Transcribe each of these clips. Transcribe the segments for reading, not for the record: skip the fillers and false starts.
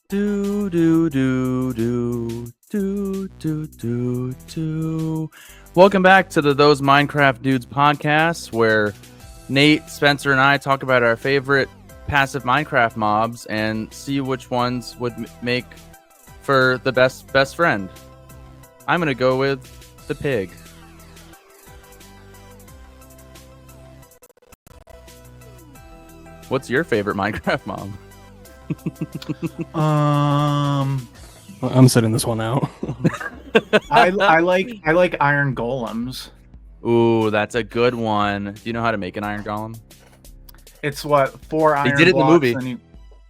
Do do do do do do do do. Welcome back to the Those Minecraft Dudes podcast, where Nate, Spencer, and I talk about our favorite passive Minecraft mobs and see which ones would make for the best friend. I'm gonna go with the pig. What's your favorite Minecraft mob? I'm setting this one out. I like iron golems. Ooh, that's a good one. Do you know how to make an iron golem? It's what, 4 iron did it in the blocks, movie.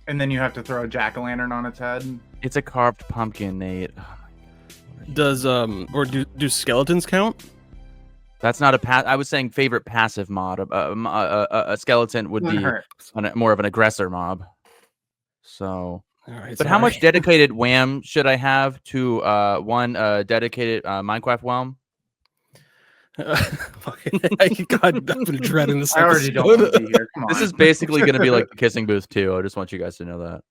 and then you have to throw a jack-o'-lantern on its head. It's a carved pumpkin, Nate. Does do skeletons count? That's not a I was saying favorite passive mod. A skeleton would be more of an aggressor mob. So, all right. But how much dedicated wham should I have to one dedicated Minecraft wham? God, I've been dreading this. I already don't want to be here. Come on. This is basically going to be like the kissing booth too. I just want you guys to know that.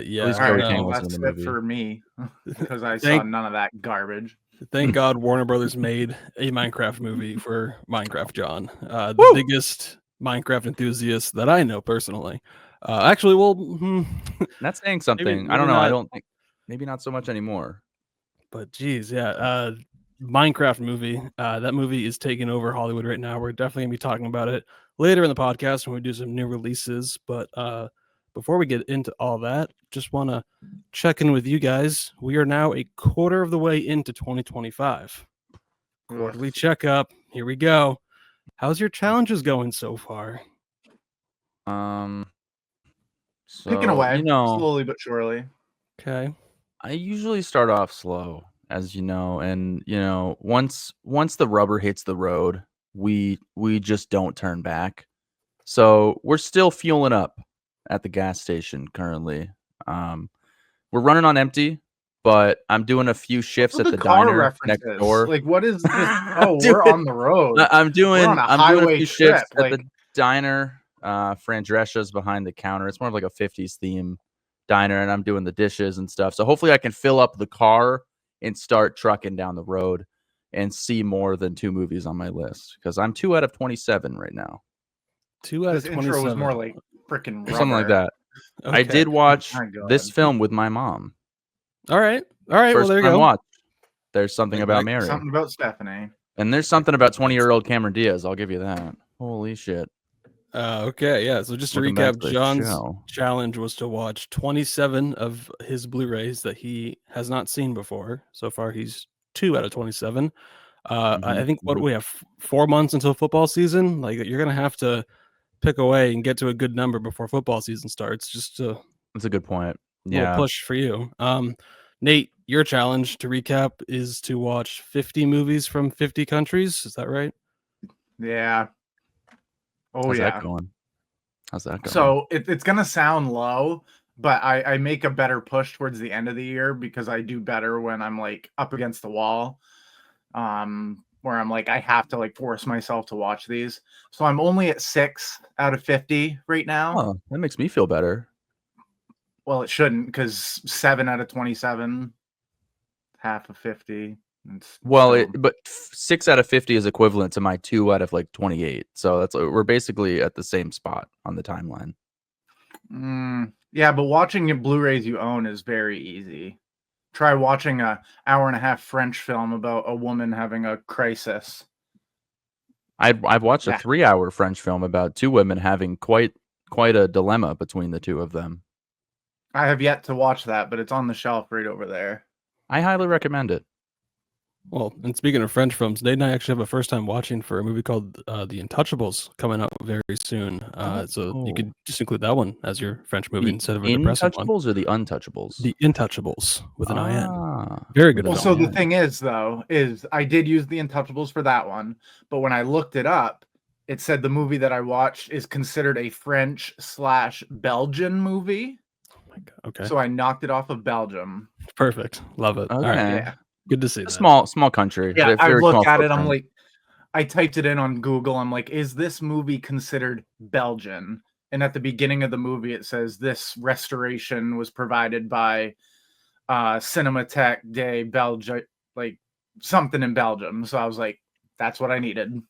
Yeah. At least all Cody right, Kane well, wasn't that's in the it movie. for me because I saw none of that garbage. Thank God Warner Brothers made a Minecraft movie for Minecraft John, the biggest Minecraft enthusiast that I know personally. Actually, well, that's saying something. Maybe I don't know. not. I don't think maybe not so much anymore. But geez, yeah. Minecraft movie. That movie is taking over Hollywood right now. We're definitely gonna be talking about it later in the podcast when we do some new releases. But before we get into all that, just want to check in with you guys. We are now a quarter of the way into 2025. Quarterly checkup. Here we go. How's your challenges going so far? So, Picking away, slowly but surely. Okay. I usually start off slow, as you know, and once the rubber hits the road, we just don't turn back. So we're still fueling up at the gas station currently. We're running on empty, but I'm doing a few shifts at the diner next door. Like, what is this? Oh, we're on the road. I'm doing a few shifts trip. at the diner. Fran Drescha's behind the counter. It's more of like a 50s theme diner, and I'm doing the dishes and stuff. So hopefully I can fill up the car and start trucking down the road and see more than 2 movies on my list, because I'm 2 out of 27 right now. 2 out of 27. Intro was more like freaking something like that. Okay. I did watch this film with my mom. All right. First well, there you go. Watch. There's something about Mary. Something about Stephanie. And there's something about 20-year-old Cameron Diaz. I'll give you that. Holy shit. Okay, yeah. So just to recap, John's challenge was to watch 27 of his Blu-rays that he has not seen before. So far, he's 2 out of 27. I think we have 4 months until football season. Like, you're gonna have to pick away and get to a good number before football season starts. That's a good point. Yeah, push for you. Nate, your challenge, to recap, is to watch 50 movies from 50 countries. Is that right? Yeah. How's that going? So it's gonna sound low, but I make a better push towards the end of the year because I do better when I'm like up against the wall. Where I'm like, I have to like force myself to watch these. So I'm only at 6 out of 50 right now. Oh, that makes me feel better. Well, it shouldn't, because 7 out of 27, half of 50. But 6 out of 50 is equivalent to my 2 out of like 28. So we're basically at the same spot on the timeline. Yeah, but watching your Blu-rays you own is very easy. Try watching an hour-and-a-half French film about a woman having a crisis. I've watched a 3-hour French film about 2 women having quite a dilemma between the 2 of them. I have yet to watch that, but it's on the shelf right over there. I highly recommend it. Well, and speaking of French films, Nate and I actually have a first time watching for a movie called The Untouchables coming out very soon. So you could just include that one as your French movie instead of a depressing one. Untouchables or The Untouchables? The Untouchables with an IN. Very good. Well, so the thing is, though, I did use The Untouchables for that one, but when I looked it up, it said the movie that I watched is considered a French/Belgian movie. Oh my God. Okay. So I knocked it off of Belgium. Perfect. Love it. Okay. All right. Yeah. Good to see that. Small country. Yeah, I looked at it. I'm like, I typed it in on Google. I'm like, is this movie considered Belgian? and at the beginning of the movie it says this restoration was provided by Cinémathèque de Belgium, like something in Belgium. So I was like, that's what I needed.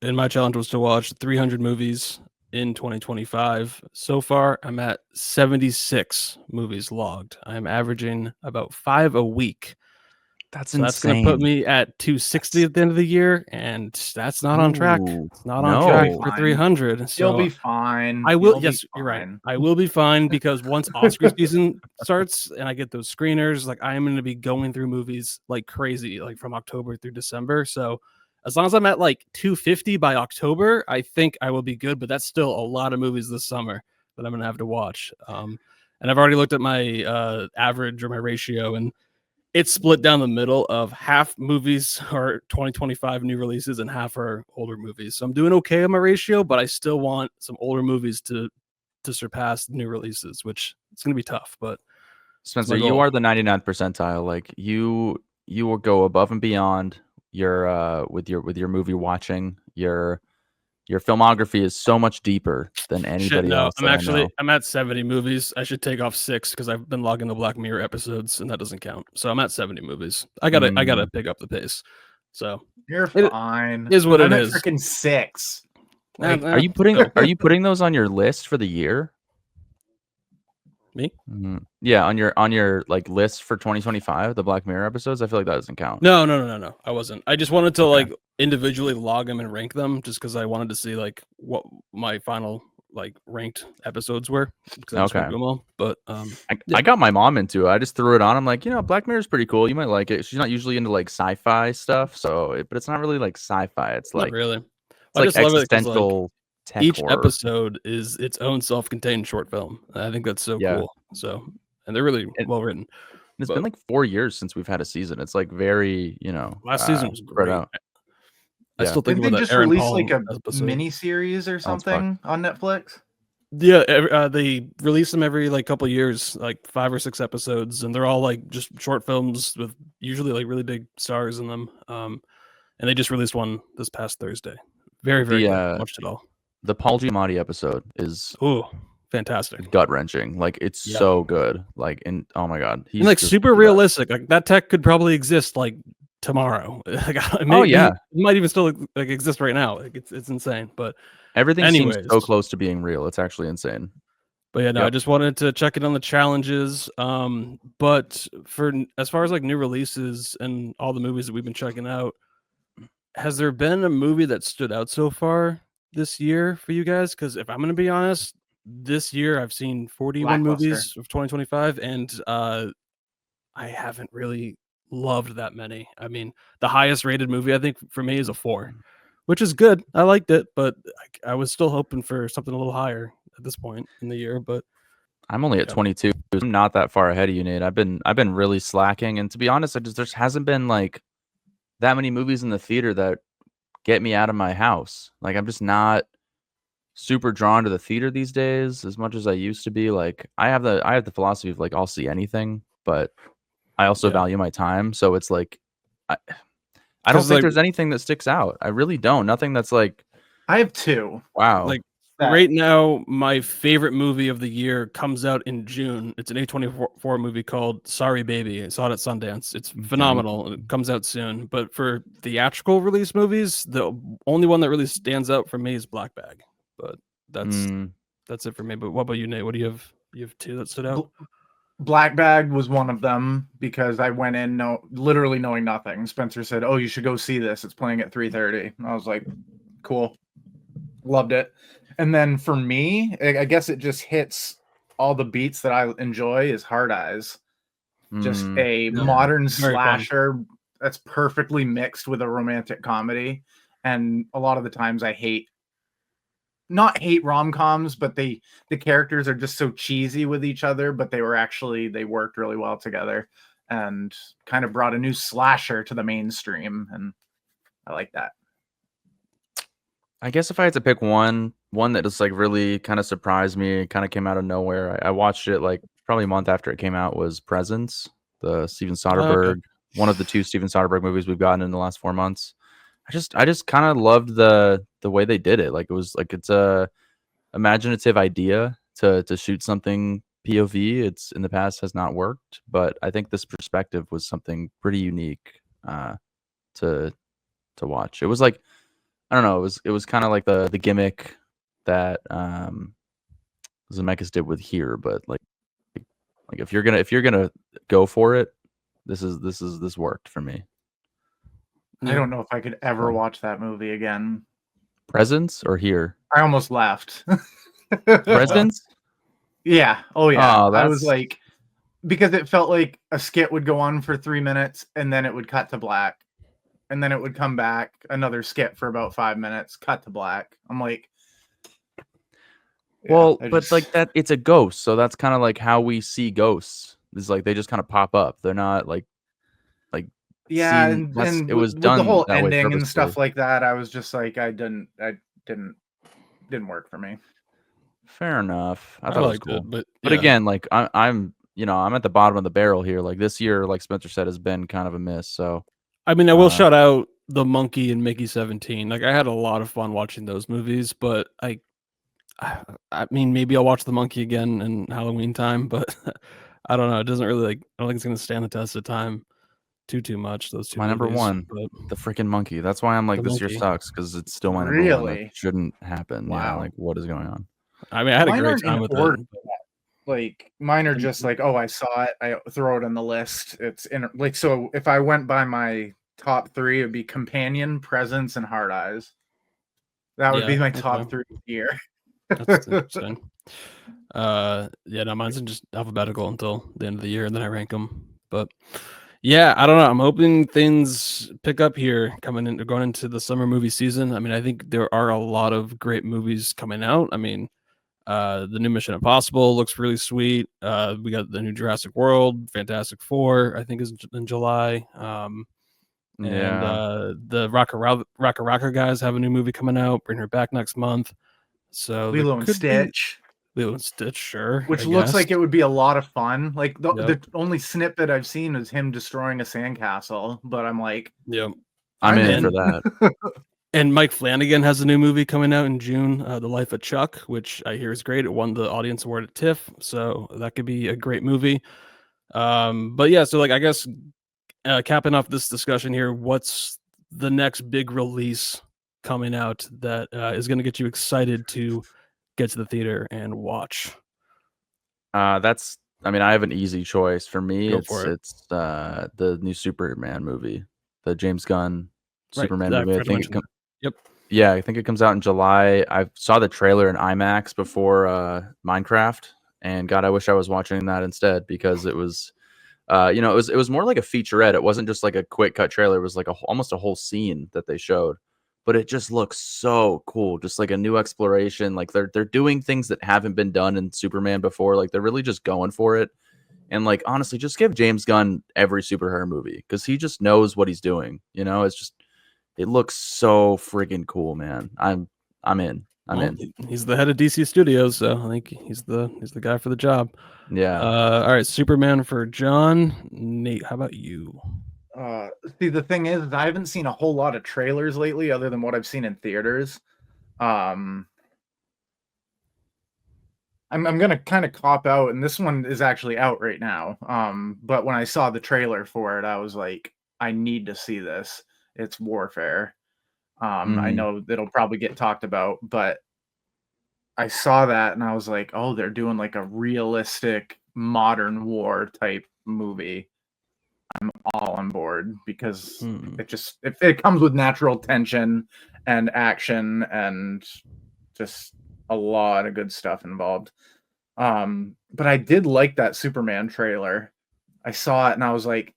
And my challenge was to watch 300 movies in 2025. So far, I'm at 76 movies logged. I'm averaging about 5 a week. That's So that's going to put me at 260 at the end of the year, and that's not on track. It's not on track for 300. So you'll be fine. I will. Yes, you're right. I will be fine because once Oscar season starts and I get those screeners, like I am going to be going through movies like crazy, like from October through December. So as long as I'm at like 250 by October, I think I will be good. But that's still a lot of movies this summer that I'm going to have to watch. And I've already looked at my average or my ratio, and it's split down the middle of half movies are 2025 new releases and half are older movies. So I'm doing okay on my ratio, but I still want some older movies to surpass new releases, which it's going to be tough. But Spencer, you are the 99th percentile. Like you will go above and beyond your with your movie watching. Your filmography is so much deeper than anybody else. I'm at 70 movies. I should take off 6 because I've been logging the Black Mirror episodes, and that doesn't count. So I'm at 70 movies. I gotta pick up the pace. So you're fine. Is what it is. Freaking 6. Like, are you putting those on your list for the year? Me? Mm-hmm. Yeah, on your like list for 2025, the Black Mirror episodes. I feel like that doesn't count. No. I wasn't. I just wanted to like individually log them and rank them, just because I wanted to see like what my final like ranked episodes were. Okay. But I got my mom into it. I just threw it on. I'm like, Black Mirror's pretty cool. You might like it. She's not usually into like sci-fi stuff, but it's not really like sci-fi. It's like not really. It's like existential. Tech each horror. Episode is its own self-contained short film. I think that's so cool. So, and they're really well written. It's been like 4 years since we've had a season. It's like very, last season was great. I still think they just released like a mini series or something on Netflix. Yeah, they release them every like couple years, like 5 or 6 episodes, and they're all like just short films with usually like really big stars in them. And they just released one this past Thursday. Very good. Watched it all. The Paul Giamatti episode is fantastic, gut wrenching. Like it's so good. Like oh my god, he's like super realistic. Like that tech could probably exist like tomorrow. It might even still like exist right now. Like it's insane. But everything seems so close to being real. It's actually insane. But yeah, no, I just wanted to check in on the challenges. But for as far as like new releases and all the movies that we've been checking out, has there been a movie that stood out so far this year for you guys? Because if I'm going to be honest, this year I've seen 41 movies of 2025, and I haven't really loved that many. I mean, the highest rated movie I think for me is a 4, which is good. I liked it, but I was still hoping for something a little higher at this point in the year. But I'm only at 22. I'm not that far ahead of you, Nate. I've been really slacking, and to be honest, there hasn't been like that many movies in the theater that get me out of my house. Like I'm just not super drawn to the theater these days as much as I used to be. Like I have the philosophy of like I'll see anything, but I also value my time. So it's like I don't think there's anything that sticks out. I really don't. Nothing that's like I have 2. Wow. Like right now, my favorite movie of the year comes out in June. It's an A24 movie called Sorry Baby. I saw it at Sundance. It's phenomenal. It comes out soon. But for theatrical release movies, the only one that really stands out for me is Black Bag. But that's it for me. But what about you, Nate? What do you have? You have 2 that stood out? Black Bag was one of them because I went in literally knowing nothing. Spencer said, "Oh, you should go see this. It's playing at 3:30." I was like, "Cool." Loved it. And then for me, I guess it just hits all the beats that I enjoy is Hard Eyes. Just a modern slasher that's perfectly mixed with a romantic comedy. And a lot of the times I not hate rom-coms, but the characters are just so cheesy with each other, but they worked really well together and kind of brought a new slasher to the mainstream. And I like that. I guess if I had to pick one that just like really kind of surprised me, kind of came out of nowhere. I watched it like probably a month after it came out, was Presence, the Steven Soderbergh, one of the 2 Steven Soderbergh movies we've gotten in the last 4 months. I just kind of loved the way they did it. Like it was like it's a imaginative idea to shoot something POV. It's in the past has not worked, but I think this perspective was something pretty unique to watch. It was like, I don't know, it was kind of like the gimmick that Zemeckis did with here, but like if you're gonna go for it, this worked for me. I don't know if I could ever So. watch that movie again. Presents or here? I almost left. Presents? Yeah. Oh yeah. Oh, I was that's like, because it felt like a skit would go on for 3 minutes and then it would cut to black. And then it would come back, another skit for about 5 minutes, cut to black. I'm like, yeah, well, I but just, like that, it's a ghost, so that's kind of like how we see ghosts. It's like they just kind of pop up. They're not like yeah, seen. and That's it was with the done whole that way ending and purposely. stuff like that, I was just like, didn't work for me. Fair enough. I I thought it was liked it, cool, but but yeah. again, like I'm I'm at the bottom of the barrel here. Like this year, like Spencer said, has been kind of a miss. So I mean, I will shout out The Monkey and Mickey 17. Like, I had a lot of fun watching those movies, but I mean, maybe I'll watch The Monkey again in Halloween time, but I don't know. It doesn't really I don't think it's gonna stand the test of time too much. Those two my number movies, one, but the freaking monkey. That's why I'm like The this year Monkey. sucks because it's still my number one. That Really? shouldn't happen. Yeah, Wow. like what is going on? I mean, I had a Mine great aren't in time with order. it. Like mine are just like, oh, I saw it, I throw it on the list. It's in like, so if I went by my top 3, it'd be Companion, Presence, and Hard Eyes. That would Yeah, be my okay. top 3 here. That's interesting. Yeah, no, mine's just alphabetical until the end of the year, and then I rank them. But yeah, I don't know. I'm hoping things pick up here going into the summer movie season. I mean, I think there are a lot of great movies coming out. I mean, the new Mission Impossible looks really sweet. We got the new Jurassic World, Fantastic Four, I think is in July. And Yeah. the Raka guys have a new movie coming out. Bring her back next month. So there Lilo and could be Stitch, Lilo and Stitch, sure. which I looks guess. like it would be a lot of fun. Like Yep. the only snippet I've seen is him destroying a sandcastle, but I'm like, Yep. I'm in in. for that. And Mike Flanagan has a new movie coming out in June, The Life of Chuck, which I hear is great. It won the audience award at TIFF, so that could be a great movie. But yeah, so like I guess capping off this discussion here, what's the next big release coming out that is going to get you excited to get to the theater and watch? That's. I mean, I have an easy choice for me. Go for it. It's the new Superman movie, the James Gunn Right, Superman I movie. I forgot to think mention that. Yep. yeah, I think it comes out in July. I saw the trailer in IMAX before Minecraft, and God, I wish I was watching that instead because it was, it was more like a featurette. It wasn't just like a quick cut trailer. It was like almost a whole scene that they showed, but it just looks so cool. Just like a new exploration. Like they're doing things that haven't been done in Superman before. Like they're really just going for it. And like honestly, just give James Gunn every superhero movie because he just knows what he's doing. It's just it looks so freaking cool, man. I'm in. I'm Well, in. he's the head of DC Studios, so I think he's the guy for the job. Yeah. All right, Superman for John. Nate, how about you? See, the thing is, I haven't seen a whole lot of trailers lately, other than what I've seen in theaters. I'm gonna kind of cop out, and this one is actually out right now. But when I saw the trailer for it, I was like, I need to see this. It's Warfare. I know it'll probably get talked about, but I saw that and I was like, oh, they're doing like a realistic modern war type movie. I'm all on board because it comes with natural tension and action and just a lot of good stuff involved. But I did like that Superman trailer. I saw it and I was like,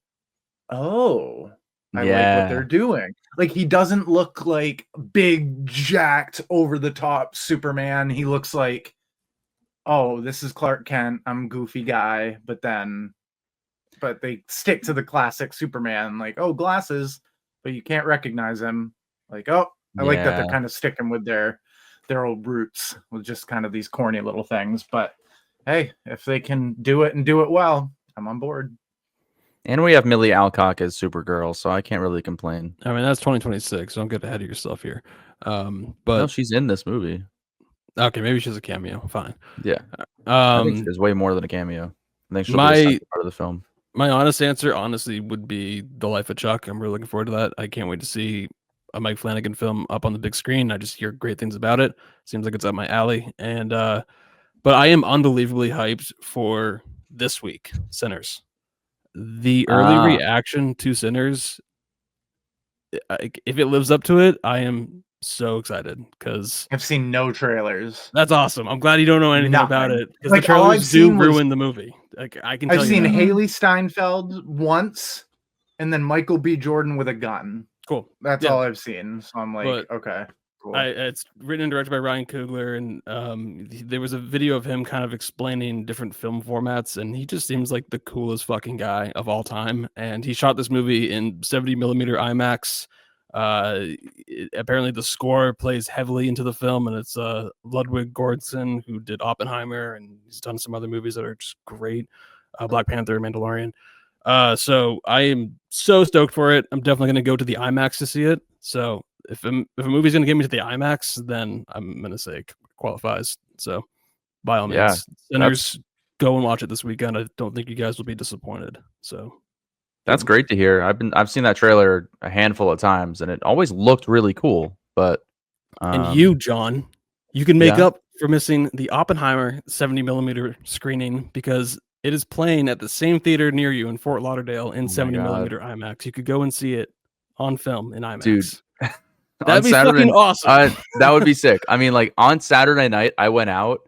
oh, I like what they're doing. Like he doesn't look like big, jacked, over the top Superman. He looks like, oh, this is Clark Kent. I'm a goofy guy, but they stick to the classic Superman, like, oh, glasses, but you can't recognize him. Like, oh, I like that they're kind of sticking with their old roots with just kind of these corny little things. But hey, if they can do it and do it well, I'm on board. And we have Millie Alcock as Supergirl, so I can't really complain. I mean, that's 2026. So don't get ahead of yourself here. But no, she's in this movie. Okay, maybe she's a cameo. Fine. Yeah. I think there's way more than a cameo. I think she'll be a second part of the film. My honest answer, honestly, would be The Life of Chuck. I'm really looking forward to that. I can't wait to see a Mike Flanagan film up on the big screen. I just hear great things about it. Seems like it's up my alley. And but I am unbelievably hyped for this week, Sinners. The early reaction to Sinners, if it lives up to it, I am so excited because I've seen no trailers. That's awesome. I'm glad you don't know anything about it because Like, the trailers do ruin the movie. Like I can tell I've you seen that. Haley Steinfeld once, and then Michael B. Jordan with a gun. Cool. That's all I've seen. So I'm like, okay. Cool. It's written and directed by Ryan Coogler, and there was a video of him kind of explaining different film formats, and he just seems like the coolest fucking guy of all time. And he shot this movie in 70mm IMAX. Apparently, the score plays heavily into the film, and it's Ludwig Göransson, who did Oppenheimer, and he's done some other movies that are just great, Black Panther, Mandalorian. So I am so stoked for it. I'm definitely going to go to the IMAX to see it. So if a movie's going to get me to the IMAX, then I'm going to say it qualifies. So by all means, Sinners, go and watch it this weekend. I don't think you guys will be disappointed. So that's great to hear. I've seen that trailer a handful of times, and it always looked really cool. But and you, John, you can make up for missing the Oppenheimer 70mm screening because it is playing at the same theater near you in Fort Lauderdale in 70mm IMAX. You could go and see it on film in IMAX. Dude, that'd be fucking awesome. That would be sick. I mean, like on Saturday night, I went out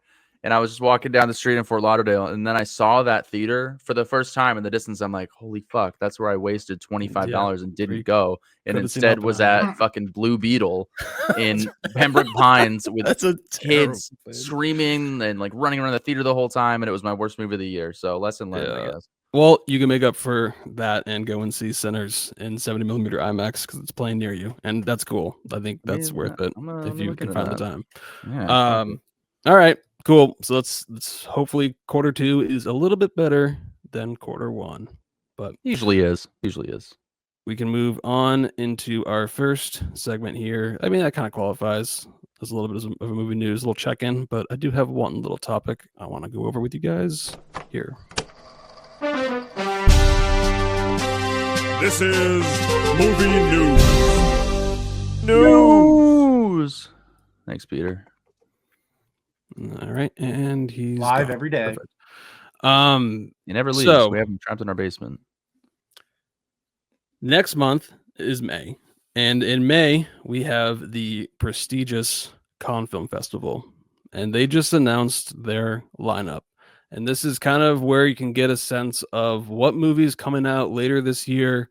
and I was just walking down the street in Fort Lauderdale, and then I saw that theater for the first time in the distance. I'm like, holy fuck, that's where I wasted $25 and didn't go, and instead was at fucking Blue Beetle in Pembroke Pines with kids screaming and like running around the theater the whole time, and it was my worst movie of the year. So lesson learned, I guess. Well, you can make up for that and go and see Sinners in 70mm IMAX because it's playing near you, and that's cool. I think that's worth it if you can find the time. Yeah. All right. Cool. So let's hopefully quarter 2 is a little bit better than quarter 1, but usually is. We can move on into our first segment here. I mean, that kind of qualifies as a little bit of a movie news, a little check-in, but I do have one little topic I want to go over with you guys here. This is movie news. Thanks, Peter. All right, and he's live every day. Perfect. He never leaves. So, we have him trapped in our basement. Next month is May, and in May we have the prestigious Cannes Film Festival, and they just announced their lineup. And this is kind of where you can get a sense of what movies coming out later this year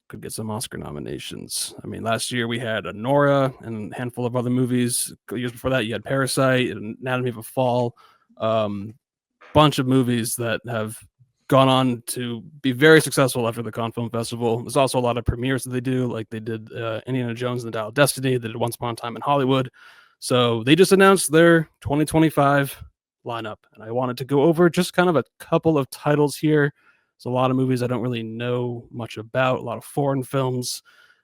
could get some Oscar nominations. I mean, last year we had Nora and a handful of other movies. Years before that, you had Parasite, Anatomy of a Fall, bunch of movies that have gone on to be very successful after the Cannes Film Festival. There's also a lot of premieres that they do, like they did Indiana Jones and the Dial of Destiny. They did Once Upon a Time in Hollywood. So they just announced their 2025 lineup, and I wanted to go over just kind of a couple of titles here. There's a lot of movies I don't really know much about, a lot of foreign films,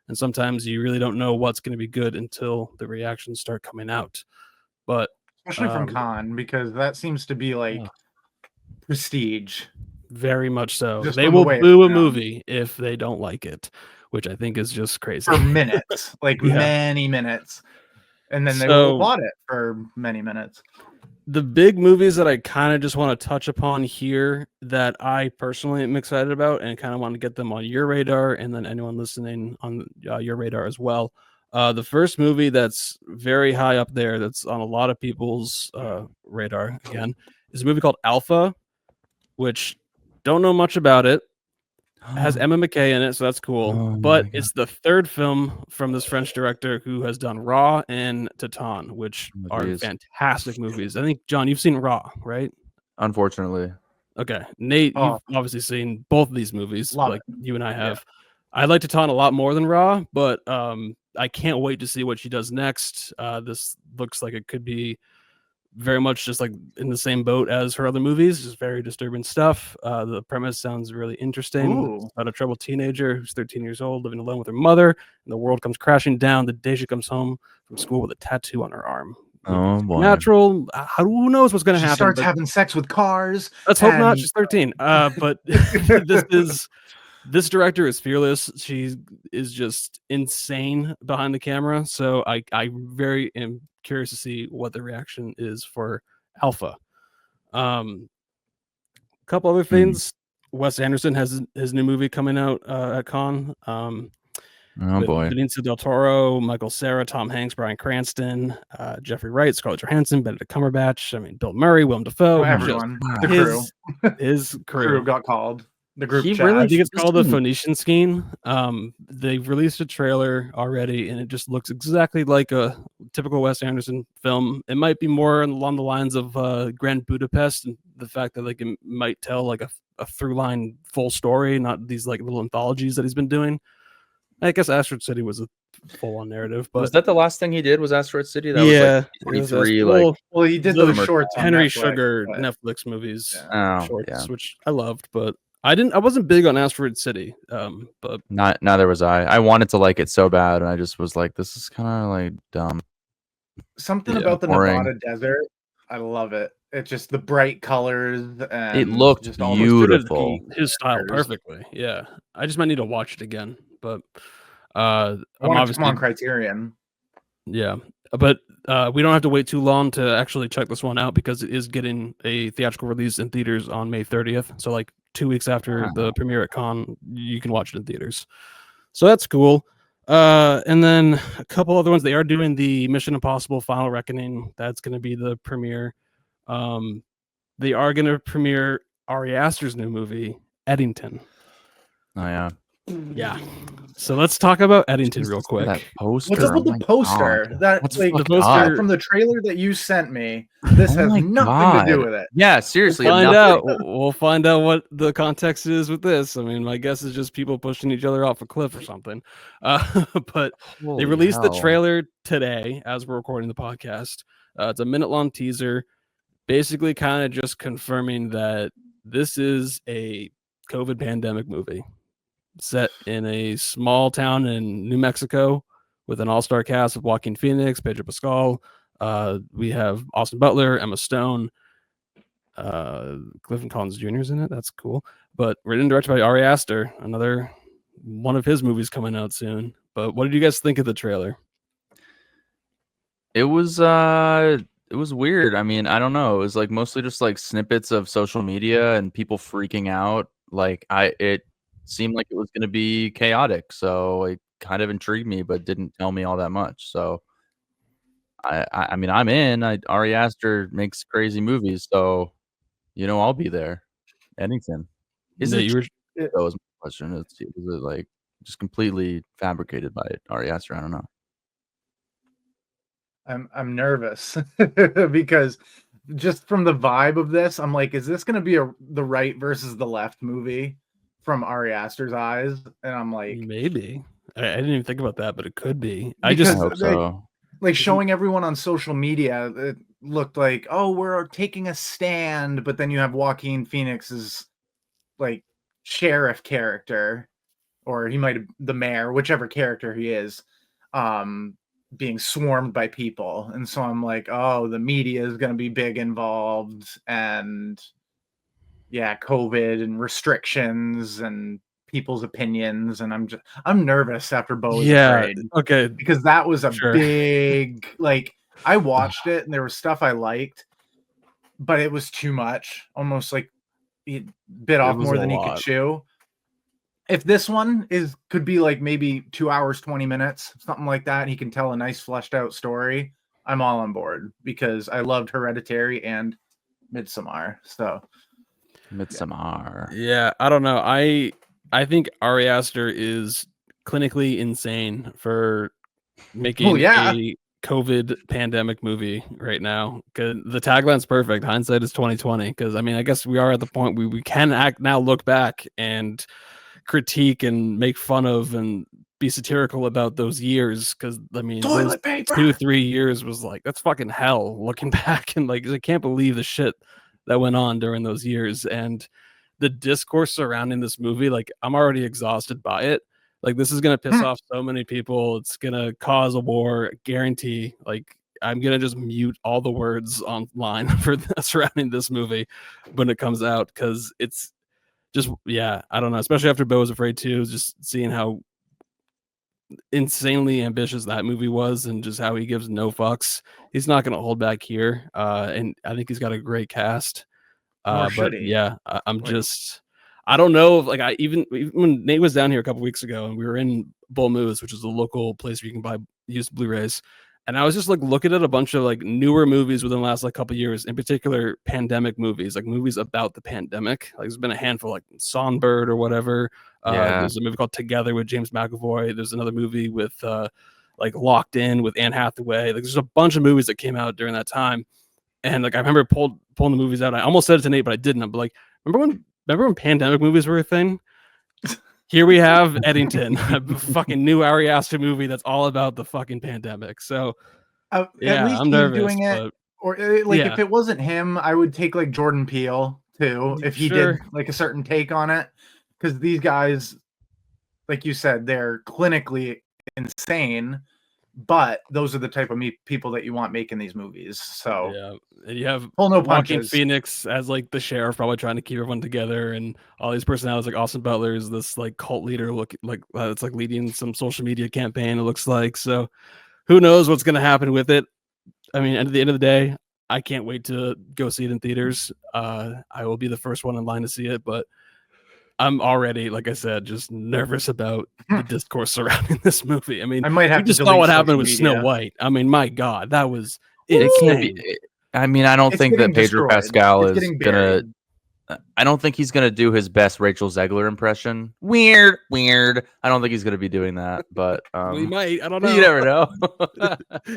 and sometimes you really don't know what's going to be good until the reactions start coming out. But especially from Cannes, because that seems to be like prestige. Very much so. Just they will boo a movie if they don't like it, which I think is just crazy. For minutes, like many minutes. And then they will applaud it for many minutes. The big movies that I kind of just want to touch upon here that I personally am excited about and kind of want to get them on your radar, and then anyone listening on your radar as well. The first movie that's very high up there, that's on a lot of people's radar, again, is a movie called Alpha, which don't know much about it. It has Emma McKay in it, so that's cool. But it's the third film from this French director who has done Raw and Titan, which are fantastic movies. I think, John, you've seen Raw, right? Unfortunately. Okay. Nate, you've obviously seen both of these movies, you and I have. I like Titan a lot more than Raw, but I can't wait to see what she does next. This looks like it could be very much just like in the same boat as her other movies, just very disturbing stuff. The premise sounds really interesting. It's about a troubled teenager who's 13 years old, living alone with her mother, and the world comes crashing down the day she comes home from school with a tattoo on her arm. Oh boy. Natural. Who knows what's going to She happen? starts but having sex with cars. let's hope not. and- She's 13. But this director is fearless. She is just insane behind the camera. So I very am curious to see what the reaction is for Alpha. A couple other things. Wes Anderson has his new movie coming out at Cannes. Oh with boy. Benicio del Toro, Michael Cera, Tom Hanks, Bryan Cranston, Jeffrey Wright, Scarlett Johansson, Benedict Cumberbatch. I mean, Bill Murray, Willem Dafoe. everyone, the his crew got called. The group He chat. really I think it's called the doesn't- Phoenician Scheme. They've released a trailer already, and it just looks exactly like a typical Wes Anderson film. It might be more along the lines of Grand Budapest, and the fact that like it might tell like a through line full story, not these like little anthologies that he's been doing. I guess Asteroid City was a full-on narrative, but Was that the last thing he did? Was Asteroid City? That yeah, was it was 23. Like, Well, he did the those shorts on Henry Netflix, Sugar but- Netflix movies oh, shorts, yeah. which I loved, but I wasn't big on Asteroid City. But Neither was I. I wanted to like it so bad, and I just was like, this is kind of like dumb. Something Yeah, about the boring. Nevada desert. I love it. It's just the bright colors and It looked just all those beautiful. his style characters. perfectly. Yeah, I just might need to watch it again, but I I'm want it to come obviously on Criterion. yeah, but we don't have to wait too long to actually check this one out because it is getting a theatrical release in theaters on May 30th. So like 2 weeks after the premiere at Cannes, you can watch it in theaters. So that's cool. And then a couple other ones. They are doing the Mission Impossible Final Reckoning. That's going to be the premiere. They are going to premiere Ari Aster's new movie, Eddington. Oh yeah. Yeah. So let's talk about Eddington real quick. That poster. What's up with oh the my poster? God. That What's like the poster- from the trailer that you sent me. This Oh has my nothing to do God. with it. Yeah, seriously. We'll find nothing. out. We'll find out what the context is with this. I mean, my guess is just people pushing each other off a cliff or something. But they Holy released the hell. trailer today as we're recording the podcast. It's a minute-long teaser, basically kind of just confirming that this is a COVID pandemic movie set in a small town in New Mexico with an all-star cast of Joaquin Phoenix, Pedro Pascal. We have Austin Butler, Emma Stone, Clifton Collins Jr. is in it. That's cool. But written and directed by Ari Aster, another one of his movies coming out soon. But what did you guys think of the trailer? It was weird. I mean, I don't know. It was like mostly just like snippets of social media and people freaking out. Like it seemed like it was going to be chaotic, so it kind of intrigued me, but didn't tell me all that much. So I mean, I'm in. Ari Aster makes crazy movies, so I'll be there. Anything. Is it? That was my question. Was it like just completely fabricated by Ari Aster? I don't know. I'm nervous because just from the vibe of this, I'm like, is this going to be the right versus the left movie from Ari Aster's eyes? And I'm like, maybe. I didn't even think about that, but it could be. I hope so. Like showing everyone on social media, it looked like, oh, we're taking a stand, but then you have Joaquin Phoenix's like sheriff character, or he might have the mayor, whichever character he is, being swarmed by people. And so I'm like, oh, the media is going to be big involved, and yeah, COVID and restrictions and people's opinions, and I'm nervous after Beau is Afraid. Okay, Because that was a Sure. big, like, I watched it and there was stuff I liked, but it was too much. Almost like it bit off was more a than he lot. could chew. If this one could be like maybe 2 hours, 20 minutes, something like that, and he can tell a nice fleshed out story, I'm all on board because I loved Hereditary and Midsommar. So Midsommar. Yeah, I don't know. I think Ari Aster is clinically insane for making a COVID pandemic movie right now. Because the tagline's perfect. Hindsight is 2020. Because I mean, I guess we are at the point we can look back and critique and make fun of and be satirical about those years. Because I mean, those 2-3 years was like, that's fucking hell. Looking back, and like, I can't believe the shit that went on during those years. And the discourse surrounding this movie, like, I'm already exhausted by it. Like, this is gonna piss off so many people. It's gonna cause a war, guarantee. Like, I'm gonna just mute all the words online for surrounding this movie when it comes out, because it's just, yeah, I don't know. Especially after Beau Was Afraid 2, just seeing how insanely ambitious that movie was and just how he gives no fucks. He's not gonna hold back here, and I think he's got a great cast. Nor should But he. yeah, I'm Like- just, I don't know if, like, I even when Nate was down here a couple weeks ago and we were in Bull Moose, which is a local place where you can buy used Blu-rays, and I was just like looking at a bunch of like newer movies within the last like couple years, in particular pandemic movies, like movies about the pandemic. Like there's been a handful, like Songbird or whatever. Yeah. There's a movie called Together with James McAvoy. There's another movie with like Locked In with Anne Hathaway. Like there's a bunch of movies that came out during that time. And like I remember pulling the movies out. I almost said it to Nate, but I didn't. I'm like, remember when pandemic movies were a thing? Here we have Eddington, a fucking new Ari Aster movie that's all about the fucking pandemic. So at yeah, least I'm he's nervous, doing it. but Or like yeah. if it wasn't him, I would take like Jordan Peele too, if he Sure. did like a certain take on it. Because these guys, like you said, they're clinically insane, but those are the type of people that you want making these movies. So yeah, and you have pull no Joaquin punches. Phoenix as like the sheriff, probably trying to keep everyone together, and all these personalities. Like Austin Butler is this like cult leader, look like it's like leading some social media campaign. It looks like. So who knows what's going to happen with it? I mean, at the end of the day, I can't wait to go see it in theaters. I will be the first one in line to see it, but I'm already, like I said, just nervous about the discourse surrounding this movie. I mean, I might have we to just saw delete what happened social with Snow media. White. I mean, my God, that was It can't insane. be. I mean, I don't It's think that getting Pedro destroyed. Pascal It's is getting gonna. buried. I don't think he's gonna do his best Rachel Zegler impression. Weird. I don't think he's gonna be doing that, but We might. I don't know. you never know.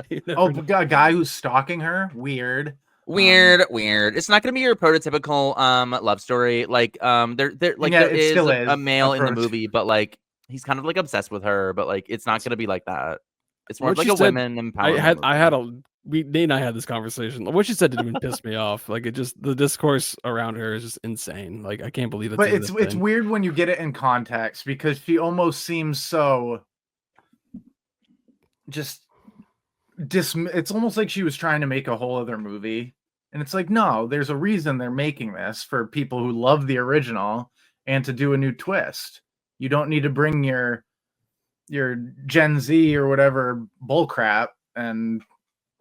You never Oh, know. a guy who's stalking her. Weird. Weird. It's not gonna be your prototypical love story. Like there like Yeah, there it is still a is male a in the prototy- movie, but like he's kind of like obsessed with her, but like it's not gonna be like that. It's more What of like she a said- women I empowerment. had Nate and I had this conversation. What she said didn't even piss me off. Like, it just, the discourse around her is just insane. Like, I can't believe But even it's a thing. weird when you get it in context, because she almost seems so just it's almost like she was trying to make a whole other movie. And it's like, no, there's a reason they're making this, for people who love the original and to do a new twist. You don't need to bring your Gen Z or whatever bullcrap and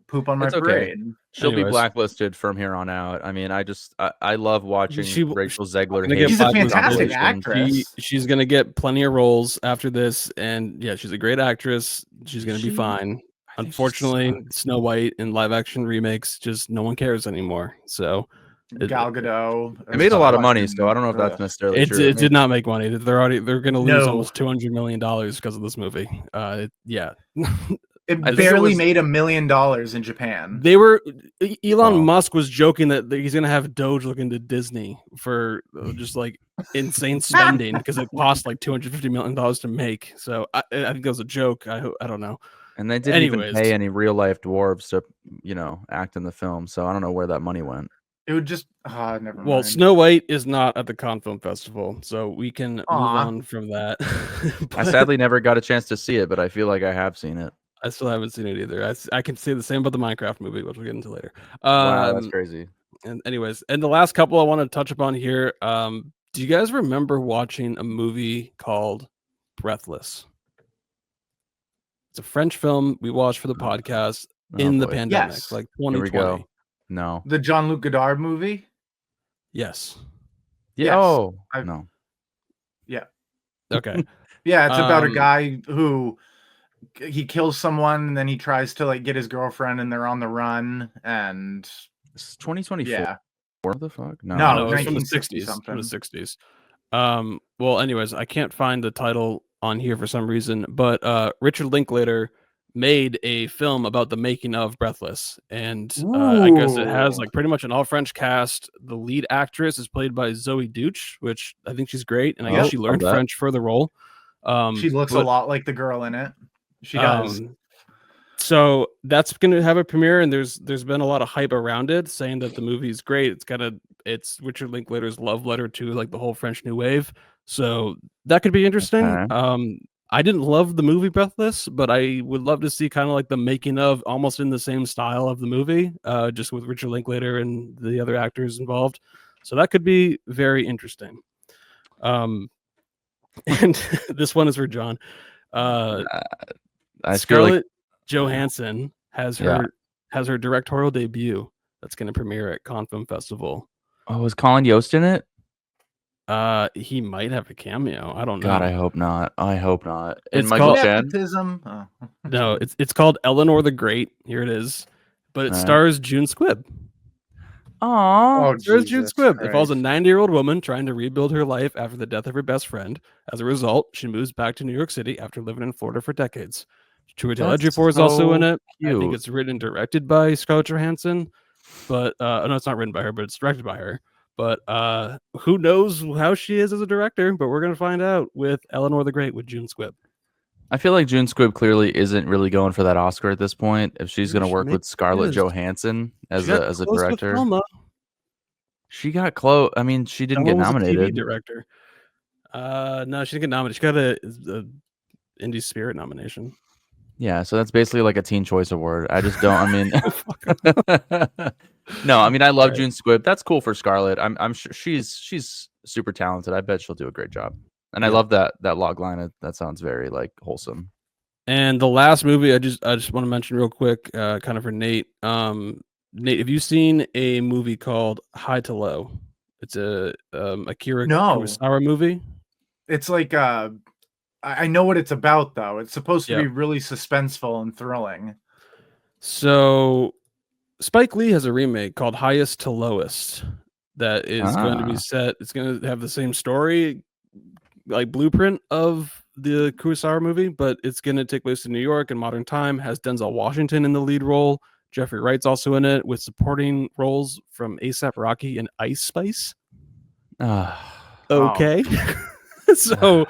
poop on my It's okay. parade. She'll be Anyways. blacklisted from here on out. I mean, I love watching She- Rachel Zegler. gonna get She's a blacklisted. fantastic compilations. actress. She's gonna get plenty of roles after this, and yeah, she's a great actress. She's gonna be She- fine. I think she Unfortunately, sucks. Snow White and live action remakes, just no one cares anymore. So Gal Gadot. It made a lot of money, so I don't know if that's necessarily it, true. it did not make money. They're gonna lose No. almost $200 million because of this movie. Yeah. It I think it barely was- made $1 million in Japan. They were Elon Wow. Musk was joking that he's gonna have Doge look into Disney for just like insane spending because it cost like $250 million to make. So I think that was a joke. I don't know. And they didn't Anyways. even pay any real life dwarves to, act in the film. So I don't know where that money went. It would just never mind. Well, Snow White is not at the Cannes Film Festival, so we can move Aw. on from that. I But sadly never got a chance to see it, but I feel like I have seen it. I still haven't seen it either. I can say the same about the Minecraft movie, which we'll get into later. Wow, that's crazy. And anyways, and the last couple I want to touch upon here. Do you guys remember watching a movie called Breathless? It's a French film we watched for the podcast in the boy. pandemic, Yes. like Here we 2020. go. No. The Jean-Luc Godard movie. Yes. Yeah. Yes, Oh, I've- no. Okay. Yeah, it's about a Um, guy who he kills someone and then he tries to like get his girlfriend and they're on the run and It's 2024. yeah. What the fuck? No. No, No, it's from the 1960 60s. From the something. 60s. Well, anyways, I can't find the title on here for some reason, but Richard Linklater made a film about the making of Breathless, and I guess it has Ooh. like pretty much an all French cast. The lead actress is played by Zoe Deutch, which I think she's great, and I guess Oh, she love learned that. French for the role. She looks a but, lot like the girl in it. She does. So that's going to have a premiere, and there's been a lot of hype around it, saying that the movie is great. It's Richard Linklater's love letter to like the whole French New Wave, so that could be interesting. Okay. I didn't love the movie Breathless, but I would love to see kind of like the making of, almost in the same style of the movie, just with Richard Linklater and the other actors involved. So that could be very interesting. And this one is for John. I feel Scarlett like Johansson has her directorial debut that's going to premiere at Cannes Film Festival. Oh, is Colin Yost in it? He might have a cameo. I don't know. God, I hope not. I hope not. And It's Michael called- Chen. Nepotism. Oh. No, it's called Eleanor the Great. Here it is, but it Right. stars June Squibb. Aw. Oh, Stars June Jesus Squibb. It follows a Christ. 90-year-old woman trying to rebuild her life after the death of her best friend. As a result, she moves back to New York City after living in Florida for decades. Chiwetel That's Ejiofor is also in so it. I think cute. it's written and directed by Scarlett Johansson, but no, it's not written by her, but it's directed by her. But who knows how she is as a director? But we're gonna find out with Eleanor the Great with June Squibb. I feel like June Squibb clearly isn't really going for that Oscar at this point. If she's Maybe going to she- work maybe with Scarlett is. Johansson as She got a close with director, Thelma. she got close. I mean, she didn't Thelma get was a TV nominated. director. No, she didn't get nominated. She got a Indie Spirit nomination. Yeah, so that's basically like a Teen Choice Award. I just don't. I mean, no. I mean, I love Right. June Squibb. That's cool for Scarlett. I'm sure she's super talented. I bet she'll do a great job. And I Yeah. love that log line. That sounds very like wholesome. And the last movie I just want to mention real quick, kind of for Nate. Nate, have you seen a movie called High to Low? It's a Akira No. Kurosawa movie. It's like I know what it's about though. It's supposed to Yeah. be really suspenseful and thrilling. So Spike Lee has a remake called Highest to Lowest that is going to be set. It's going to have the same story, like blueprint of the Kurosawa movie, but it's going to take place in New York in modern time. Has Denzel Washington in the lead role. Jeffrey Wright's also in it with supporting roles from A$AP Rocky and Ice Spice. Okay. So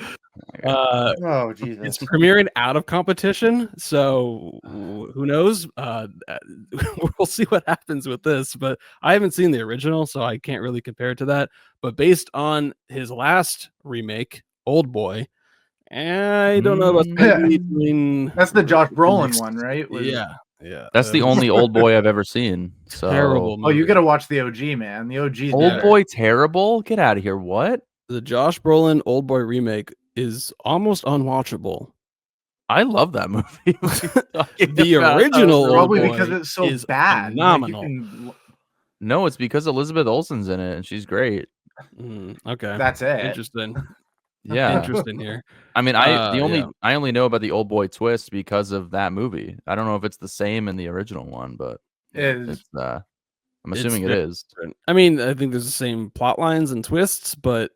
Oh Jesus! it's premiering out of competition, so who knows? We'll see what happens with this. But I haven't seen the original, so I can't really compare it to that. But based on his last remake, Old Boy, I don't know about Spike Lee doing That's the Josh Brolin next- one, right? With- Yeah. That's the only Old Boy I've ever seen. So Terrible. Oh, you movie. got to watch the OG, man. The OG. Old Boy terrible. Get out of here. What? The Josh Brolin Old Boy remake is almost unwatchable. I love that movie. The original Old Probably Boy because it's so is bad. phenomenal. Like, you can- No, it's because Elizabeth Olsen's in it and she's great. Okay, That's it. interesting. Yeah. Interesting here. I mean, Yeah. I only know about the Old Boy twist because of that movie. I don't know if it's the same in the original one, but Is- it's I'm assuming it very is. different. I mean, I think there's the same plot lines and twists, but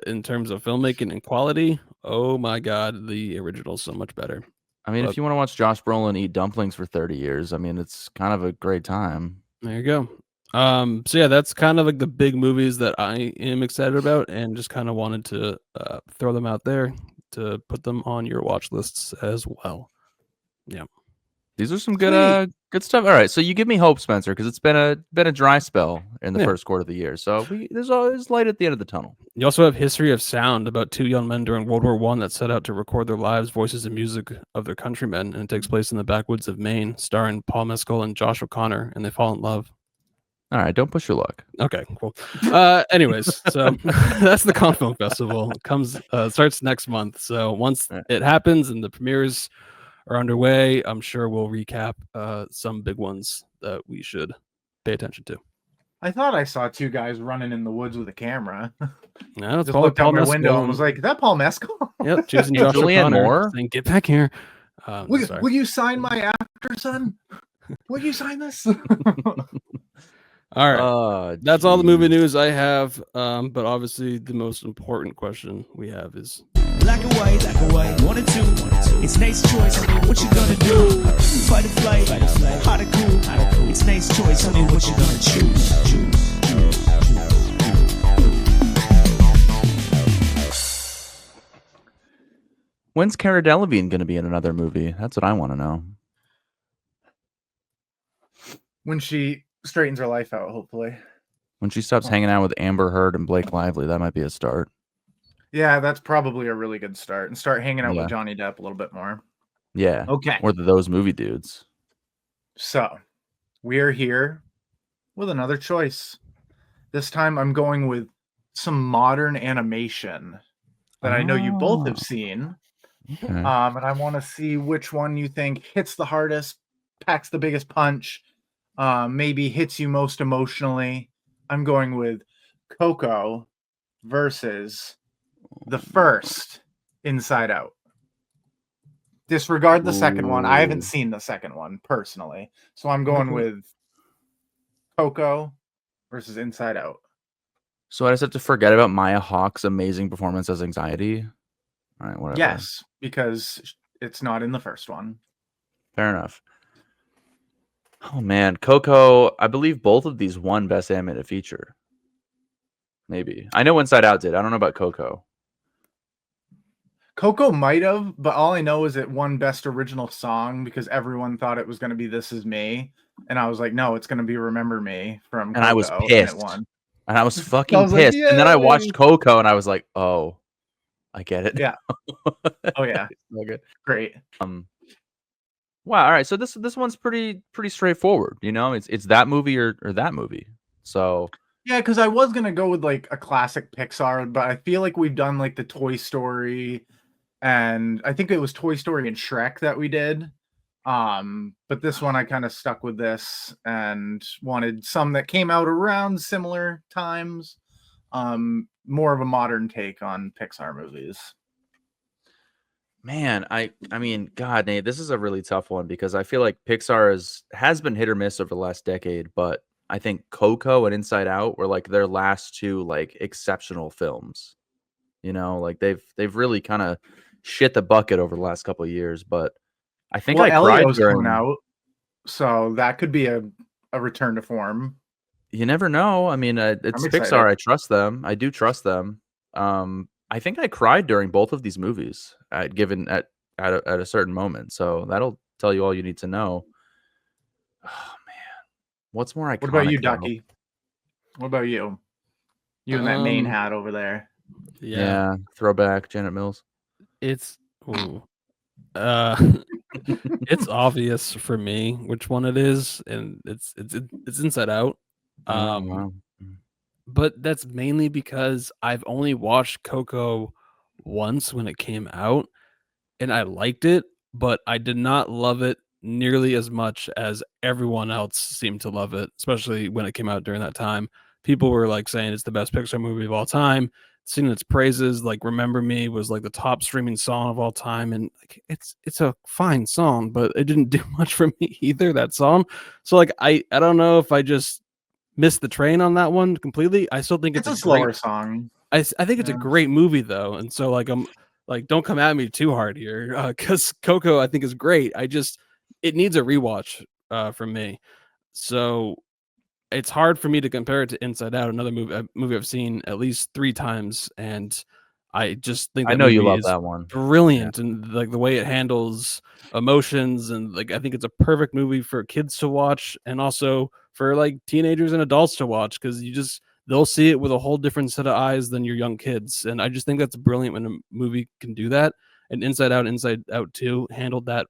in terms of filmmaking and quality, oh my god, the original is so much better. I mean, But- if you want to watch Josh Brolin eat dumplings for 30 years, I mean, it's kind of a great time. There you go. So yeah, that's kind of like the big movies that I am excited about, and just kind of wanted to throw them out there to put them on your watch lists as well. Yeah. These are some good good stuff. All right, so you give me hope, Spencer, because it's been a dry spell in the Yeah. first quarter of the year. So there's always light at the end of the tunnel. You also have History of Sound about two young men during World War I that set out to record their lives, voices, and music of their countrymen, and it takes place in the backwoods of Maine, starring Paul Mescal and Josh O'Connor, and they fall in love. All right, don't push your luck. Okay, cool. Anyways, so that's the Cannes Film Festival. It comes starts next month. So once it happens and the premieres are underway, I'm sure we'll recap some big ones that we should pay attention to. I thought I saw two guys running in the woods with a camera. No, it's Just probably looked out Paul my Mescal window and and- was like, "Is that Paul Mescal? Yep, chasing Hey, Josh Julianne O'Connor, Moore? saying, "Get back here." Will you sign my actor, son? Will you sign this?" All right. That's all the geez. movie news I have. But obviously, the most important question we have is Black and white, 1 and 2. It's Nate's choice. What you gonna do? Fight or flight, hot or cool. It's Nate's choice. Tell me what you gonna choose. When's Cara Delevingne going to be in another movie? That's what I want to know. When she straightens her life out, hopefully. When she stops hanging out with Amber Heard and Blake Lively, that might be a start. Yeah, that's probably a really good start. And start hanging out Yeah. with Johnny Depp a little bit more. Yeah. Okay. Or those movie dudes. So we are here with another choice. This time I'm going with some modern animation that I know you both have seen. Okay. And I want to see which one you think hits the hardest, packs the biggest punch, maybe hits you most emotionally. I'm going with Coco versus the first Inside Out. Disregard the second one. I haven't Ooh. seen the second one personally. So I'm going with Coco versus Inside Out. So I just have to forget about Maya Hawke's amazing performance as Anxiety. All right, whatever. Yes, because it's not in the first one. Fair enough. Oh man, Coco. I believe both of these won Best Animated Feature. Maybe. I know Inside Out did. I don't know about Coco. Coco might have, but all I know is it won Best Original Song because everyone thought it was going to be This Is Me. And I was like, no, it's going to be Remember Me from And I was Coco. And pissed. it won. And I was fucking I was like, pissed. And then I watched "Yay!" Coco and I was like, oh, I get it. Yeah. Oh, yeah. So good. Great. Wow. All right. So this one's pretty straightforward. You know, it's that movie or that movie. So Yeah, because I was going to go with like a classic Pixar, but I feel like we've done like the Toy Story, and I think it was Toy Story and Shrek that we did. But this one I kind of stuck with this and wanted some that came out around similar times. More of a modern take on Pixar movies. man, I mean, God, Nate, this is a really tough one because I feel like Pixar has been hit or miss over the last decade, but I think Coco and Inside Out were like their last two like exceptional films. You know, like they've really kind of shit the bucket over the last couple of years, but I think Well, I cried Elio's during. coming out, so that could be a return to form. You never know. I mean, it's I'm Pixar. excited. I trust them. I do trust them. I think I cried during both of these movies at a certain moment. So that'll tell you all you need to know. Oh man, what's more iconic? What about you, though? Ducky? What about you? You and that main hat over there. Yeah. Throwback Janet Mills. It's it's obvious for me which one it is, and it's Inside Out. Oh, wow. But that's mainly because I've only watched Coco once when it came out, and I liked it, but I did not love it nearly as much as everyone else seemed to love it, especially when it came out during that time. People were like saying it's the best Pixar movie of all time, singing its praises. Like "Remember Me" was like the top streaming song of all time, and like it's a fine song, but it didn't do much for me either. That song, so like I don't know if I just missed the train on that one completely. I still think It's it's a great slower song. I think it's a great movie though, and so like I'm like don't come at me too hard here because Coco I think is great. It needs a rewatch from me, so it's hard for me to compare it to Inside Out, another movie I've seen at least 3 times, and I just think I that know you movie love is that one. brilliant, and like the way it handles emotions, and like I think it's a perfect movie for kids to watch, and also for like teenagers and adults to watch because they'll see it with a whole different set of eyes than your young kids, and I just think that's brilliant when a movie can do that. And Inside Out 2 handled that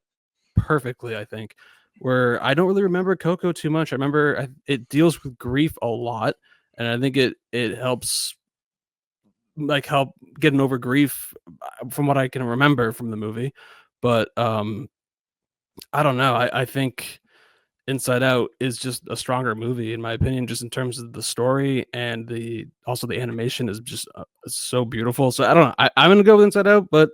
perfectly, I think. Where I don't really remember Coco too much. I remember it deals with grief a lot, and I think it helps help getting over grief from what I can remember from the movie. But I don't know. I think Inside Out is just a stronger movie in my opinion, just in terms of the story and the animation is just so beautiful. So I don't know. I'm gonna go with Inside Out, but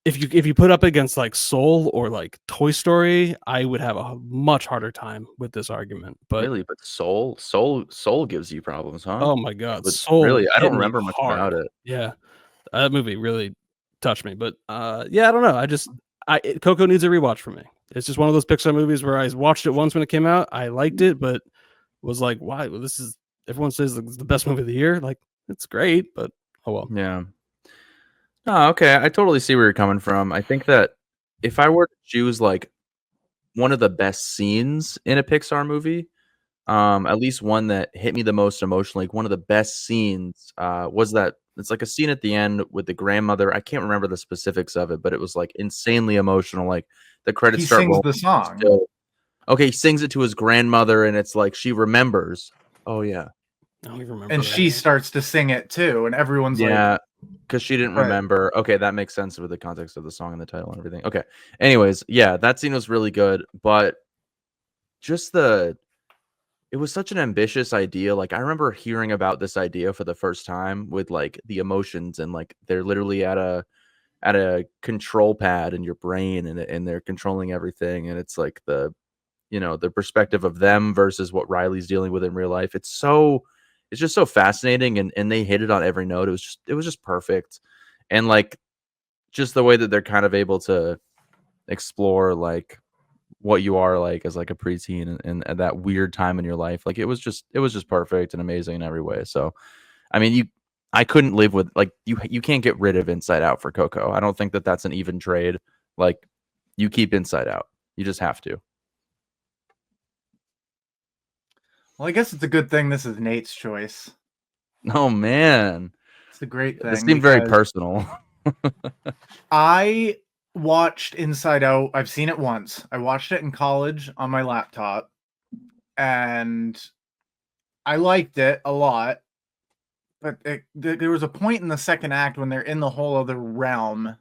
if you put up against like Soul or like Toy Story, I would have a much harder time with this argument. But Really, but Soul gives you problems, huh? oh my god, But Soul really, I hit don't me remember much hard. about it. Yeah, that movie really touched me. But yeah, I don't know. Coco needs a rewatch for me. It's just one of those Pixar movies where I watched it once when it came out. I liked it, but was like, why? Well, this is everyone says it's the best movie of the year. Like, it's great, but oh well. Yeah. Oh, okay. I totally see where you're coming from. I think that if I were to choose like one of the best scenes in a Pixar movie, at least one that hit me the most emotionally, like one of the best scenes was that it's like a scene at the end with the grandmother. I can't remember the specifics of it, but it was like insanely emotional. Like the credits He start sings rolling. the song. Okay, he sings it to his grandmother, and it's like she remembers. Oh yeah, I don't even remember. And that. she starts to sing it too, and everyone's like, yeah, because she didn't But- remember. Okay, that makes sense with the context of the song and the title and everything. Okay, anyways, yeah, that scene was really good, but just it was such an ambitious idea. Like I remember hearing about this idea for the first time with like the emotions, and like they're literally at a control pad in your brain, and they're controlling everything, and it's like the perspective of them versus what Riley's dealing with in real life. It's just so fascinating, and they hit it on every note. It was just perfect. And like just the way that they're kind of able to explore like what you are like as like a preteen and at that weird time in your life. Like it was just perfect and amazing in every way. So I mean, I couldn't live with like you can't get rid of Inside Out for Coco. I don't think that that's an even trade. Like you keep Inside Out. You just have to. well, I guess it's a good thing this is Nate's choice. Oh man. It's a great thing. This seemed very because personal. I watched Inside Out. I've seen it once. I watched it in college on my laptop, and I liked it a lot. But there was a point in the second act when they're in the whole other realm,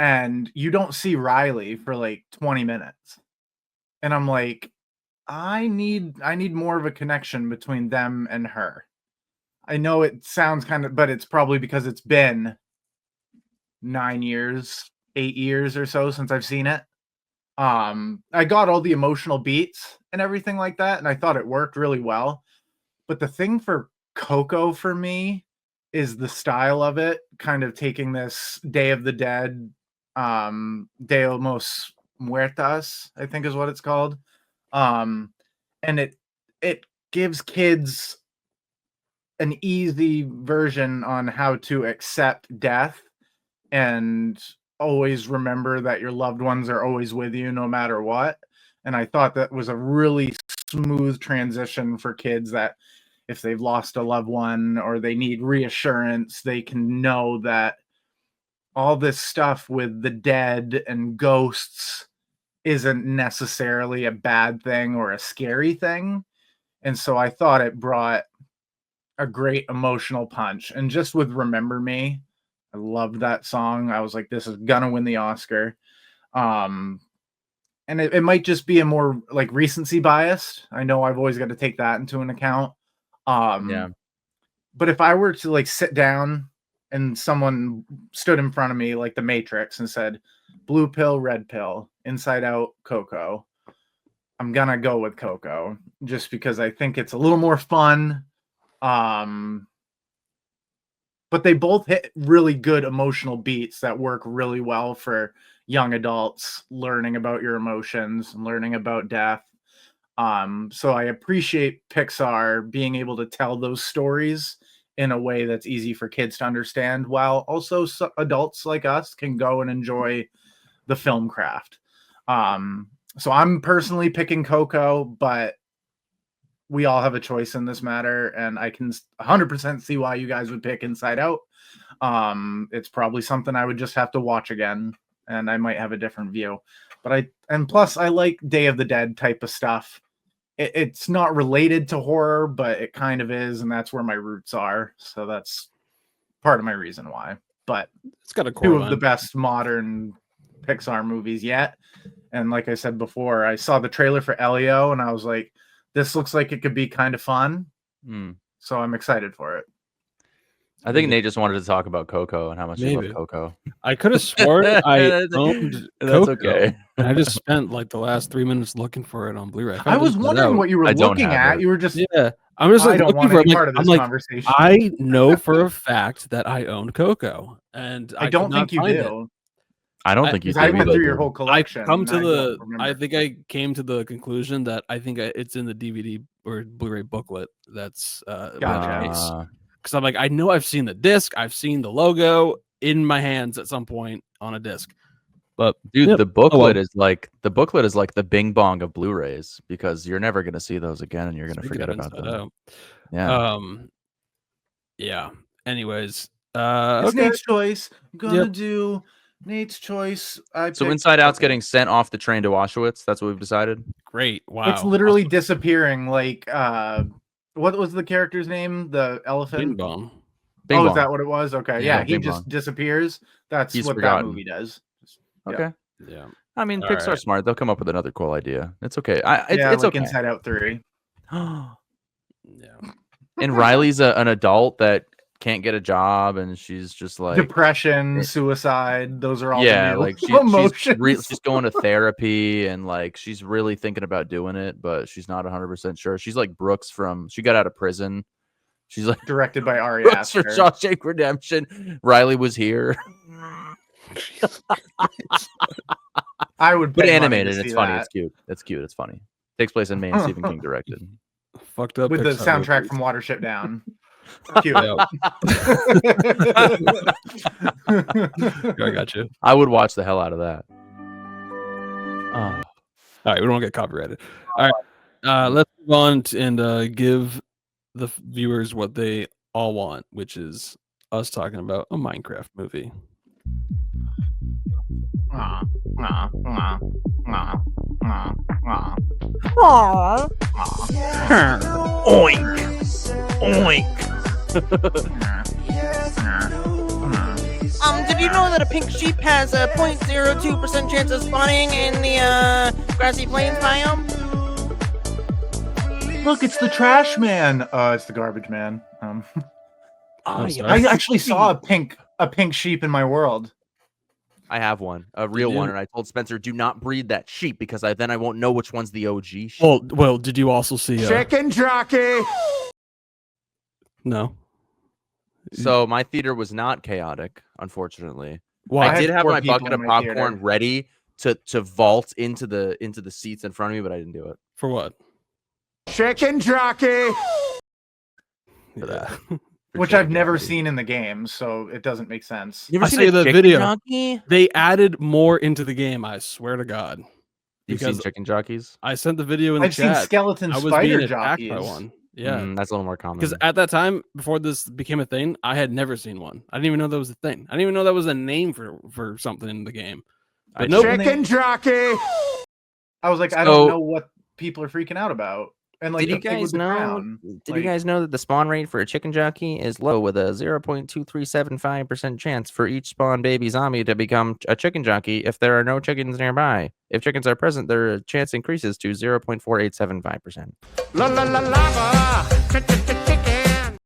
and you don't see Riley for like 20 minutes, and I'm like, I need more of a connection between them and her. I know it sounds kind of, but it's probably because it's been 9 years, 8 years or so since I've seen it. I got all the emotional beats and everything like that, and I thought it worked really well. But the thing for Coco for me is the style of it, kind of taking this Day of the Dead, De Los Muertos, I think is what it's called. And it gives kids an easy version on how to accept death and always remember that your loved ones are always with you no matter what. And I thought that was a really smooth transition for kids, that if they've lost a loved one or they need reassurance, they can know that all this stuff with the dead and ghosts isn't necessarily a bad thing or a scary thing. And so I thought it brought a great emotional punch. And just with Remember Me, I loved that song. I was like, this is gonna win the Oscar. And it might just be a more like recency bias. I know I've always got to take that into an account. Yeah. But if I were to like sit down and someone stood in front of me like the Matrix and said, blue pill, red pill, Inside Out, Coco, I'm gonna go with Coco just because I think it's a little more fun. But they both hit really good emotional beats that work really well for young adults learning about your emotions and learning about death. So I appreciate Pixar being able to tell those stories in a way that's easy for kids to understand, while also adults like us can go and enjoy the film craft. So I'm personally picking Coco, but we all have a choice in this matter, and I can 100% see why you guys would pick Inside Out. It's probably something I would just have to watch again, and I might have a different view. But plus I like Day of the Dead type of stuff. It's not related to horror, but it kind of is, and that's where my roots are. So that's part of my reason why. But It's got a two core of the best modern Pixar movies yet. And like I said before, I saw the trailer for Elio, and I was like, this looks like it could be kind of fun. So I'm excited for it. I think Nate just wanted to talk about Coco and how much he Maybe. loved Coco. I could have sworn I owned That's Coco, okay. and I just spent like the last 3 minutes looking for it on Blu-ray. I was wondering what you were I don't looking have at. it. You were just, Yeah, I'm just I like, don't looking want for it. any I'm part of like, this conversation. I know for a fact that I owned Coco, and I could don't not think you find it. do. I don't think you I do went either, through your dude. whole collection. I come to and I don't I remember. think I came to the conclusion that I think it's in the DVD or Blu-ray booklet. That's Gotcha. because I'm like, I know I've seen the disc, I've seen the logo in my hands at some point on a disc. But Dude, yep. the booklet is like the Bing Bong of Blu-rays, because you're never gonna see those again, and you're gonna Speaking forget of about Inside them. Out, Yeah. yeah. Anyways, It's Okay. Nate's choice. I'm gonna Yep. do Nate's choice. So picked Inside Out's purple. getting sent off the train to Auschwitz. That's what we've decided. Great. Wow. It's literally disappearing. Like, what was the character's name? The elephant. Bing Bong. Bing Is bong. that what it was? Okay, Yeah, yeah, he Bing just bong. disappears. That's He's what forgotten. that movie does. Okay. Yeah. I mean, All Pixar's right. smart. They'll come up with another cool idea. It's okay. It's like okay. Inside Out 3. Yeah. And Riley's an adult that can't get a job, and she's just like Depression, suicide. Those are all yeah, the new like emotions. she's going to therapy, and like she's really thinking about doing it, but she's not 100% sure. She's like Brooks she got out of prison. She's like Directed by Ari Brooks for Aster. Shawshank Redemption. Riley was here. I would But pay money animated. to It's see funny. that. It's cute. It's cute. It's funny. Takes place in Maine. Stephen King directed. Fucked up With the Pixar soundtrack movies. from Watership Down. Cute. I got you. I would watch the hell out of that. Oh. All right, we don't get copyrighted. All right, let's move on and give the viewers what they all want, which is us talking about a Minecraft movie. Oink. Oink. Did you know that a pink sheep has a 0.02% chance of spawning in the grassy plains biome? Look, it's the trash man. It's the garbage man. Oh, I sorry. actually saw a pink sheep in my world. I have one, a real you? one, and I told Spencer, "Do not breed that sheep because then I won't know which one's the OG sheep." Well, did you also see Chicken jockey. No. So my theater was not chaotic, unfortunately. Why? I I did had have 4 my people bucket in of my popcorn theater. ready to vault into the seats in front of me, but I didn't do it. For what? Chicken jockey. For that. Which I've never seen in the game, so it doesn't make sense. You ever I seen see a the chicken video. jockey? They added more into the game, I swear to God. You've seen Because chicken jockeys? I sent the video in the I've seen chat. skeleton I was spider being attacked jockeys. by one. Yeah. That's a little more common. Because at that time, before this became a thing, I had never seen one. I didn't even know that was a thing. I didn't even know that was a name for something in the game. But nope. Chicken jockey. I was like, I So- don't know what people are freaking out about. And like, Did you the thing with guys the know? crown, Did like- you guys know that the spawn rate for a chicken jockey is low, with a 0.2375% chance for each spawn baby zombie to become a chicken jockey if there are no chickens nearby? If chickens are present, their chance increases to 0.4875%. La la la lava. Chicken.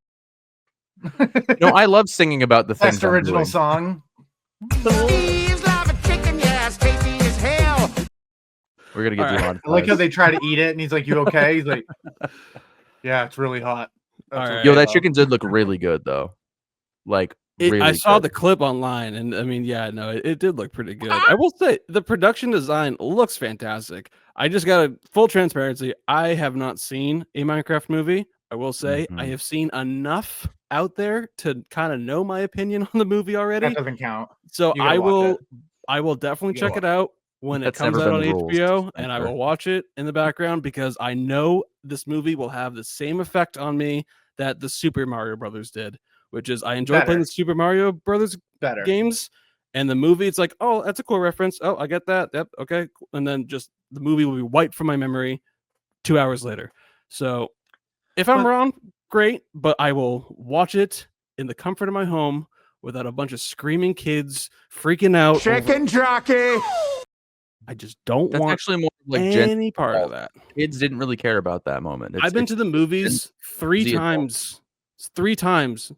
No, I love singing about the things best I'm original doing. song? Steve's lava chicken. Yeah, it's tasty as hell. We're gonna get All right. demonetized. I like how they try to eat it, and he's like, "You okay?" He's like, "Yeah, it's really hot." That's All right. okay, Yo, that though. chicken did look really good though. Like really I saw good. the clip online, and I mean, yeah, no, it did look pretty good. I will say the production design looks fantastic. I just got a full transparency. I have not seen a Minecraft movie. I will say I Mhm. have seen enough out there to kind of know my opinion on the movie already. That doesn't count. So You gotta watch I will definitely You gotta check it out when it That's comes never out on been the rules, HBO, and I Spencer. will watch it in the background because I know this movie will have the same effect on me that the Super Mario Brothers did, which is I enjoy playing Better. the Super Mario Brothers Better. games, and the movie it's like, oh, that's a cool reference. Oh, I get that. Yep, okay, cool. And then just the movie will be wiped from my memory 2 hours later. So if I'm But- wrong, great, but I will watch it in the comfort of my home without a bunch of screaming kids freaking out. over- Chicken jockey. I just don't That's want actually more like Gen any part of that. kids didn't really care about that moment. I've been to the movies three the times, three times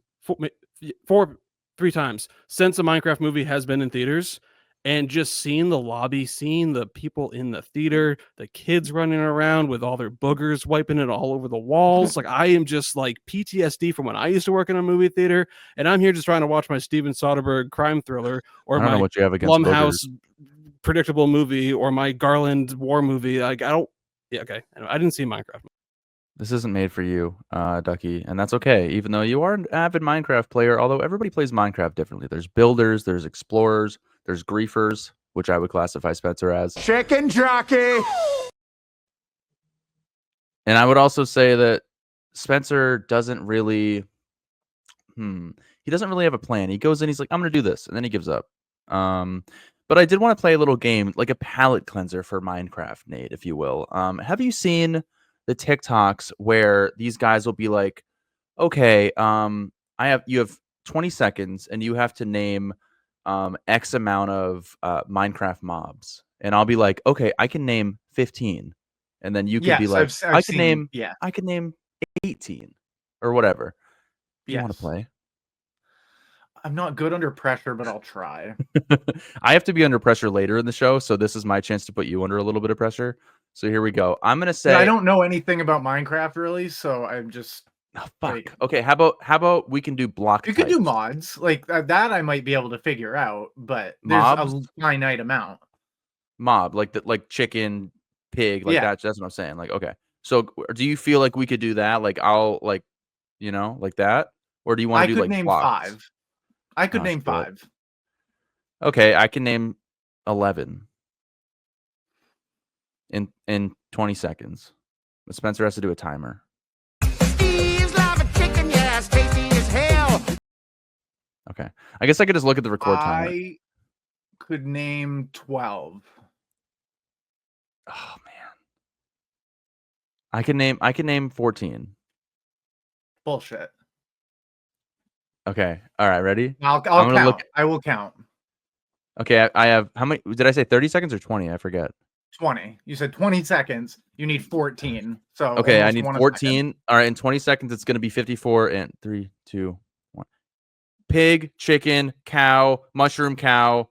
since the Minecraft movie has been in theaters, and just seeing the lobby, seeing the people in the theater, the kids running around with all their boogers wiping it all over the walls. Like I am just like PTSD from when I used to work in a movie theater, and I'm here just trying to watch my Steven Soderbergh crime thriller or I don't know my what you have against Blumhouse boogers. predictable movie or my Garland war movie. Like I don't. Yeah, okay. Anyway, I didn't see Minecraft. This isn't made for you, Ducky, and that's okay. Even though you are an avid Minecraft player, although everybody plays Minecraft differently. There's builders, there's explorers, there's griefers, which I would classify Spencer as. Chicken jockey. And I would also say that Spencer doesn't really he doesn't really have a plan. He goes in, he's like, I'm gonna do this, and then he gives up. But I did want to play a little game, like a palate cleanser for Minecraft, Nate, if you will. Have you seen the TikToks where these guys will be like, okay, you have 20 seconds and you have to name X amount of Minecraft mobs. And I'll be like, okay, I can name 15. And then you could be Yes, like, I've seen, I can name 18 or whatever. You want to yes. play? I'm not good under pressure, but I'll try. I have to be under pressure later in the show, so this is my chance to put you under a little bit of pressure. So here we go. I'm gonna say I don't know anything about Minecraft really, so I'm just fuck. like, Okay, how about we can do block you could do types. mods like that. I might be able to figure out, but there's Mobs? a finite amount. Mob, like chicken, pig, like Yeah. that's what I'm saying. Like, okay. So do you feel like we could do that? Like I'll like, like that? Or do you want I to do could like name blocks? 5. I could Oh, name shit. 5. Okay, I can name 11 in 20 seconds. But Spencer has to do a timer. Steve's lava chicken, yes, tasty as hell. Okay. I guess I could just look at the record timer. I could name 12. Oh man. I can name 14. Bullshit. Okay. All right, ready? I'll I'm gonna count. I will count. Okay, I have how many did I say 30 seconds or 20? I forget. 20. You said 20 seconds. You need 14. So Okay, I almost need 1 a second. 14. All right, in 20 seconds it's gonna be 54 and 3, 2, 1. Pig, chicken, cow, mushroom cow,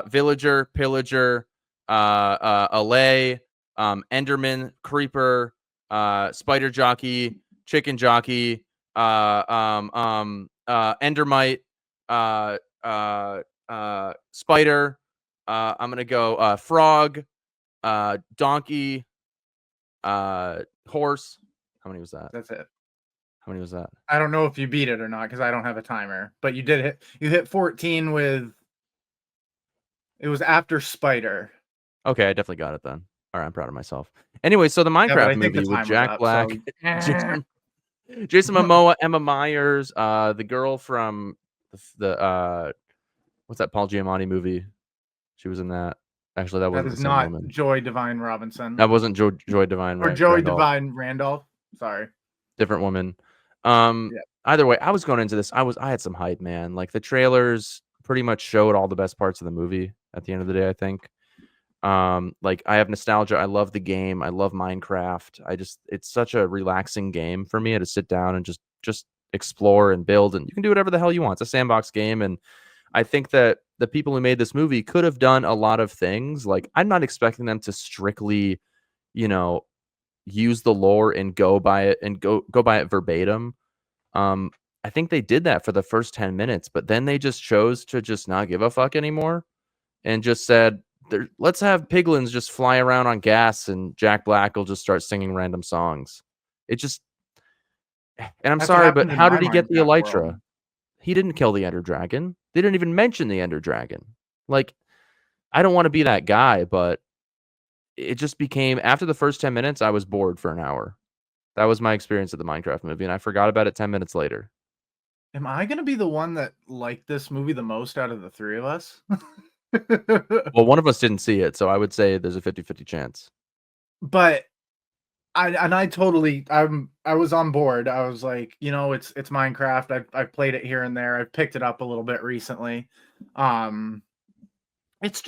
villager, pillager, allay, enderman, creeper, spider jockey, chicken jockey, endermite, spider. I'm gonna go frog, donkey, horse. How many was that? That's it. How many was that? I don't know if you beat it or not because I don't have a timer. But you did hit. You hit 14 with. It was after Spider. Okay, I definitely got it then. All right, I'm proud of myself. Anyway, so the Yeah, but I Minecraft think the movie with timer's Jack up, Black, so- Jason Momoa, Emma Myers, the girl from the what's that Paul Giamatti movie? She was in that. Actually, that That wasn't is the same not woman. Joy Divine Robinson. That wasn't Joy Divine. Or Joy Divine Randolph. Sorry. Different woman. Yeah. Either way, I was going into this. I had some hype, man. Like the trailers pretty much showed all the best parts of the movie at the end of the day, I think. Like I have nostalgia. I love the game. I love Minecraft. It's such a relaxing game for me to sit down and just explore and build, and you can do whatever the hell you want. It's a sandbox game, and I think that the people who made this movie could have done a lot of things. Like I'm not expecting them to strictly, use the lore and go by it and go by it verbatim. I think they did that for the first 10 minutes, but then they just chose to just not give a fuck anymore and just said, let's have piglins just fly around on gas and Jack Black will just start singing random songs. And I'm That's what sorry, but happened in how my did he get the Minecraft Elytra? world. He didn't kill the Ender Dragon. They didn't even mention the Ender Dragon. Like, I don't want to be that guy, but it just became, after the first 10 minutes, I was bored for an hour. That was my experience of the Minecraft movie, and I forgot about it 10 minutes later. Am I going to be the one that liked this movie the most out of the three of us? Well, one of us didn't see it, so I would say there's a 50-50 chance. But I was on board. I was like, it's Minecraft. I've played it here and there. I've picked it up a little bit recently. It's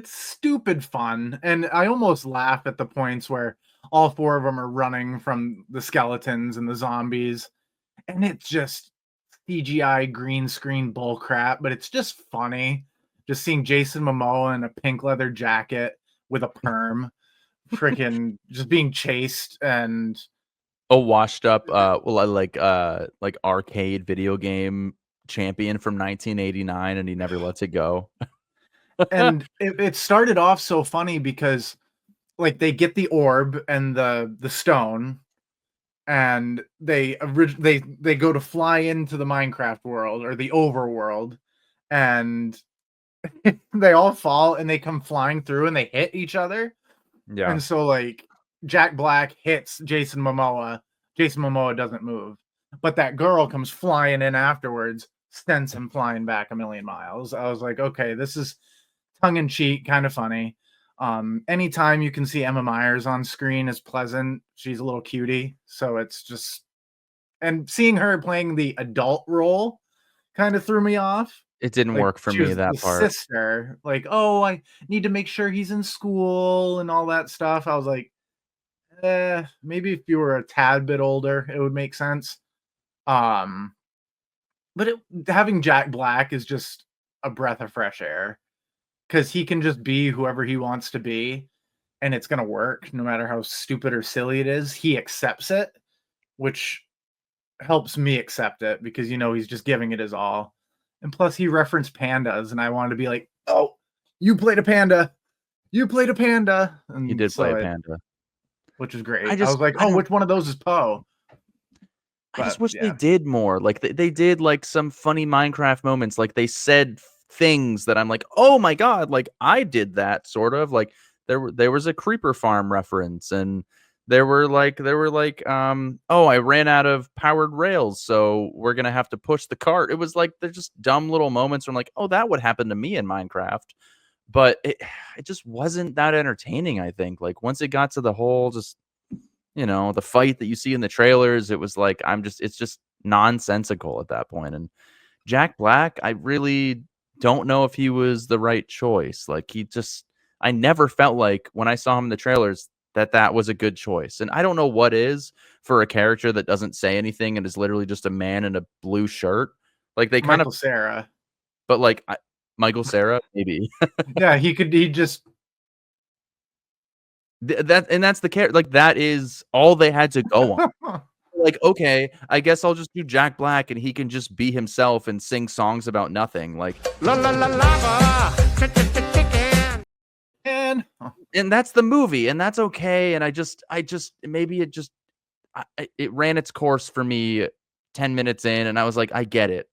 stupid fun, and I almost laugh at the points where all 4 of them are running from the skeletons and the zombies, and it's just CGI green screen bullcrap. But it's just funny, just seeing Jason Momoa in a pink leather jacket with a perm. Freaking just being chased and a washed up like arcade video game champion from 1989, and he never lets it go. and it started off so funny because like they get the orb and the stone, and they go to fly into the Minecraft world or the overworld, and they all fall and they come flying through and they hit each other. Yeah. And so like Jack Black hits Jason Momoa. Jason Momoa doesn't move. but that girl comes flying in afterwards, sends him flying back a million miles. I was like, okay, this is tongue-in-cheek, kind of funny. Anytime you can see Emma Myers on screen is pleasant. She's a little cutie, so it's just, and seeing her playing the adult role kind of threw me off. It didn't Like, work for she me, was that the part. sister, like, oh, I need to make sure he's in school and all that stuff. I was like, maybe if you were a tad bit older, it would make sense. But having Jack Black is just a breath of fresh air, because he can just be whoever he wants to be, and it's gonna work no matter how stupid or silly it is. He accepts it, which helps me accept it, because he's just giving it his all. And plus, he referenced pandas, and I wanted to be like, "Oh, you played a panda, you played a panda." And He did so play a panda. which is great. I I was like, I "Oh, don't which one of those is Poe?" I just But wish they yeah, did more. Like they did like some funny Minecraft moments. Like they said things that I'm like, oh my god, like I did that sort of. Like there was a creeper farm reference, and there were like oh, I ran out of powered rails, so we're gonna have to push the cart. It was like they're just dumb little moments where I'm like, oh, that would happen to me in Minecraft. But it just wasn't that entertaining, I think. Like once it got to the whole just the fight that you see in the trailers, it was like it's just nonsensical at that point. And Jack Black, I really don't know if he was the right choice. Like I never felt like when I saw him in the trailers that was a good choice. And I don't know what is for a character that doesn't say anything and is literally just a man in a blue shirt. Like they kind Michael of, Cera. but like Michael Cera, maybe. Yeah, he just That's the character. Like that is all they had to go on. Like, okay, I guess I'll just do Jack Black and he can just be himself and sing songs about nothing. Like, La la la lava, chicken. and that's the movie, and that's okay. And I just maybe it ran its course for me 10 minutes in, and I was like, I get it.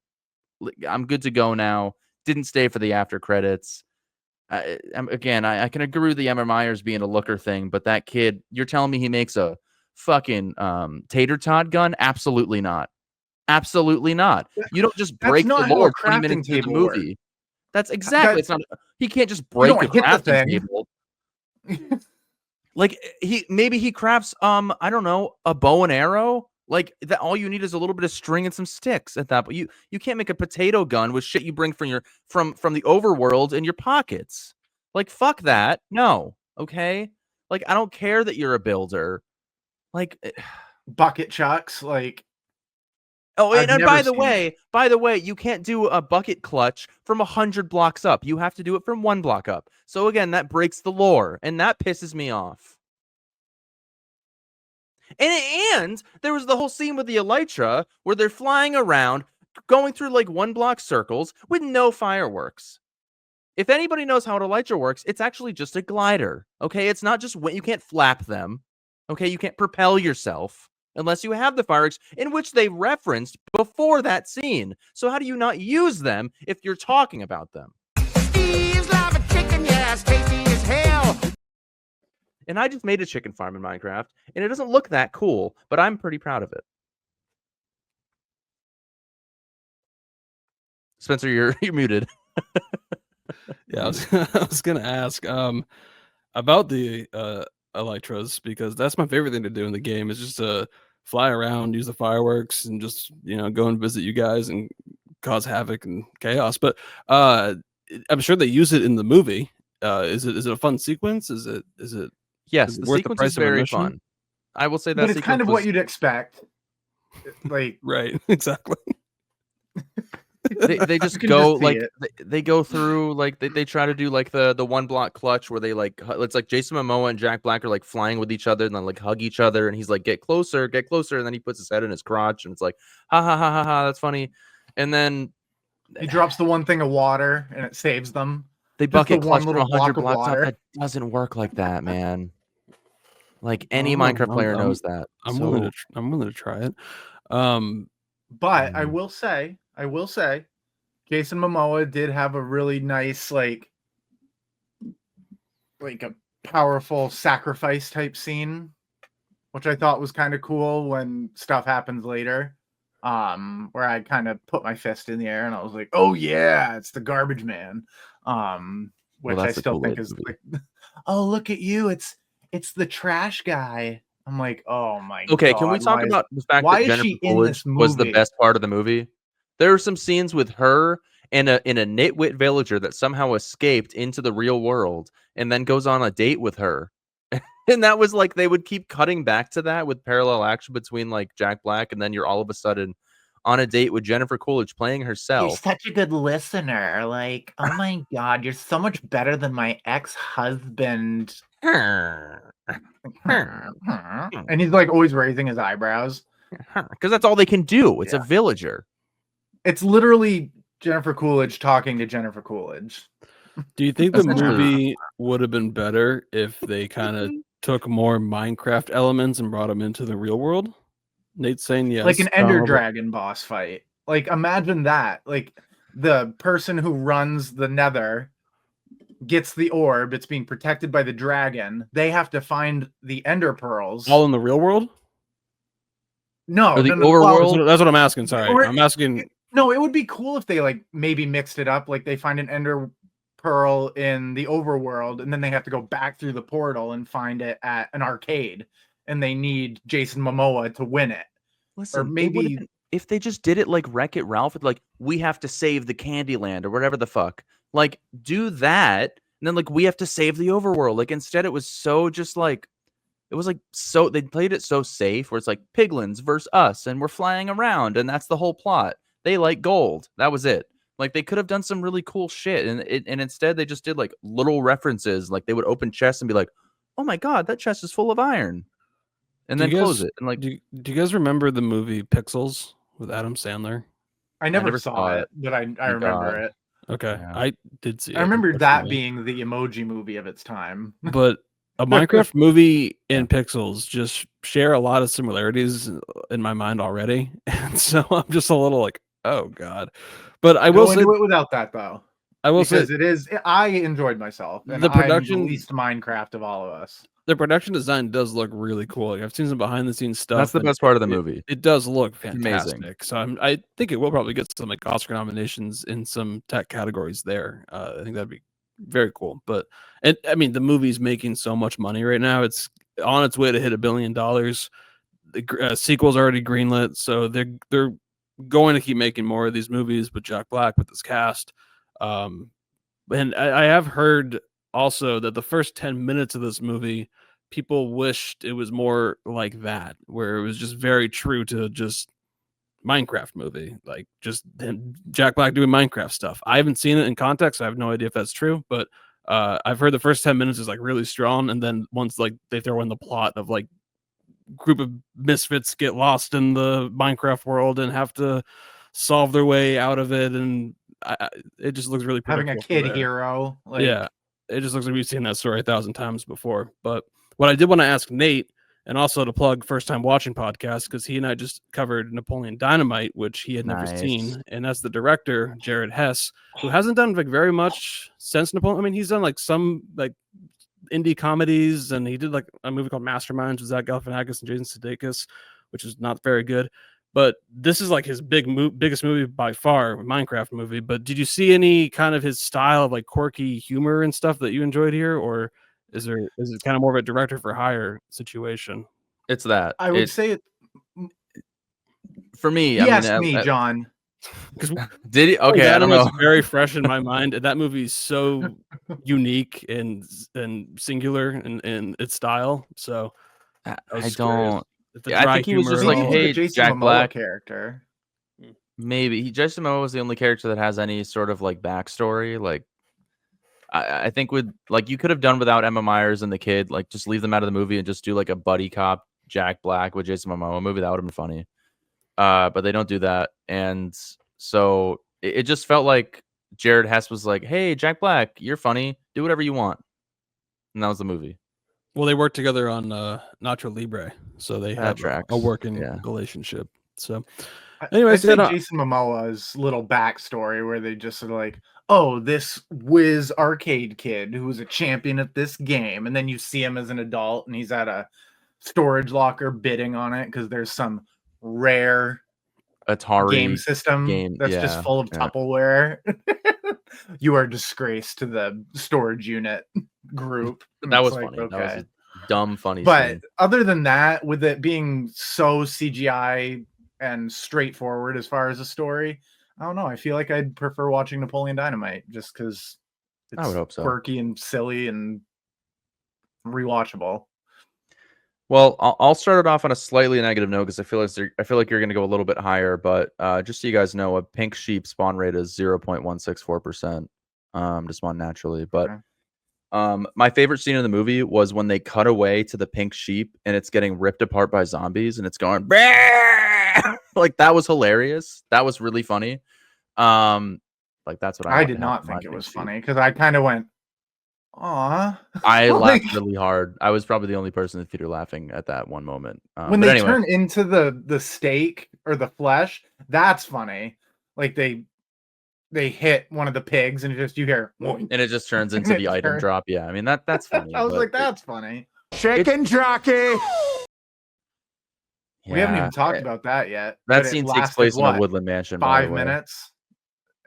I'm good to go now. Didn't stay for the after credits. Again, I can agree with the Emma Myers being a looker thing, but that kid, you're telling me he makes a fucking tater tot gun? Absolutely not. Absolutely not. You don't just that's break the not how lore a 20 crafting minutes into the table works. movie. That's exactly. It's not. He can't just You break don't a hit the crafting thing. table. Like he crafts I don't know, a bow and arrow. Like that, all you need is a little bit of string and some sticks at that. But you can't make a potato gun with shit you bring from from the overworld in your pockets. Like fuck that. No. Okay. Like I don't care that you're a builder. Like Bucket chucks, like, oh, I've and never seen it. by the way, you can't do a bucket clutch from 100 blocks up. You have to do it from 1 block up. So again, that breaks the lore, and that pisses me off. And there was the whole scene with the elytra where they're flying around, going through like 1 block circles with no fireworks. If anybody knows how an elytra works, it's actually just a glider. Okay, it's not just when you can't flap them. Okay, you can't propel yourself unless you have the fireworks, in which they referenced before that scene. So how do you not use them if you're talking about them? Steve's lava chicken, yes, tasty as hell. And I just made a chicken farm in Minecraft, and it doesn't look that cool, but I'm pretty proud of it. Spencer, you're muted. Yeah, I was gonna ask about the elytras, because that's my favorite thing to do in the game, is just to fly around, use the fireworks, and just go and visit you guys and cause havoc and chaos. But I'm sure they use it in the movie. Is it a fun sequence? Is it Yes, is it the worth the sequence price is of very admission? fun. I will say that But it's kind sequence of was what you'd expect. Like, Right, exactly. they just you can go just see like it. they go through like they try to do like the 1 block clutch where they like it's like Jason Momoa and Jack Black are like flying with each other and then like hug each other, and he's like get closer, and then he puts his head in his crotch and it's like ha ha ha ha ha, that's funny. And then He drops the one thing of water and it saves them. they Just the bucket clutch one from little 100 block of blocks up. water. That doesn't work like that, man. Like any Oh, Minecraft player knows that. I'm So willing to try it. Um, But I will say, Jason Momoa did have a really nice, like a powerful sacrifice type scene, which I thought was kind of cool when stuff happens later. where I kind of put my fist in the air and I was like, oh yeah, it's the garbage man. Which I that's a still think Kool-Aid is movie. like, oh, look at you, it's the trash guy. I'm like, oh my Okay, can we god, talk about the fact why that is she Jennifer in Coolidge this was the movie? best part of the movie? There were some scenes with her and a nitwit villager that somehow escaped into the real world and then goes on a date with her. And that was like they would keep cutting back to that with parallel action between like Jack Black, and then you're all of a sudden on a date with Jennifer Coolidge playing You're herself. such a good listener. Like, oh my god, you're so much better than my ex-husband. And he's like always raising his eyebrows. Because that's all they can do. It's a Yeah. villager. It's literally Jennifer Coolidge talking to Jennifer Coolidge. Do you think the Essentially. movie would have been better if they kind of took more Minecraft elements and brought them into the real world? Nate's saying yes. Like an John, Ender what about- Dragon boss fight. Like, imagine that. Like, the person who runs the Nether gets the orb. It's being protected by the dragon. They have to find the Ender Pearls. all in the real world? No, Or the no, no. overworld? That's what I'm asking. Sorry, Or- I'm asking. No, it would be cool if they like maybe mixed it up. Like they find an Ender Pearl in the overworld, and then they have to go back through the portal and find it at an arcade, and they need Jason Momoa to win it. Listen, Or maybe if they just did it like Wreck-It Ralph, with like we have to save the Candyland or whatever the fuck, like do that, and then like we have to save the overworld. Like instead, it was so just like it was like so they played it so safe, where it's like piglins versus us, and we're flying around, and that's the whole plot. They like gold. That was it. Like they could have done some really cool shit, and instead they just did like little references. Like they would open chests and be like, "Oh my god, that chest is full of iron," and Do then you guys- close it. And like Do you guys remember the movie Pixels with Adam Sandler? I never never saw saw it, it. but I remember God. it. Okay, Yeah. I did see it. I remember that unfortunately. being the emoji movie of its time. But a Minecraft movie and Pixels just share a lot of similarities in my mind already, and so I'm just a little like, oh god. But I will Go say, into it without that though, I will say, because it is. I enjoyed myself, and The I'm production- the least Minecraft of all of us. the production design does look really cool. Like, I've seen some behind the scenes stuff. that's the and best part of the it- movie. It does look amazing. fantastic. So I think it will probably get some like Oscar nominations in some tech categories there. I think that'd be very cool. But and I mean, the movie's making so much money right now. It's on its way to hit $1 billion. The sequel's already greenlit, so they're going to keep making more of these movies with Jack Black with this cast. And I have heard also that the first 10 minutes of this movie, people wished it was more like that, where it was just very true to just Minecraft movie, like just Jack Black doing Minecraft stuff. I haven't seen it in context. I have no idea if that's true, but I've heard the first 10 minutes is like really strong, and then once like they throw in the plot of like group of misfits get lost in the Minecraft world and have to solve their way out of it, and it just looks really Having a predictable from kid there. hero, like, Yeah, it just looks like we've seen that story 1,000 times before. But what I did want to ask Nate, and also to plug First Time Watching podcast, because he and I just covered Napoleon Dynamite, which he had never Nice. seen, and that's the director Jared Hess, who hasn't done like very much since Napoleon. I mean, he's done like some like indie comedies, and he did like a movie called Masterminds with Zach Galifianakis and Jason Sudeikis, which is not very good. But this is like his biggest movie by far, Minecraft movie. But did you see any kind of his style of like quirky humor and stuff that you enjoyed here, or is it kind of more of a director for hire situation? It's that. I would It- say it. for me. Yes, I mean, me, John. Because did he? Okay, I don't know. Very fresh in my mind. That movie is so unique and singular in its style. So I was just don't. curious if the Yeah, I dry think he was humor just at like, all- Maybe hey, the Jason Jack Momoa Black. character. Maybe Jason Momoa was the only character that has any sort of like backstory. Like, I think with like you could have done without Emma Myers and the kid. Like, just leave them out of the movie and just do like a buddy cop Jack Black with Jason Momoa movie. That would have been funny. But they don't do that, and so it just felt like Jared Hess was like, "Hey, Jack Black, you're funny. Do whatever you want," and that was the movie. Well, they worked together on Nacho Libre, so they That have tracks, a working yeah. relationship. So, I'd anyways, say yeah, Jason Momoa's little backstory where they just sort of like, oh, this whiz arcade kid who was a champion at this game, and then you see him as an adult and he's at a storage locker bidding on it because there's some rare Atari game system game. that's just full of Tupperware. You are a disgrace to the storage unit group. That It's was like, funny. That okay. was a dumb, funny But scene. other than that, with it being so CGI and straightforward as far as the story, I don't know. I feel like I'd prefer watching Napoleon Dynamite just because it's I would hope so. quirky and silly and rewatchable. Well, I'll start it off on a slightly negative note because I feel like you're going to go a little bit higher. But just so you guys know, a pink sheep spawn rate is 0.164%. Just one naturally. But my favorite scene in the movie was when they cut away to the pink sheep and it's getting ripped apart by zombies and it's going like that was hilarious. That was really funny. Like that's what I did not think it was funny because I kind of went, "Aw!" I Like, laughed really hard. I was probably the only person in the theater laughing at that one moment. when but they anyway, turn into the steak or the flesh, that's funny. Like they hit one of the pigs and it just you hear, "Woink," and it just turns and into it the item turns- drop. Yeah, I mean that's funny. I was but like, that's funny. Chicken jockey. We haven't yeah, even talked about that yet. that but it scene takes lasted, place in what, a woodland mansion. by the 5 way. minutes,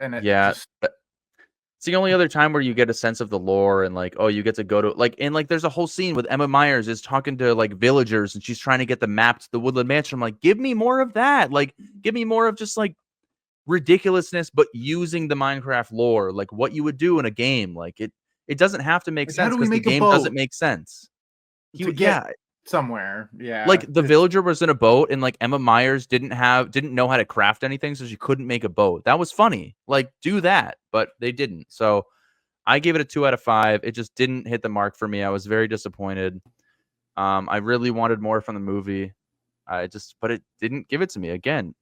and it Yeah, just it's the only other time where you get a sense of the lore and like, oh, you get to go to like, and like, there's a whole scene with Emma Myers is talking to like villagers and she's trying to get the map to the woodland mansion. I'm like, give me more of that. Like, give me more of just like ridiculousness, but using the Minecraft lore, like what you would do in a game. Like it doesn't have to make Like, how sense do we because the make a game boat doesn't make sense. to get somewhere. Yeah, Like the it's- villager was in a boat and like Emma Myers didn't know how to craft anything, so she couldn't make a boat. That was funny. Like do that, but they didn't. So I gave it a 2 out of 5. It just didn't hit the mark for me. I was very disappointed. I really wanted more from the movie. But it didn't give it to me. Again,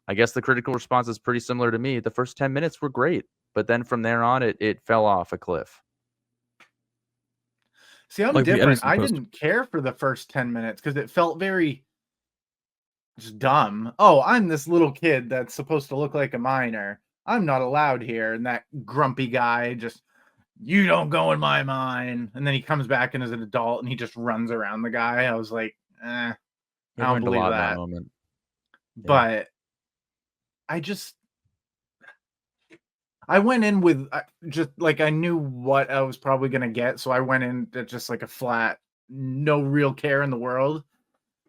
I guess the critical response is pretty similar to me. The first 10 minutes were great, but then from there on, it fell off a cliff. See, I'm Like the different. Edison I poster. didn't care for the first 10 minutes because it felt very just dumb. Oh, I'm this little kid that's supposed to look like a miner. I'm not allowed here. And that grumpy guy just, you don't go in my mine. And then he comes back and is an adult and he just runs around the guy. I was like, It I don't learned a believe lot in that. moment. But I went in with just like I knew what I was probably going to get. So I went in at just like a flat, no real care in the world.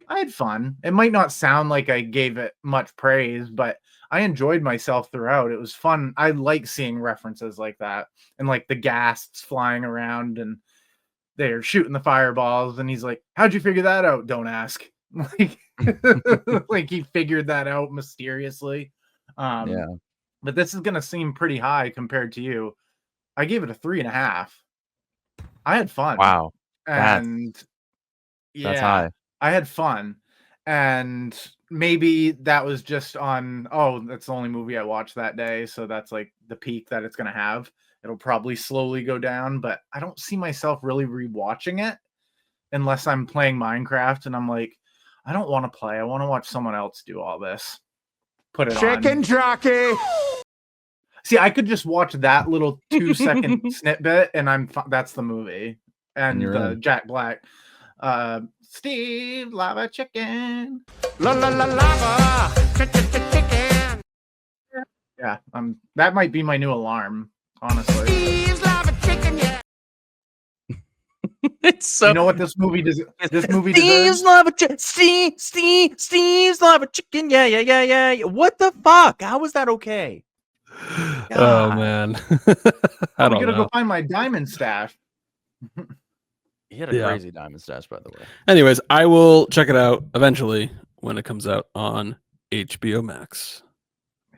I had fun. It might not sound like I gave it much praise, but I enjoyed myself throughout. It was fun. I like seeing references like that and like the ghasts flying around and they're shooting the fireballs. And he's like, how'd you figure that out? Don't ask. Like, like he figured that out mysteriously. Yeah. But this is going to seem pretty high compared to you. I gave it a 3.5. I had fun. Wow. And That's high. I had fun. And maybe that was just on, that's the only movie I watched that day. So that's like the peak that it's going to have. It'll probably slowly go down, but I don't see myself really rewatching it unless I'm playing Minecraft and I'm like, I don't want to play. I want to watch someone else do all this. Put it on. Chicken jockey. See, I could just watch that little 2-second snippet, and that's the movie. And you're the in. Jack Black, Steve Lava Chicken. La la la lava. Chicken. Yeah, that might be my new alarm, honestly. Steve's lava chicken. Yeah. It's so. You know what this movie does? This movie Steve's deserves. lava chicken. Steve's lava chicken. Yeah. What the fuck? How was that okay? Oh God. man, I'm don't gonna know. go find my diamond stash. He had a Yeah. crazy diamond stash, by the way. Anyways, I will check it out eventually when it comes out on HBO Max.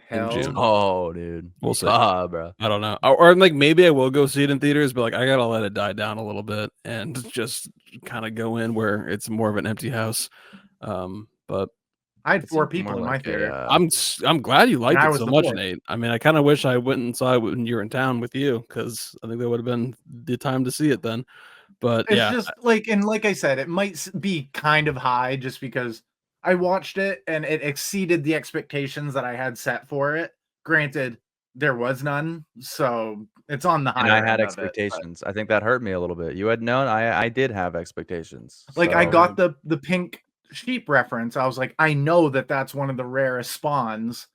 Hell, June. Oh, dude. We'll see. Bro. I don't know, or like maybe I will go see it in theaters, but like I gotta let it die down a little bit and just kind of go in where it's more of an empty house. But I had It 4 seemed people more in my like a, theater. I'm glad you liked I it was so the much, fourth. Nate. I mean, I kind of wish I went and saw it when you were in town with you because I think that would have been the time to see it then. But It's yeah, just like, and like I said, it might be kind of high just because I watched it and it exceeded the expectations that I had set for it. Granted, there was none, so it's on the higher and I end had of it, but, expectations. I think that hurt me a little bit. You had known I did have expectations. like I so- got the pink sheep reference, I was like, I know that that's one of the rarest spawns,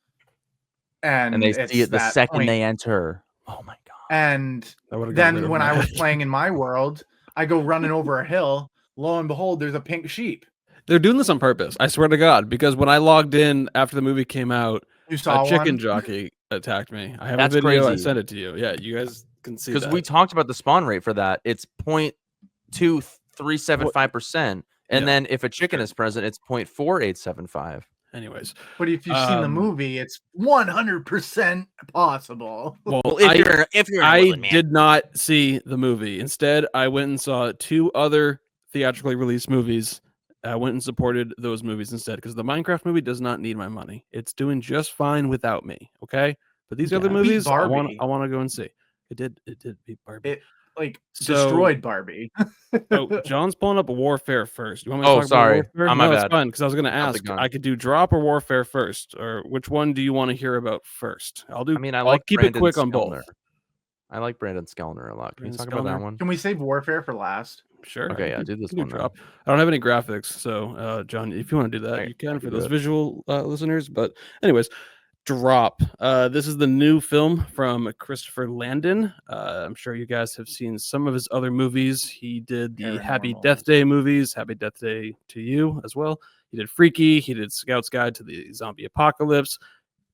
And they see it's it the that second point. they enter. Oh my god! And then when I was playing in my world, I go running over a hill. Lo and behold, there's a pink sheep. They're doing this on purpose. I swear to God, because when I logged in after the movie came out, You saw a chicken one? jockey attacked me. I have That's a video. I crazy. sent it to you. Yeah, you guys can see that. Because we talked about the spawn rate for that. It's 0.2375%. And then if a chicken is present, it's 0.4875. Anyways, But if you've seen the movie, it's 100% possible. well, if you're I did not see the movie. Instead, I went and saw 2 other theatrically released movies. I went and supported those movies instead because the Minecraft movie does not need my money. It's doing just fine without me. Okay, but these other movies, I want to go and see. It did beat Barbie. It destroyed Barbie. Oh, John's pulling up Warfare first. You want me to talk sorry. about Warfare? My No, bad. it's fine because I was going to ask. I could do Drop or Warfare first, or which one do you want to hear about first? I'll keep it quick on both. I like Brandon Skellner a lot. Can we talk about that one? Can we save Warfare for last? Sure. Okay, yeah, do this one. Drop. I don't have any graphics, so John, if you want to do that, you can for those visual listeners. But anyways, Drop. This is the new film from Christopher Landon. I'm sure you guys have seen some of his other movies. He did the Happy Death Day movies, Happy Death Day to You as well. He did Freaky. He did Scout's Guide to the Zombie Apocalypse,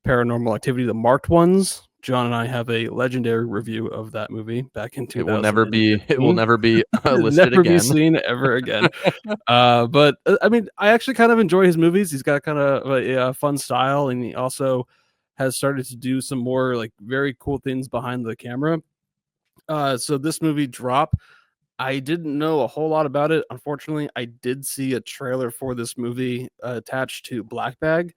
Paranormal Activity, the marked ones. John and I have a legendary review of that movie back in 2000. It will never be listed never again. Be seen ever again. But I mean, I actually kind of enjoy his movies. He's got kind of a fun style, and he also has started to do some more like very cool things behind the camera. So this movie, Drop, I didn't know a whole lot about it. Unfortunately, I did see a trailer for this movie attached to Black Bag.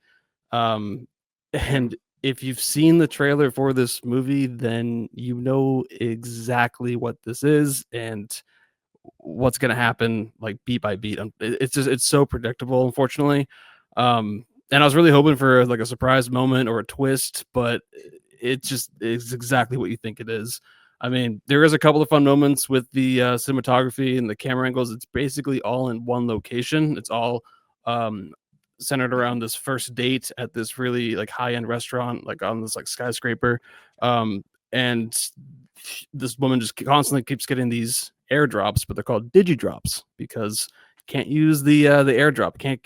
And if you've seen the trailer for this movie, then you know exactly what this is and what's going to happen, like beat by beat. It's so predictable, unfortunately. And I was really hoping for like a surprise moment or a twist, but it's exactly what you think it is. I mean, there is a couple of fun moments with the cinematography and the camera angles. It's basically all in one location. It's all centered around this first date at this really like high-end restaurant, like on this like skyscraper. And this woman just constantly keeps getting these airdrops, but they're called digidrops because you can't use the airdrop, can't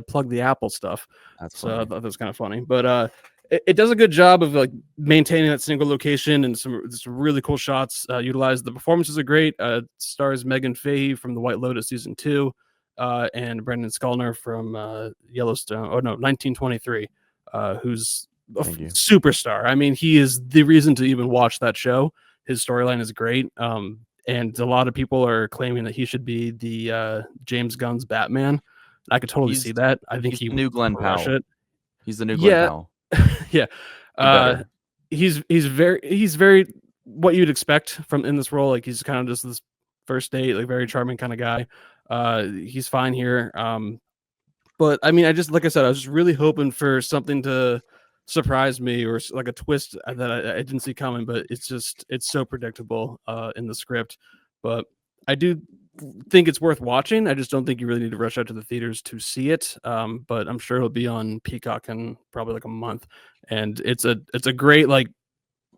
plug the Apple stuff. So I thought that was kind of funny. But it does a good job of like maintaining that single location and some really cool shots. Utilize the performances are great. Stars Megan Fahey from The White Lotus season 2. And Brendan Skellner from Yellowstone. 1923, who's a superstar. I mean, he is the reason to even watch that show. His storyline is great. And a lot of people are claiming that he should be the James Gunn's Batman. I could totally see that. I think he the new Glenn Powell. He's the new Glenn Powell. Yeah. He's very what you'd expect from in this role. Like he's kind of just this first date, like very charming kind of guy. He's fine here. But I mean, I was just really hoping for something to surprise me or like a twist that I didn't see coming, but it's so predictable in the script. But I do think it's worth watching. I just don't think you really need to rush out to the theaters to see it. But I'm sure it'll be on Peacock in probably like a month. And it's a great like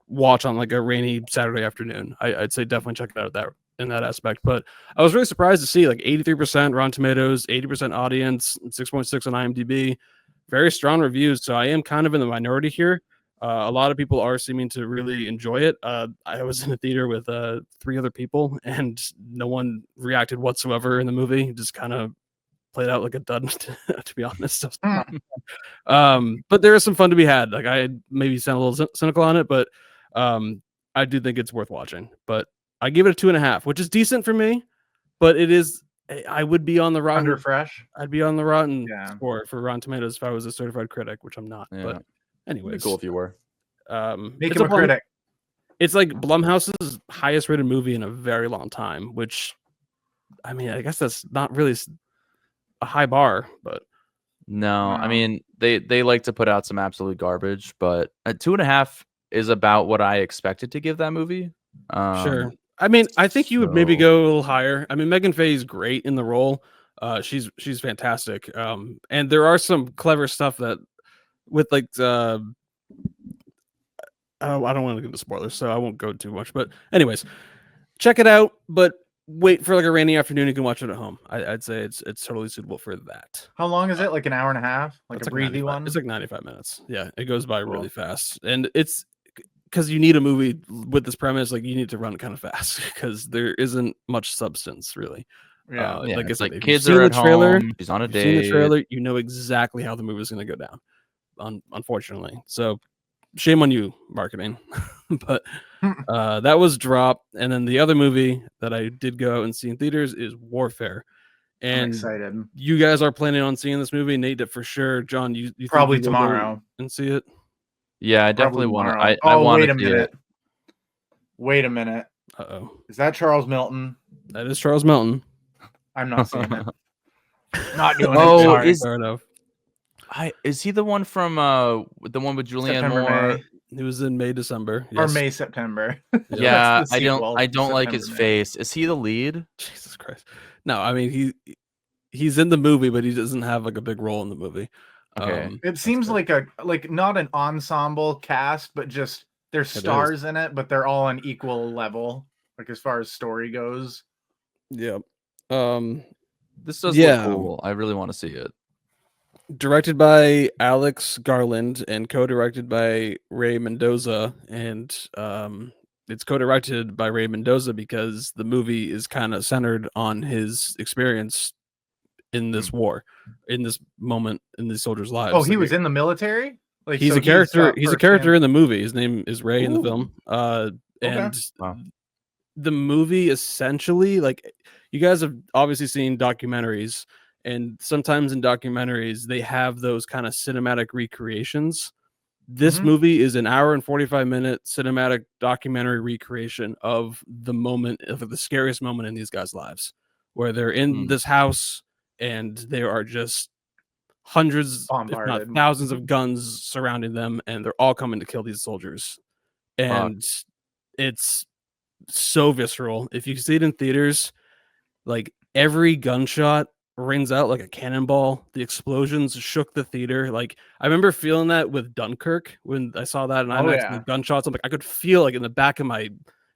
watch on like a rainy Saturday afternoon. I'd say definitely check it out in that aspect. But I was really surprised to see like 83% Rotten Tomatoes, 80% audience, 6.6 on IMDb, very strong reviews. So I am kind of in the minority here. A lot of people are seeming to really enjoy it. I was in a theater with 3 other people and no one reacted whatsoever in the movie. It just kind of played out like a dud, to be honest. But there is some fun to be had. Like I maybe sound a little cynical on it, but I do think it's worth watching. But I give it a 2.5, which is decent for me, but it is. I would be on the Rotten under fresh. I'd be on the Rotten score for Rotten Tomatoes if I was a certified critic, which I'm not. Yeah. But anyways, cool if you were. Make him a critic. It's like Blumhouse's highest rated movie in a very long time, which I mean, I guess that's not really a high bar, but no. I mean, they like to put out some absolute garbage, but a 2.5 is about what I expected to give that movie. Sure. I mean, I think you would maybe go a little higher. I mean, Megan Fahey's great in the role. She's fantastic. And there are some clever stuff that with like I don't want to get into spoilers, so I won't go too much. But anyways, check it out. But wait for like a rainy afternoon. You can watch it at home. I'd say it's totally suitable for that. How long is it? Like an hour and a half? Like It's a breezy 95 one? It's like 95 minutes. Yeah, it goes by Cool. really fast, and it's because you need a movie with this premise. Like you need to run kind of fast because there isn't much substance really. Yeah. Yeah, Like I it's said, like if kids you've are seen at the trailer, home. She's on a if you've seen the date. trailer, you know exactly how the movie is going to go down. Unfortunately, so shame on you, marketing. But that was Drop, and then the other movie that I did go out and see in theaters is Warfare. I'm And excited. you guys are planning on seeing this movie. Nate did for sure. John, you think Probably you will go tomorrow. and see it? Yeah, I Probably definitely want to. tomorrow. I want wait to a see minute. it. Wait a minute. Uh-oh. Is that Charles Milton? That is Charles Melton. I'm not seeing it. Not doing Oh, it. Sorry. is- Fair enough. Is he the one from the one with Julianne September, Moore? May. It was in May, December. Or Yes. May, September. Yeah, That's the I sequel don't to like his September, May. face. Is he the lead? Jesus Christ. No, I mean he's in the movie, but he doesn't have like a big role in the movie. Okay. It seems good. like not an ensemble cast, but just there's stars in it, but they're all on equal level, like as far as story goes. Yeah. This does Yeah. look cool. I really want to see it. Directed by Alex Garland and co-directed by Ray Mendoza, and it's co-directed by Ray Mendoza because the movie is kind of centered on his experience in this war, in this moment in these soldiers' lives. Oh, he was in the military? Like He's so a character. He's a character firsthand- in the movie. His name is Ray in the Ooh. film. And Wow. the movie essentially, like, you guys have obviously seen documentaries, and sometimes in documentaries they have those kind of cinematic recreations. This Mhm. movie is an hour and 45-minute cinematic documentary recreation of the moment, of the scariest moment in these guys' lives, where they're in this house and there are just hundreds, if not Bombarded. thousands of guns surrounding them, and they're all coming to kill these soldiers. And it's so visceral. If you see it in theaters, like every gunshot rings out like a cannonball. The explosions shook the theater. Like I remember feeling that with Dunkirk when I saw that in IMAX. yeah. The gunshots, I'm like, I could feel like in the back of my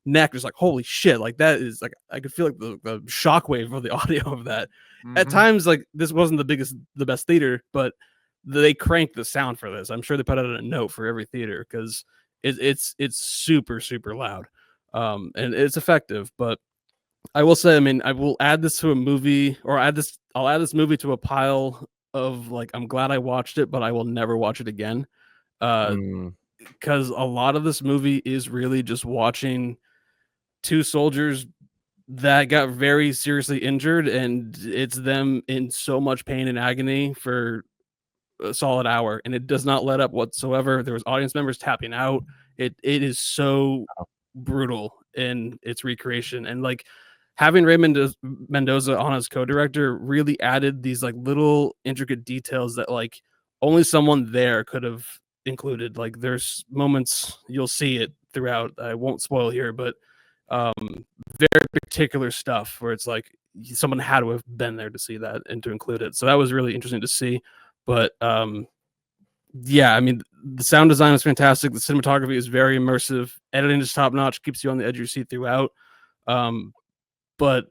neck, just like, holy shit! Like that is like I could feel like the shockwave of the audio of that. At Mhm. times, like this wasn't the best theater, but they cranked the sound for this. I'm sure they put out a note for every theater because it's super loud, and it's effective. But I will say, I mean, I will add this to a movie, or I'll add this movie to a pile of like, I'm glad I watched it, but I will never watch it again. Because a lot of this movie is really just watching two soldiers that got very seriously injured, and it's them in so much pain and agony for a solid hour, and it does not let up whatsoever. There was audience members tapping out. It is so brutal in its recreation, and like having Raymond Mendoza on as co-director really added these like little intricate details that like only someone there could have included. Like there's moments you'll see it throughout. I won't spoil here, but very particular stuff where it's like someone had to have been there to see that and to include it. So that was really interesting to see. But yeah, I mean, the sound design is fantastic. The cinematography is very immersive. Editing is top notch. Keeps you on the edge of your seat throughout. But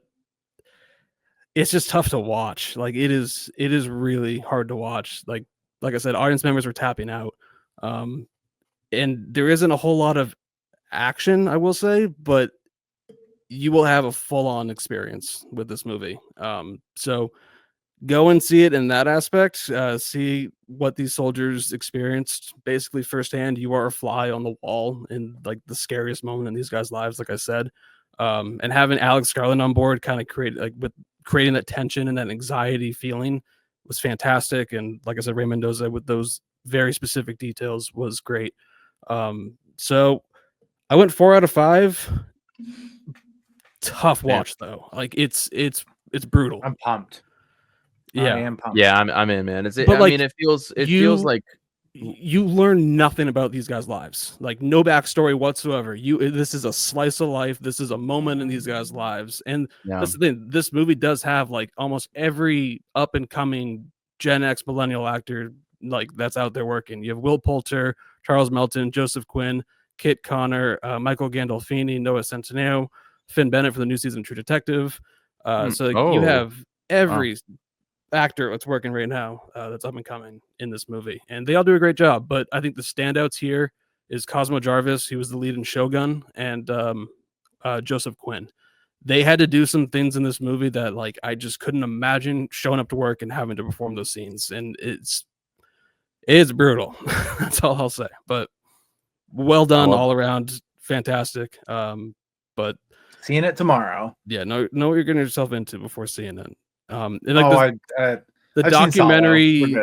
it's just tough to watch. Like it is really hard to watch. Like I said, audience members were tapping out. And there isn't a whole lot of action, I will say, but you will have a full-on experience with this movie. So go and see it in that aspect. See what these soldiers experienced basically firsthand. You are a fly on the wall in like the scariest moment in these guys' lives, like I said. And having Alex Garland on board kind of creating that tension and that anxiety feeling was fantastic. And like I said, Ray Mendoza with those very specific details was great. So I went 4 out of 5. Tough watch though. Like it's brutal. I'm pumped. Yeah. I am pumped. Yeah, I'm in, man. But, I mean, it feels like you learn nothing about these guys' lives, like no backstory whatsoever. This is a slice of life. This is a moment in these guys' lives, and Yeah. that's the thing. This movie does have like almost every up and coming Gen X millennial actor like that's out there working. You have Will Poulter, Charles Melton, Joseph Quinn, Kit Connor, Michael Gandolfini, Noah Centineo, Finn Bennett for the new season of True Detective. So like, you have every actor that's working right now that's up and coming in this movie, and they all do a great job. But I think the standouts here is Cosmo Jarvis, who was the lead in Shogun, and Joseph Quinn. They had to do some things in this movie that like I just couldn't imagine showing up to work and having to perform those scenes, and it's brutal. That's all I'll say. But well done all around, fantastic. But seeing it tomorrow. Yeah, know what you're getting yourself into before seeing it. And like I've documentary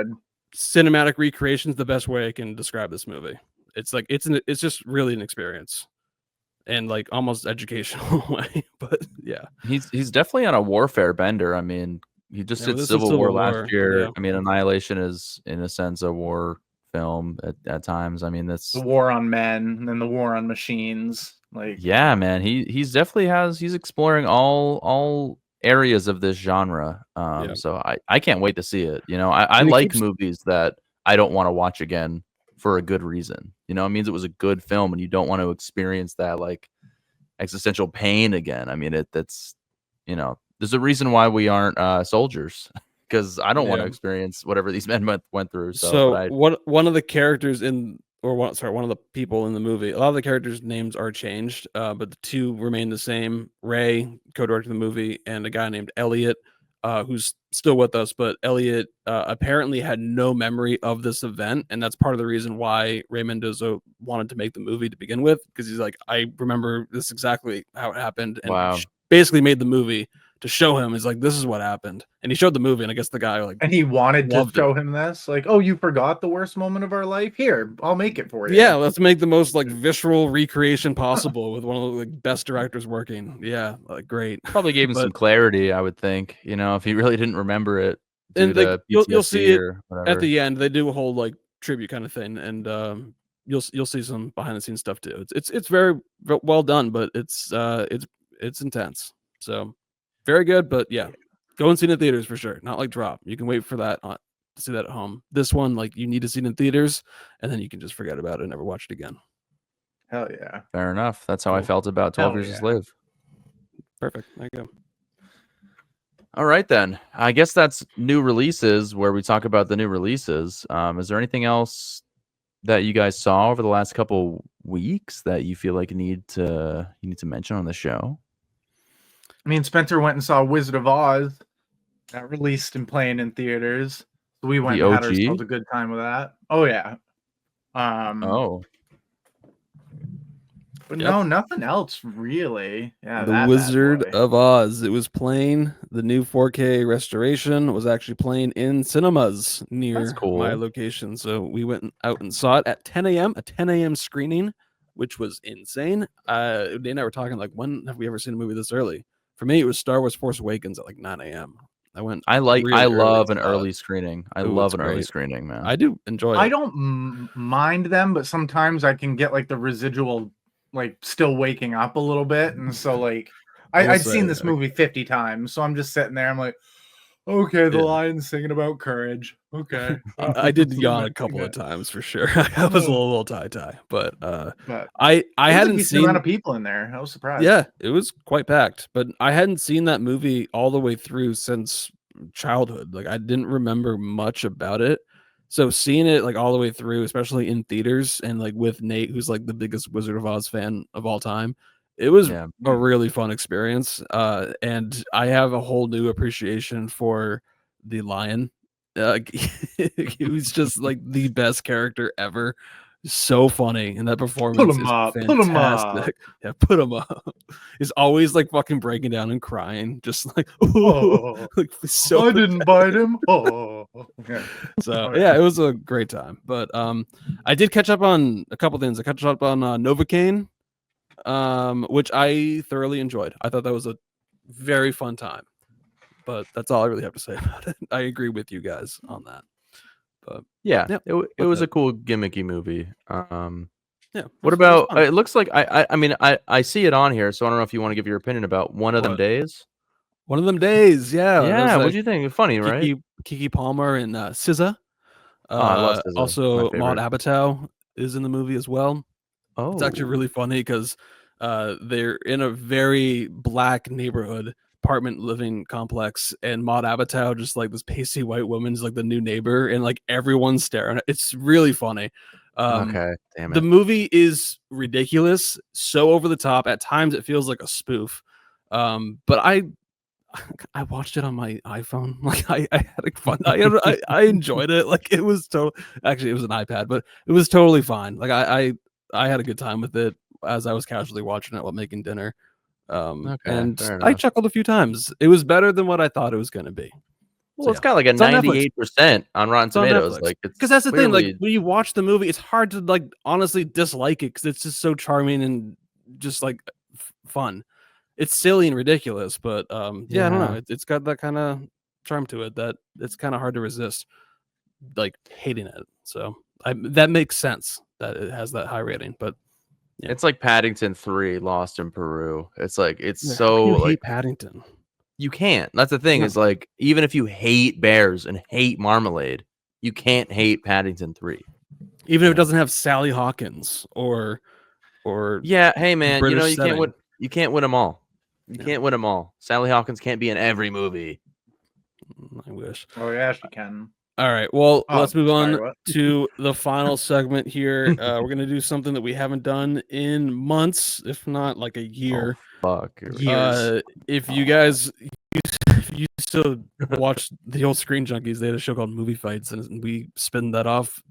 cinematic recreation is the best way I can describe this movie. It's like it's just really an experience, and like almost educational way. But yeah, he's definitely on a warfare bender. I mean, he just did Civil War last year. Yeah. I mean, Annihilation is in a sense a war film at times. I mean, that's the war on men and then the war on machines. Like, yeah, man, he's exploring all areas of this genre. So I can't wait to see it. You know, I like movies that I don't want to watch again for a good reason. You know, it means it was a good film and you don't want to experience that like existential pain again. I mean, that's, you know, there's a reason why we aren't soldiers, because I don't want to experience whatever these men went through. So one of the characters one of the people in the movie, a lot of the characters' names are changed, but the two remain the same. Ray, co-director of the movie, and a guy named Elliot, who's still with us. But Elliot apparently had no memory of this event, and that's part of the reason why Ray Mendoza wanted to make the movie to begin with, because he's like, I remember this exactly how it happened, and basically made the movie to show him. Is like, this is what happened, and he showed the movie, and I guess the guy like, and he wanted to show him this, like, oh, you forgot the worst moment of our life, here, I'll make it for you. Yeah, let's make the most like visceral recreation possible with one of the like best directors working. Yeah, like great. Probably gave him some clarity, I would think, you know, if he really didn't remember it. And like, you'll see it at the end. They do a whole like tribute kind of thing, and you'll see some behind the scenes stuff too. It's very well done, but it's intense. So very good, but yeah, go and see it in theaters for sure. Not like Drop. You can wait for that to see that at home. This one, like, you need to see it in theaters, and then you can just forget about it and never watch it again. Hell yeah. Fair enough. That's how I felt about 12 Years a Slave. Perfect. There you go. All right, then. I guess that's new releases, where we talk about the new releases. Is there anything else that you guys saw over the last couple weeks that you feel like you need to mention on the show? Me and Spencer went and saw Wizard of Oz, that released and playing in theaters. We went and had ourselves a good time with that. Oh yeah. But no, nothing else really. Yeah, The Wizard of Oz. It was playing. The new 4K restoration was actually playing in cinemas near my location. So we went out and saw it at 10 a.m. A 10 a.m. screening, which was insane. They and I were talking like, when have we ever seen a movie this early? For me, it was Star Wars Force Awakens at like 9 a.m. I love an early screening. I love an early screening, man. I do enjoy it. I don't mind them, but sometimes I can get like the residual, like still waking up a little bit. And so like I'd seen this movie 50 times. So I'm just sitting there. I'm like, okay, the lion's singing about courage. Okay. I did yawn a couple of times for sure. I was a little tie, but I hadn't seen a amount of people in there. I was surprised. Yeah, it was quite packed, but I hadn't seen that movie all the way through since childhood. Like, I didn't remember much about it. So seeing it like all the way through, especially in theaters and like with Nate, who's like the biggest Wizard of Oz fan of all time, it was a really fun experience. And I have a whole new appreciation for the lion. He was just like the best character ever. So funny, and that performance is fantastic. Yeah, put him up. He's always like fucking breaking down and crying, just like, like so. I didn't bite him. So yeah, it was a great time. But I did catch up on a couple things. I catch up on Novocaine, which I thoroughly enjoyed. I thought that was a very fun time. But that's all I really have to say about it. I agree with you guys on that. But Yeah, Yep, it was that. a cool gimmicky movie. Yeah. What about? It looks like I mean I see it on here, so I don't know if you want to give your opinion about One of Them What? Days. One of Them Days. Yeah. Yeah, what do you think? Funny, right? Kiki Palmer and SZA. Oh, I love SZA. My Also, Maud favorite. Apatow is in the movie as well. Oh, It's actually really funny because they're in a very black neighborhood apartment living complex, and Maud Apatow, just like this pasty white woman, is like the new neighbor, and like everyone's staring. It's really funny. okay. Damn The it. movie is ridiculous, so over the top. At times, it feels like a spoof. But I watched it on my iPhone. Like I had like fun. I enjoyed it. Like it was actually it was an iPad, but it was totally fine. Like I had a good time with it as I was casually watching it while making dinner. Okay, And fair I enough. chuckled a few times. It was better than what I thought it was going to be. Well, So, it's yeah. got like a It's on Netflix. 98% on Rotten It's on Tomatoes. Netflix. Like it's Because that's the thing. Like clearly- when you watch the movie, it's hard to like honestly dislike it because it's just so charming and just like fun. It's silly and ridiculous, but yeah, I don't know. It's got that kind of charm to it that it's kind of hard to resist, like hating it. So that makes sense that it has that high rating. But yeah. It's like Paddington 3, Lost in Peru. It's like it's How so can you like hate Paddington. you can't. That's the thing. Yeah. Is like even if you hate bears and hate marmalade, you can't hate Paddington 3. Even if it doesn't have Sally Hawkins or Yeah, hey man, you know British you setting. can't win them all. You Yeah. can't win them all. Sally Hawkins can't be in every movie. I wish. Oh yeah, she can. All right. Well, Oh, let's move sorry, on what? to the final segment here. We're gonna do something that we haven't done in months, if not like a year. Fuck. If you guys if you still watch the old Screen Junkies, they had a show called Movie Fights, and we spin that off,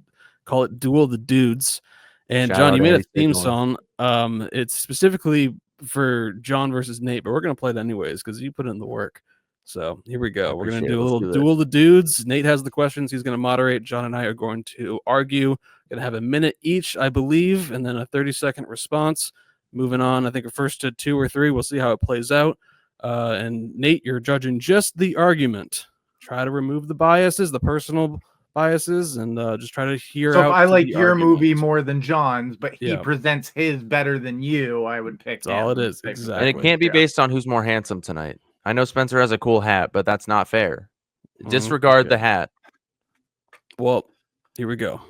call it Duel the Dudes. And Shout John, out you made a Eddie theme Sigmund. song. It's specifically for John versus Nate, but we're gonna play it anyways because you put in the work. So here we go. We're gonna appreciate it. do a Let's little do it. Duel the Dudes. Nate has the questions. He's gonna moderate. John and I are going to argue. Gonna have a minute each, I believe, and then a 30-second response. Moving on, I think first to 2 or 3. We'll see how it plays out. And Nate, you're judging just the argument. Try to remove the biases, the personal biases, and just try to hear So out. if I to like the your argument. movie more than John's, but he Yeah. presents his better than you, I would pick That's all it him. is, Pick exactly. And it can't be Yeah. based on who's more handsome tonight. I know Spencer has a cool hat, but that's not fair. Mhm, Disregard okay. the hat. Well, here we go.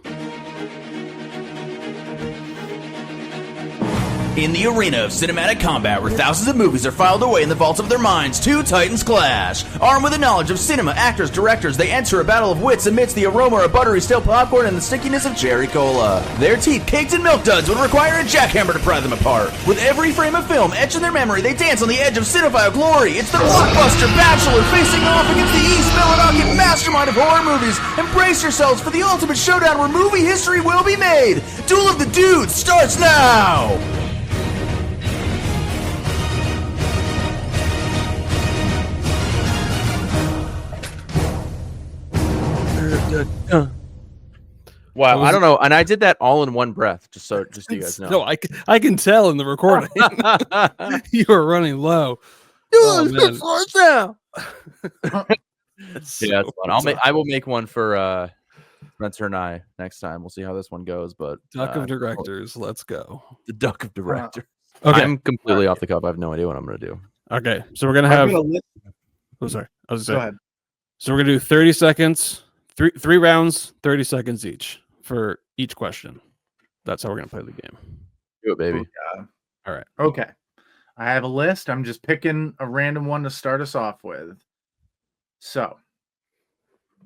In the arena of cinematic combat where thousands of movies are filed away in the vaults of their minds, two titans clash. Armed with the knowledge of cinema, actors, directors, they enter a battle of wits amidst the aroma of buttery stale popcorn and the stickiness of cherry cola. Their teeth caked in milk duds would require a jackhammer to pry them apart. With every frame of film etched in their memory, they dance on the edge of cinephile glory. It's the blockbuster bachelor facing off against the East Millinocket mastermind of horror movies. Embrace yourselves for the ultimate showdown where movie history will be made. Duel of the Dudes starts now! Wow, I don't know, and I did that all in one breath, just so you guys know. No, I can tell in the recording. You are running low. Oh, man. That's Yeah, so it's fun. bizarre. I will make one for Spencer and I next time. We'll see how this one goes. But Duck of directors. Let's go. the duck of director. Okay. I'm completely off the cuff. I have no idea what I'm gonna do. Okay. So we're gonna I've have. got a list- Oh, sorry. I was Go saying. ahead. So we're gonna do 30 seconds, three rounds, 30 seconds each for each question. That's how we're gonna play the game. Do it, baby. Okay. I have a list. I'm just picking a random one to start us off with. So,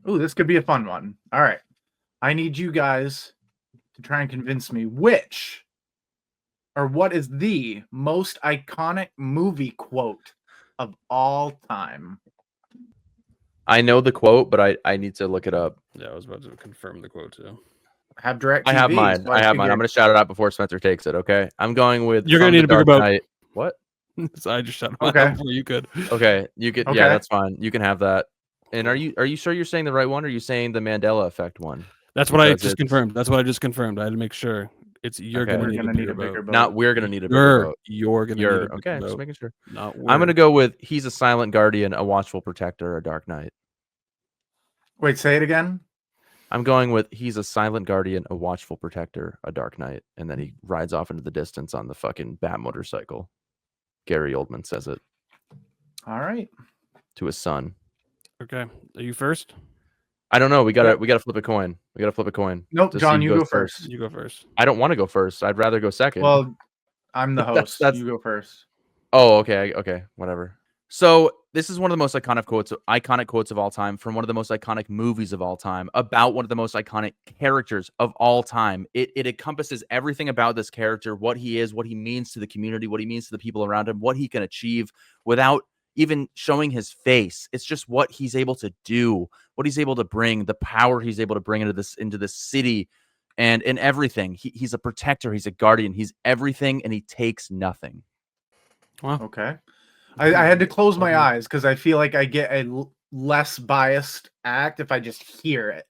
this could be a fun one. All right. I need you guys to try and convince me what is the most iconic movie quote of all time? I know the quote, but I need to look it up. Yeah, I was about to confirm the quote too. I have direct. I have mine. I'm gonna shout it out before Spencer takes it. Okay. I'm going with. You're gonna From need the a bigger Dark boat. Knight. What? So I just shut mine Okay. out before you could. Okay, you could. Okay. Yeah, that's fine. You can have that. And are you sure you're saying the right one? Or are you saying the Mandela effect one? That's what I Because just it's- confirmed. That's what I just confirmed. I had to make sure. It's you're Okay. gonna, We're need, gonna a need a bigger bigger boat. boat. Not we're gonna need a bigger boat. You're gonna need a You're bigger okay. boat. Just making sure. Not I'm gonna we're. go with he's a silent guardian, a watchful protector, a dark knight. Wait, say it again. I'm going with he's a silent guardian, a watchful protector, a dark knight, and then he rides off into the distance on the fucking bat motorcycle. Gary Oldman says it All right. to his son. Okay, are you first? I don't know. We gotta flip a coin. We gotta flip a coin. Nope, to see John, who you goes go first. You go first. I don't want to go first. I'd rather go second. Well, I'm the host. That's- You go first. Oh, okay, whatever. So this is one of the most iconic quotes of all time from one of the most iconic movies of all time about one of the most iconic characters of all time. It encompasses everything about this character, what he is, what he means to the community, what he means to the people around him, what he can achieve without even showing his face. It's just what he's able to do, what he's able to bring, the power he's able to bring into this city, and in everything. He's a protector, he's a guardian, he's everything, and he takes nothing. Wow. Okay. I had to close my eyes because I feel like I get a less biased act if I just hear it.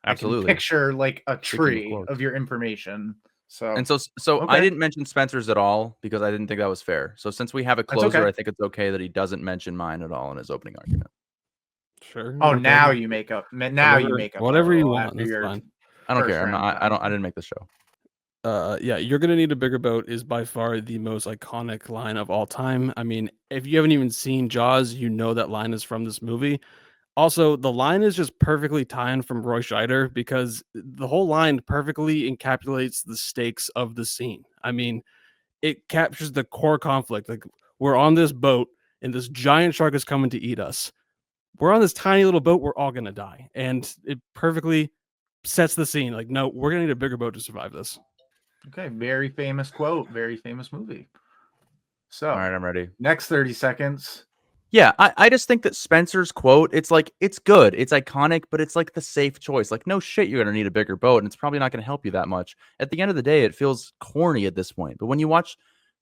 Absolutely. I can picture like a tree quotes. of your information. So And so Okay. I didn't mention Spencer's at all because I didn't think that was fair. So since we have a That's closer, okay. I think it's okay that he doesn't mention mine at all in his opening argument. Sure. Oh, okay. now you make up. Now you make up. Whatever you Oh, want. after That's your fine. I don't first care. round I didn't make the show. Yeah, You're Gonna Need a Bigger Boat is by far the most iconic line of all time. I mean, if you haven't even seen Jaws, you know that line is from this movie. Also, the line is just perfectly timed from Roy Scheider because the whole line perfectly encapsulates the stakes of the scene. I mean, it captures the core conflict. Like, we're on this boat and this giant shark is coming to eat us. We're on this tiny little boat. We're all going to die. And it perfectly sets the scene. Like, no, we're going to need a bigger boat to survive this. Okay, very famous quote, very famous movie. So, All right, I'm ready. next 30 seconds. Yeah, I just think that Spencer's quote, it's like, it's good, it's iconic, but it's like the safe choice. Like, no shit, you're going to need a bigger boat, and it's probably not going to help you that much. At the end of the day, it feels corny at this point. But when you watch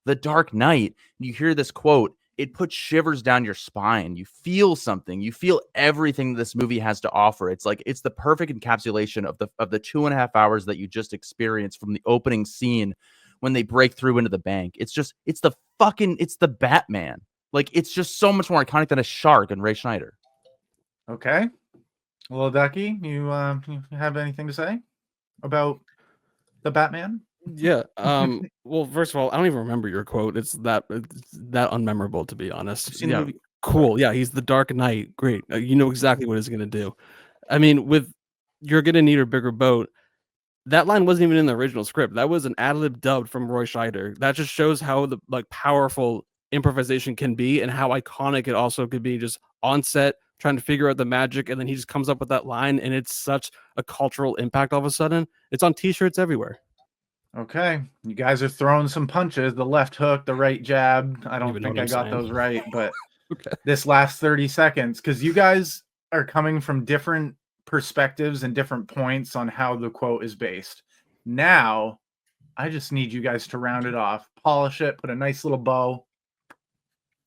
The Dark Knight, you hear this quote, it puts shivers down your spine. You feel something. You feel everything this movie has to offer. It's like, it's the perfect encapsulation of the 2.5 hours that you just experienced from the opening scene when they break through into the bank. It's the Batman. Like, it's just so much more iconic than a shark and Ray Schneider. Okay. Well, Ducky, you have anything to say about the Batman? Yeah. Well, first of all, I don't even remember your quote. It's that unmemorable, to be honest. You've seen the movie? Cool. Yeah, he's the Dark Knight. Great. You know exactly what he's gonna do. I mean, with You're Gonna Need a Bigger Boat, that line wasn't even in the original script. That was an ad-lib dubbed from Roy Scheider. That just shows how powerful improvisation can be and how iconic it also could be, just on set trying to figure out the magic, and then he just comes up with that line, and it's such a cultural impact all of a sudden. It's on t-shirts everywhere. Okay, you guys are throwing some punches. The left hook, the right jab. I don't even know think what I I'm got saying. those right, but Okay. this last 30 seconds, because you guys are coming from different perspectives and different points on how the quote is based. Now, I just need you guys to round it off, polish it, put a nice little bow.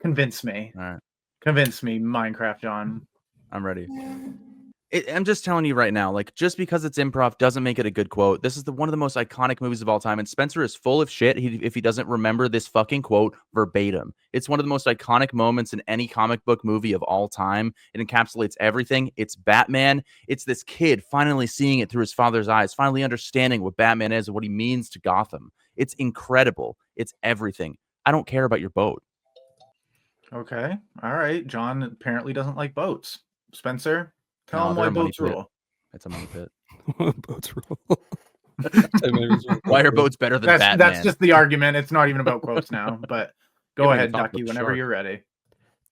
Convince me. All right. Convince me, Minecraft John. I'm ready. I'm just telling you right now, like, just because it's improv doesn't make it a good quote. This is one of the most iconic movies of all time, and Spencer is full of shit if he doesn't remember this fucking quote verbatim. It's one of the most iconic moments in any comic book movie of all time. It encapsulates everything. It's Batman. It's this kid finally seeing it through his father's eyes, finally understanding what Batman is and what he means to Gotham. It's incredible. It's everything. I don't care about your boat. Okay. All right. John apparently doesn't like boats. Spencer, tell No, him they're why a money boats pit. rule. It's a money pit. Boats rule. Why are boats better than Batman? That's just the argument. It's not even about quotes now. But go Yeah, but ahead, you talk Ducky, about whenever shark. you're ready.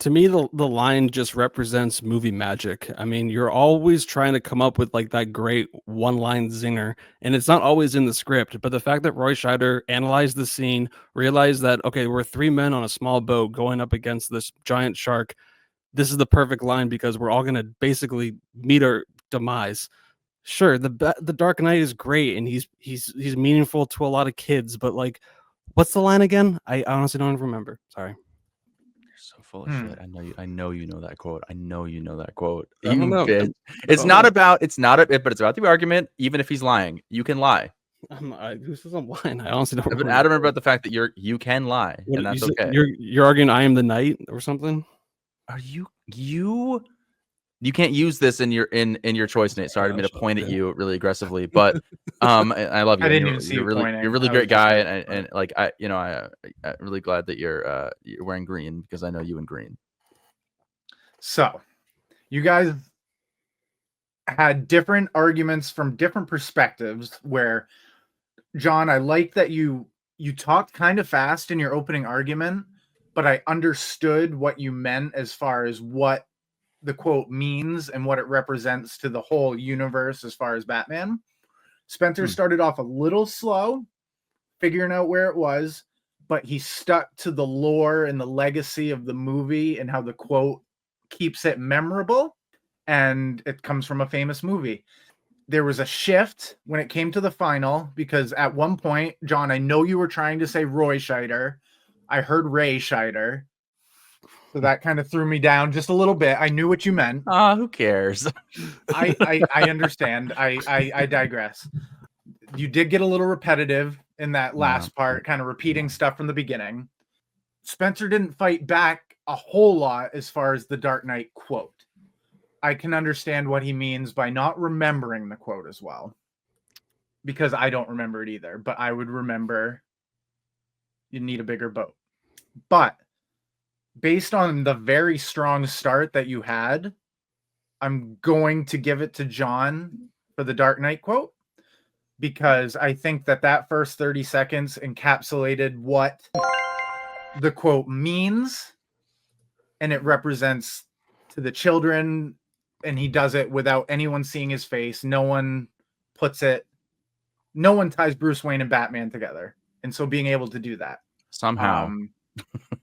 To me, the line just represents movie magic. I mean, you're always trying to come up with like that great one-line zinger, and it's not always in the script. But the fact that Roy Scheider analyzed the scene, realized that, okay, we're 3 men on a small boat going up against this giant shark. This is the perfect line because we're all going to basically meet our demise. Sure, the Dark Knight is great, and he's meaningful to a lot of kids. But like, what's the line again? I honestly don't remember. Sorry. So full of shit. I know you know that quote. I know you know that quote. I don't You know. bitch. It's about the argument. Even if he's lying, you can lie. Who says I'm lying? I honestly don't. I've been adamant about the fact that you can lie, What, and that's you said- okay. You're arguing I am the knight or something? Are you you can't use this in your choice, Nate. Sorry, I made a point at you really aggressively, but I love you. I didn't You're, even see you're you really pointing. you're a really I great was just guy, like, and like I'm really glad that you're wearing green because I know you in green. So, you guys had different arguments from different perspectives. Where, John, I like that you talked kind of fast in your opening argument, but I understood what you meant as far as what the quote means and what it represents to the whole universe as far as Batman. Spencer started off a little slow, figuring out where it was, but he stuck to the lore and the legacy of the movie and how the quote keeps it memorable. And it comes from a famous movie. There was a shift when it came to the final, because at one point, John, I know you were trying to say Roy Scheider. I heard Ray Scheider. So that kind of threw me down just a little bit. I knew what you meant. Who cares? I understand. I digress. You did get a little repetitive in that last part, kind of repeating stuff from the beginning. Spencer didn't fight back a whole lot as far as the Dark Knight quote. I can understand what he means by not remembering the quote as well, because I don't remember it either, but I would remember you need a bigger boat. But based on the very strong start that you had, I'm going to give it to John for the Dark Knight quote, because I think that first 30 seconds encapsulated what the quote means, and it represents to the children, and he does it without anyone seeing his face. No one ties Bruce Wayne and Batman together. And so being able to do that Somehow.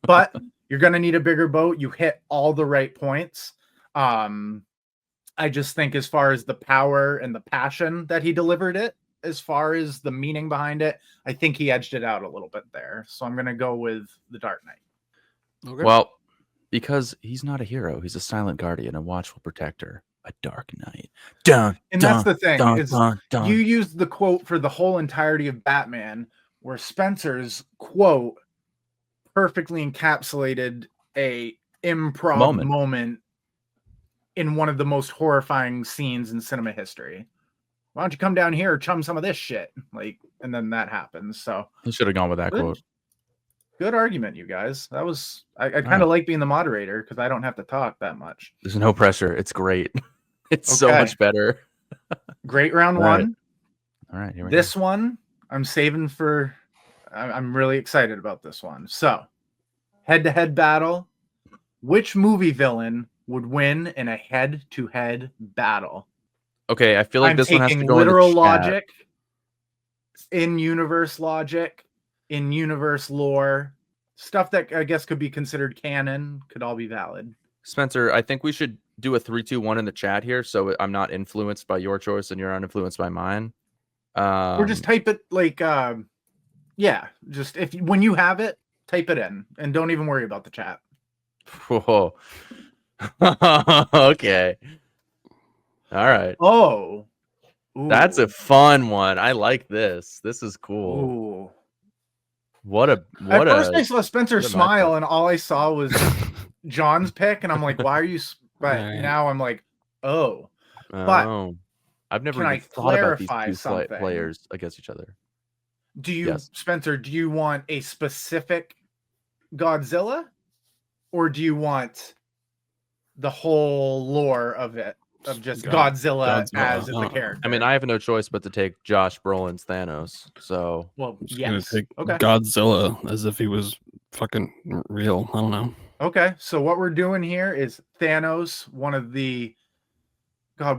But you're going to need a bigger boat. You hit all the right points. I just think as far as the power and the passion that he delivered it, as far as the meaning behind it, I think he edged it out a little bit there. So I'm going to go with the Dark Knight. Okay. Well, because he's not a hero, he's a silent guardian, a watchful protector, a dark knight. Dun, And dun, that's the thing, dun, is dun, dun. you used the quote for the whole entirety of Batman, where Spencer's quote perfectly encapsulated a improv moment in one of the most horrifying scenes in cinema history. Why don't you come down here, chum some of this shit? And then that happens. So He should have gone with that quote. Good argument, you guys. That was I kind of like being the moderator because I don't have to talk that much. There's no pressure. It's great. It's so much better. Great round one. All right, here we This one I'm saving for. I'm really excited about this one. So, head-to-head battle. Which movie villain would win in a head-to-head battle? Okay, I feel like this one has to go literal in the chat. logic, in-universe logic, in-universe lore, stuff that I guess could be considered canon, could all be valid. Spencer, I think we should do a 3, 2, 1 in the chat here, so I'm not influenced by your choice and you're uninfluenced by mine. Or just type it just when you have it, type it in and don't even worry about the chat. Whoa. Okay. All right. Oh, ooh. That's a fun one. I like this. This is cool. Ooh. At first I saw Spencer smile and all I saw was John's pick, and I'm like, why are you? But now I'm like, oh. But I've never can even I thought about these clarify two something? players against each other. Spencer, do you want a specific Godzilla, or do you want the whole lore of it, of just Godzilla as the character? I mean, I have no choice but to take Josh Brolin's Thanos. So, well, yes, take Godzilla as if he was fucking real. I don't know. Okay, so what we're doing here is Thanos, one of the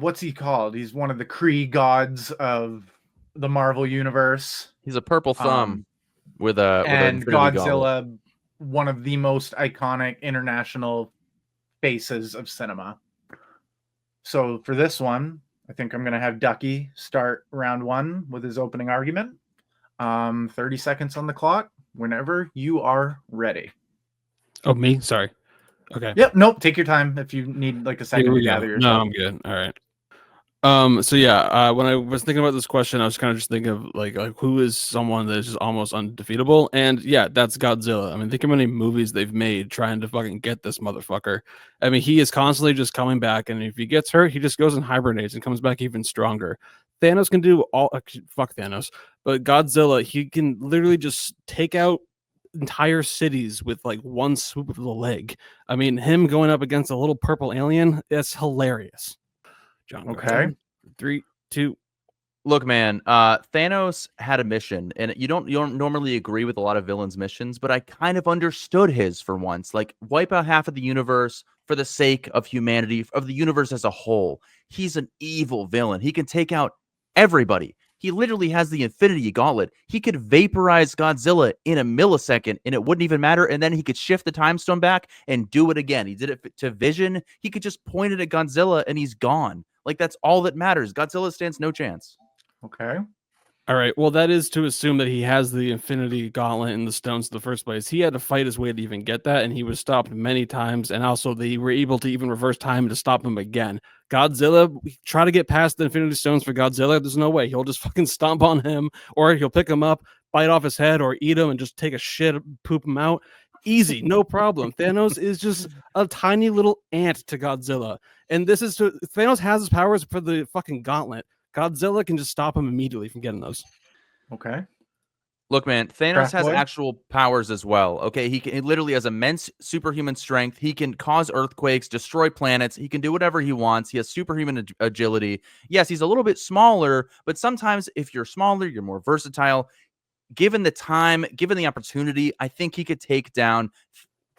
what's he called? He's one of the Kree gods of the Marvel universe. He's a purple thumb with a Godzilla, one of the most iconic international faces of cinema. So for this one, I think I'm going to have Ducky start round one with his opening argument. 30 seconds on the clock whenever you are ready. Oh, me? Sorry. Okay. Yep. Nope. Take your time if you need like a second to gather yourself. No, I'm good. All So yeah, when I was thinking about this question, I was kind of just thinking of like who is someone that is just almost undefeatable, and yeah, that's Godzilla. I mean, think of how many movies they've made trying to fucking get this motherfucker. I mean, he is constantly just coming back, and if he gets hurt, he just goes and hibernates and comes back even stronger. Thanos can do all fuck Thanos, but Godzilla, he can literally just take out entire cities with like one swoop of the leg. I mean, him going up against a little purple alien, that's hilarious. John, Okay. 3, 2. Look, man, Thanos had a mission, and you don't normally agree with a lot of villains' missions, but I kind of understood his for once. Like, wipe out half of the universe for the sake of humanity, of the universe as a whole. He's an evil villain. He can take out everybody. He literally has the Infinity Gauntlet. He could vaporize Godzilla in a millisecond, and it wouldn't even matter. And then he could shift the time stone back and do it again. He did it to Vision. He could just point it at Godzilla, and he's gone. Like, that's all that matters. Godzilla stands no chance. Okay. All right. Well, that is to assume that he has the Infinity Gauntlet in the stones in the first place. He had to fight his way to even get that, and he was stopped many times. And also, they were able to even reverse time to stop him again. Godzilla, we try to get past the Infinity Stones for Godzilla. There's no way. He'll just fucking stomp on him, or he'll pick him up, bite off his head, or eat him and just take a shit, poop him out. Easy, no problem. Thanos is just a tiny little ant to Godzilla. And this is Thanos has his powers for the fucking gauntlet. Godzilla can just stop him immediately from getting those. Okay. Look, man, Thanos Craft has boy? actual powers as well. Okay, he literally has immense superhuman strength. He can cause earthquakes, destroy planets. He can do whatever he wants. He has superhuman agility. Yes, he's a little bit smaller, but sometimes if you're smaller, you're more versatile. Given the time, given the opportunity, I think he could take down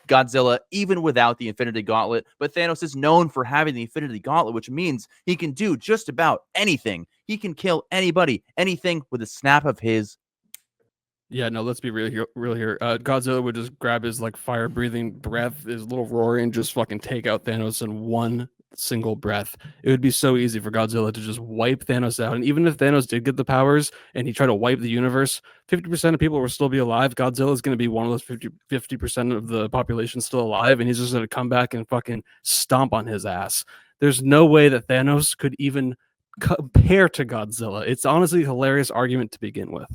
Godzilla even without the Infinity Gauntlet. But Thanos is known for having the Infinity Gauntlet, which means he can do just about anything. He can kill anybody, anything with a snap of his. Yeah, no, let's be real here. Godzilla would just grab his like fire-breathing breath, his little roar, and just fucking take out Thanos in one single breath. It would be so easy for Godzilla to just wipe Thanos out. And even if Thanos did get the powers and he tried to wipe the universe, 50% of people will still be alive. Godzilla is going to be one of those 50% of the population still alive, and he's just going to come back and fucking stomp on his ass. There's no way that Thanos could even compare to Godzilla. It's honestly a hilarious argument to begin with.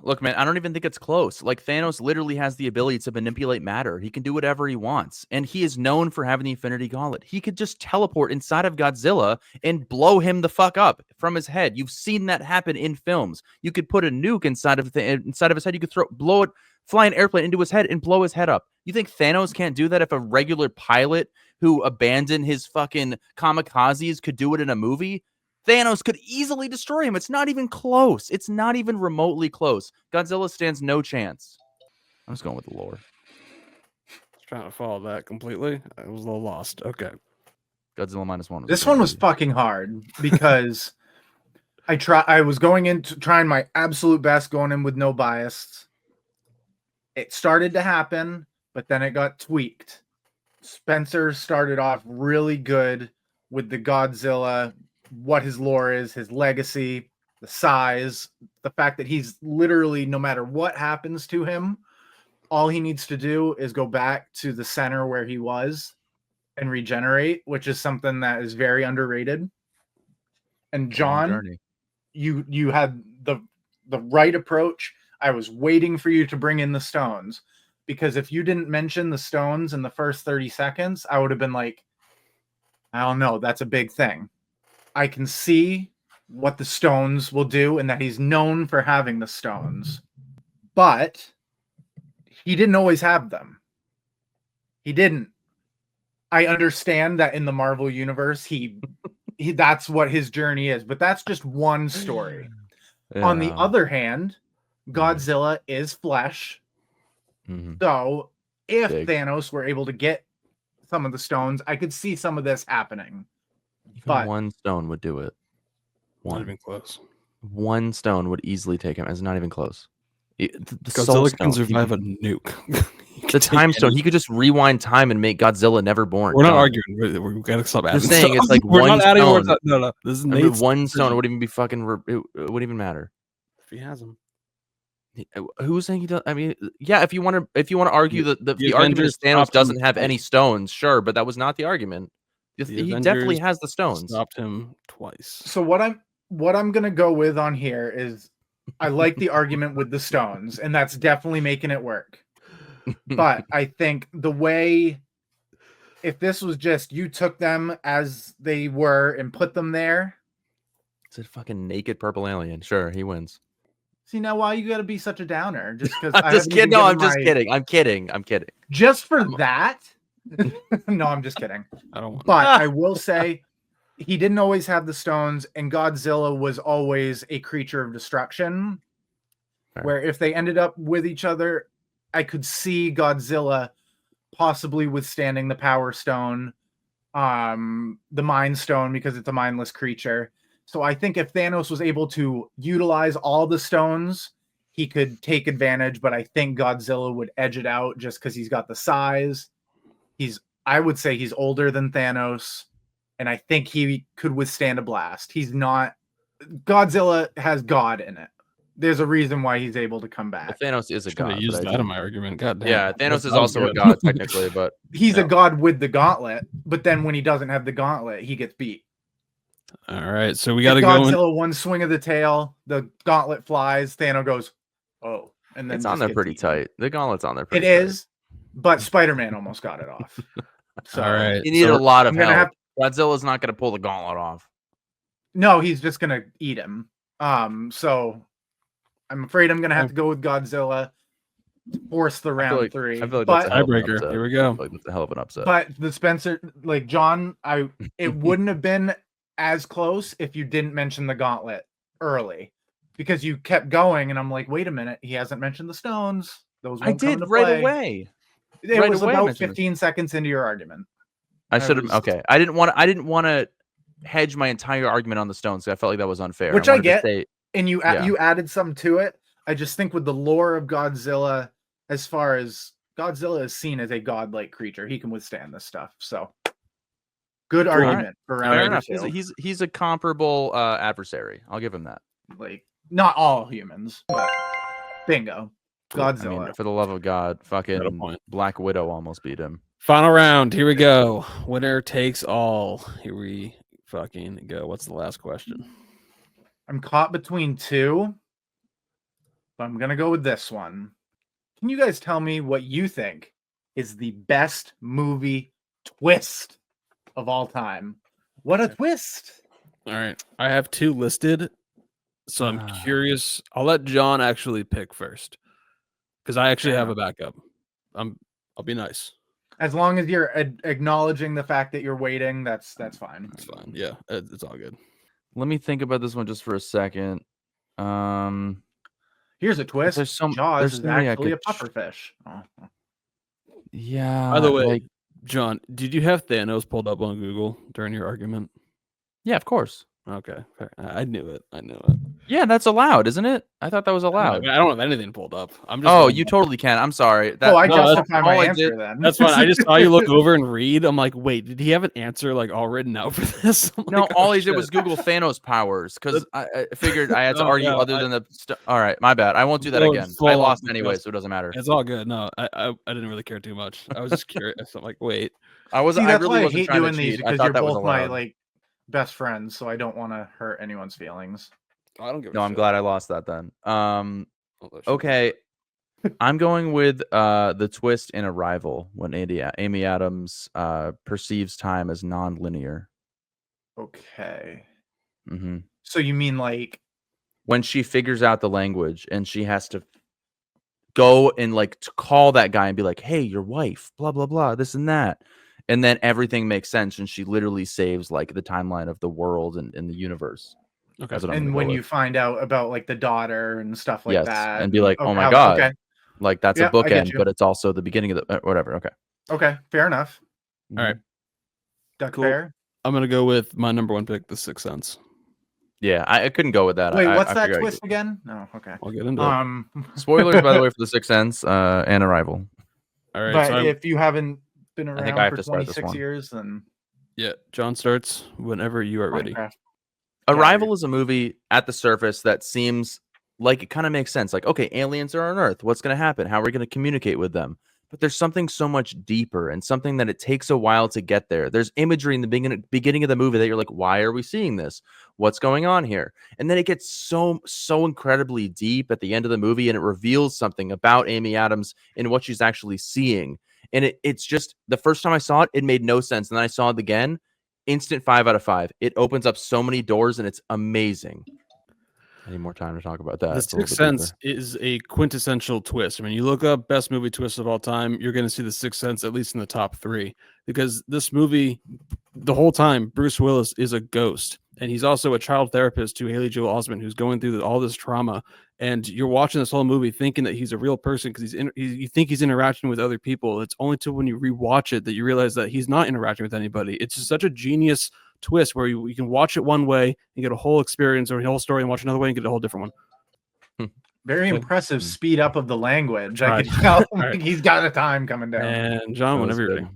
Look, man, I don't even think it's close. Like, Thanos literally has the ability to manipulate matter. He can do whatever he wants. And he is known for having the Infinity Gauntlet. He could just teleport inside of Godzilla and blow him the fuck up from his head. You've seen that happen in films. You could put a nuke inside of his head. You could fly an airplane into his head and blow his head up. You think Thanos can't do that if a regular pilot who abandoned his fucking kamikazes could do it in a movie? Thanos could easily destroy him. It's not even close. It's not even remotely close. Godzilla stands no chance. I'm just going with the lore. Trying to follow that completely. I was a little lost. Okay. Godzilla -1. This one was fucking hard because I was going into trying my absolute best, going in with no bias. It started to happen, but then it got tweaked. Spencer started off really good with the Godzilla, what his lore is, his legacy, the size, the fact that he's literally, no matter what happens to him, all he needs to do is go back to the center where he was and regenerate, which is something that is very underrated. And John, you had the right approach. I was waiting for you to bring in the stones, because if you didn't mention the stones in the first 30 seconds, I would have been like, I don't know, that's a big thing. I can see what the stones will do and that he's known for having the stones, but he didn't always have them. He didn't. I understand that in the Marvel universe, he that's what his journey is, but that's just one story. Yeah. On the other hand, Godzilla is flesh. Mm-hmm. So if Thanos were able to get some of the stones, I could see some of this happening. But one stone would do it. Not even close. One stone would easily take him. It's not even close. The Godzilla can survive a nuke. The time stone. He could just rewind time and make Godzilla never born. We're not arguing. We gotta stop adding. Just saying, it's like we're one not adding stone. More no. This is Nate's one stone. It wouldn't even be fucking. It wouldn't even matter if he has them. Who's saying he does? I mean, yeah. If you want to argue that the argument is Thanos doesn't have any stones, sure, but that was not the argument. He definitely has the stones. Stopped him twice. So what I'm gonna go with on here is I like the argument with the stones, and that's definitely making it work. But I think the way, if this was just you took them as they were and put them there. It's a fucking naked purple alien. Sure, he wins. See, now why you gotta be such a downer? Just because I'm just kidding. No, I'm just kidding. I'm kidding. Just for that. No, I'm just kidding. I don't want. But I will say he didn't always have the stones, and Godzilla was always a creature of destruction. Right. Where if they ended up with each other, I could see Godzilla possibly withstanding the Power Stone, the Mind Stone, because it's a mindless creature. So I think if Thanos was able to utilize all the stones, he could take advantage, but I think Godzilla would edge it out just because he's got the size. I would say he's older than Thanos, and I think he could withstand a blast. Godzilla has God in it. There's a reason why he's able to come back. Well, Thanos is a god. Use that in my argument. God damn. Yeah, Thanos is also a god technically, but he's a god with the gauntlet. But then when he doesn't have the gauntlet, he gets beat. All right, so we got to go. Godzilla one swing of the tail, the gauntlet flies. Thanos goes, oh, and then it's on there pretty tight. The gauntlet's on there. Pretty It tight. is, but Spider-Man almost got it off. So all right, you need a lot of I'm gonna help. Godzilla's not going to pull the gauntlet off. No, he's just gonna eat him. So I'm afraid I'm gonna have to go with Godzilla. Force the round 3. I feel like but that's a hell of an tiebreaker. upset. Here we go. I feel like that's a hell of an upset. But the Spencer, like John, it wouldn't have been as close if you didn't mention the gauntlet early, because you kept going, and I'm like, wait a minute, he hasn't mentioned the stones. Those won't I did come into right play. away. It Right was away I about mentioned 15 seconds into your argument. I should have. was- Okay, I didn't want to hedge my entire argument on the stones. I felt like that was unfair. Which I I wanted to get. say- And you Yeah. you added some to it. I just think with the lore of Godzilla, as far as Godzilla is seen as a godlike creature, he can withstand this stuff. So good argument for Fair round enough. two. He's a comparable adversary. I'll give him that. Like, not all humans, but bingo. I Godzilla. mean, for the love of God, Got a fucking point. Black Widow almost beat him. Final round. Here we go. Winner takes all. Here we fucking go. What's the last question? I'm caught between two, but I'm gonna go with this one. Can you guys tell me what you think is the best movie twist of all time? What a twist! All right. I have 2 listed. So I'm Ah. curious. I'll let John actually pick first, because I actually Fair have a enough. backup. I'll be nice. As long as you're acknowledging the fact that you're waiting, that's fine. It's fine. Yeah, it's all good. Let me think about this one just for a second. Here's a twist. There's so Jaws is many I actually a could pufferfish. Oh. Yeah. By the way, like, John, did you have Thanos pulled up on Google during your argument? yeah, of course. Okay, fair. I knew it. Yeah, that's allowed, isn't it? I thought that was I allowed. don't have anything pulled up. I'm just. Oh, going you by- totally can. I'm sorry. Oh, I no, justify all my I answer did- then. That's fine. I just saw you look over and read. I'm like, wait, did he have an answer like all written out for this? I'm No, like, all oh, he did shit. was Google Thanos powers because I figured I had to Oh, argue yeah, other than the. All right, my bad. I won't do that Going again. full I off lost the anyway, dust. so it doesn't matter. It's all good. No, I didn't really care too much. I was just curious. I'm like, wait. I was. See, I that's really why I wasn't hate trying doing to these, cheat. I because thought you're that was both my allowed. best friends, so I don't want to hurt anyone's feelings. I don't give a No, I'm shit. glad I lost that then. Oh, that shit. Okay. I'm going with the twist in Arrival when Amy Adams perceives time as non-linear. Okay. hmm So you mean like When she figures out the language and she has to go and like to call that guy and be like, "Hey, your wife, blah blah blah, this and that," and then everything makes sense and she literally saves like the timeline of the world and the universe. Okay. That's what I'm and gonna when go you with. find out about like the daughter and stuff like Yes, that, and be like, "Oh my how- God." Okay. Like that's Yeah, a I get bookend, you. but it's also the beginning of the whatever. Okay. Okay, fair enough. All right. Duck Cool. fair. I'm gonna go with my number 1 pick, The Sixth Sense. Yeah, I couldn't go with that. Wait, I what's that figured I'd twist again? No, okay. I'll get into it. Spoilers, by the way, for The Sixth Sense and Arrival. All right. But So if you haven't been I think around I have for to start this 26 one. years, then yeah, John starts whenever you are ready. Minecraft. Arrival is a movie at the surface that seems like it kind of makes sense. Like, okay, aliens are on Earth. What's going to happen? How are we going to communicate with them? but there's something so much deeper and something that it takes a while to get there. There's imagery in the beginning of the movie that you're like, why are we seeing this? What's going on here? And then it gets so incredibly deep at the end of the movie, and it reveals something about Amy Adams and what she's actually seeing. And it's just, the first time I saw it, it made no sense. And then I saw it again, instant 5 out of 5. It opens up so many doors and it's amazing. I need more time to talk about that. The Sixth Sense is a quintessential twist. I mean, you look up best movie twist of all time, you're going to see The Sixth Sense at least in the top 3, because this movie, the whole time, Bruce Willis is a ghost, and he's also a child therapist to Haley Joel Osment, who's going through all this trauma. And you're watching this whole movie thinking that he's a real person because you think he's interacting with other people. It's only till when you rewatch it that you realize that he's not interacting with anybody. It's just such a genius twist where you can watch it one way and get a whole experience or a whole story, and watch another way and get a whole different one. Very impressive speed up of the language. I could tell he's got a time coming down. And John, whenever you're ready.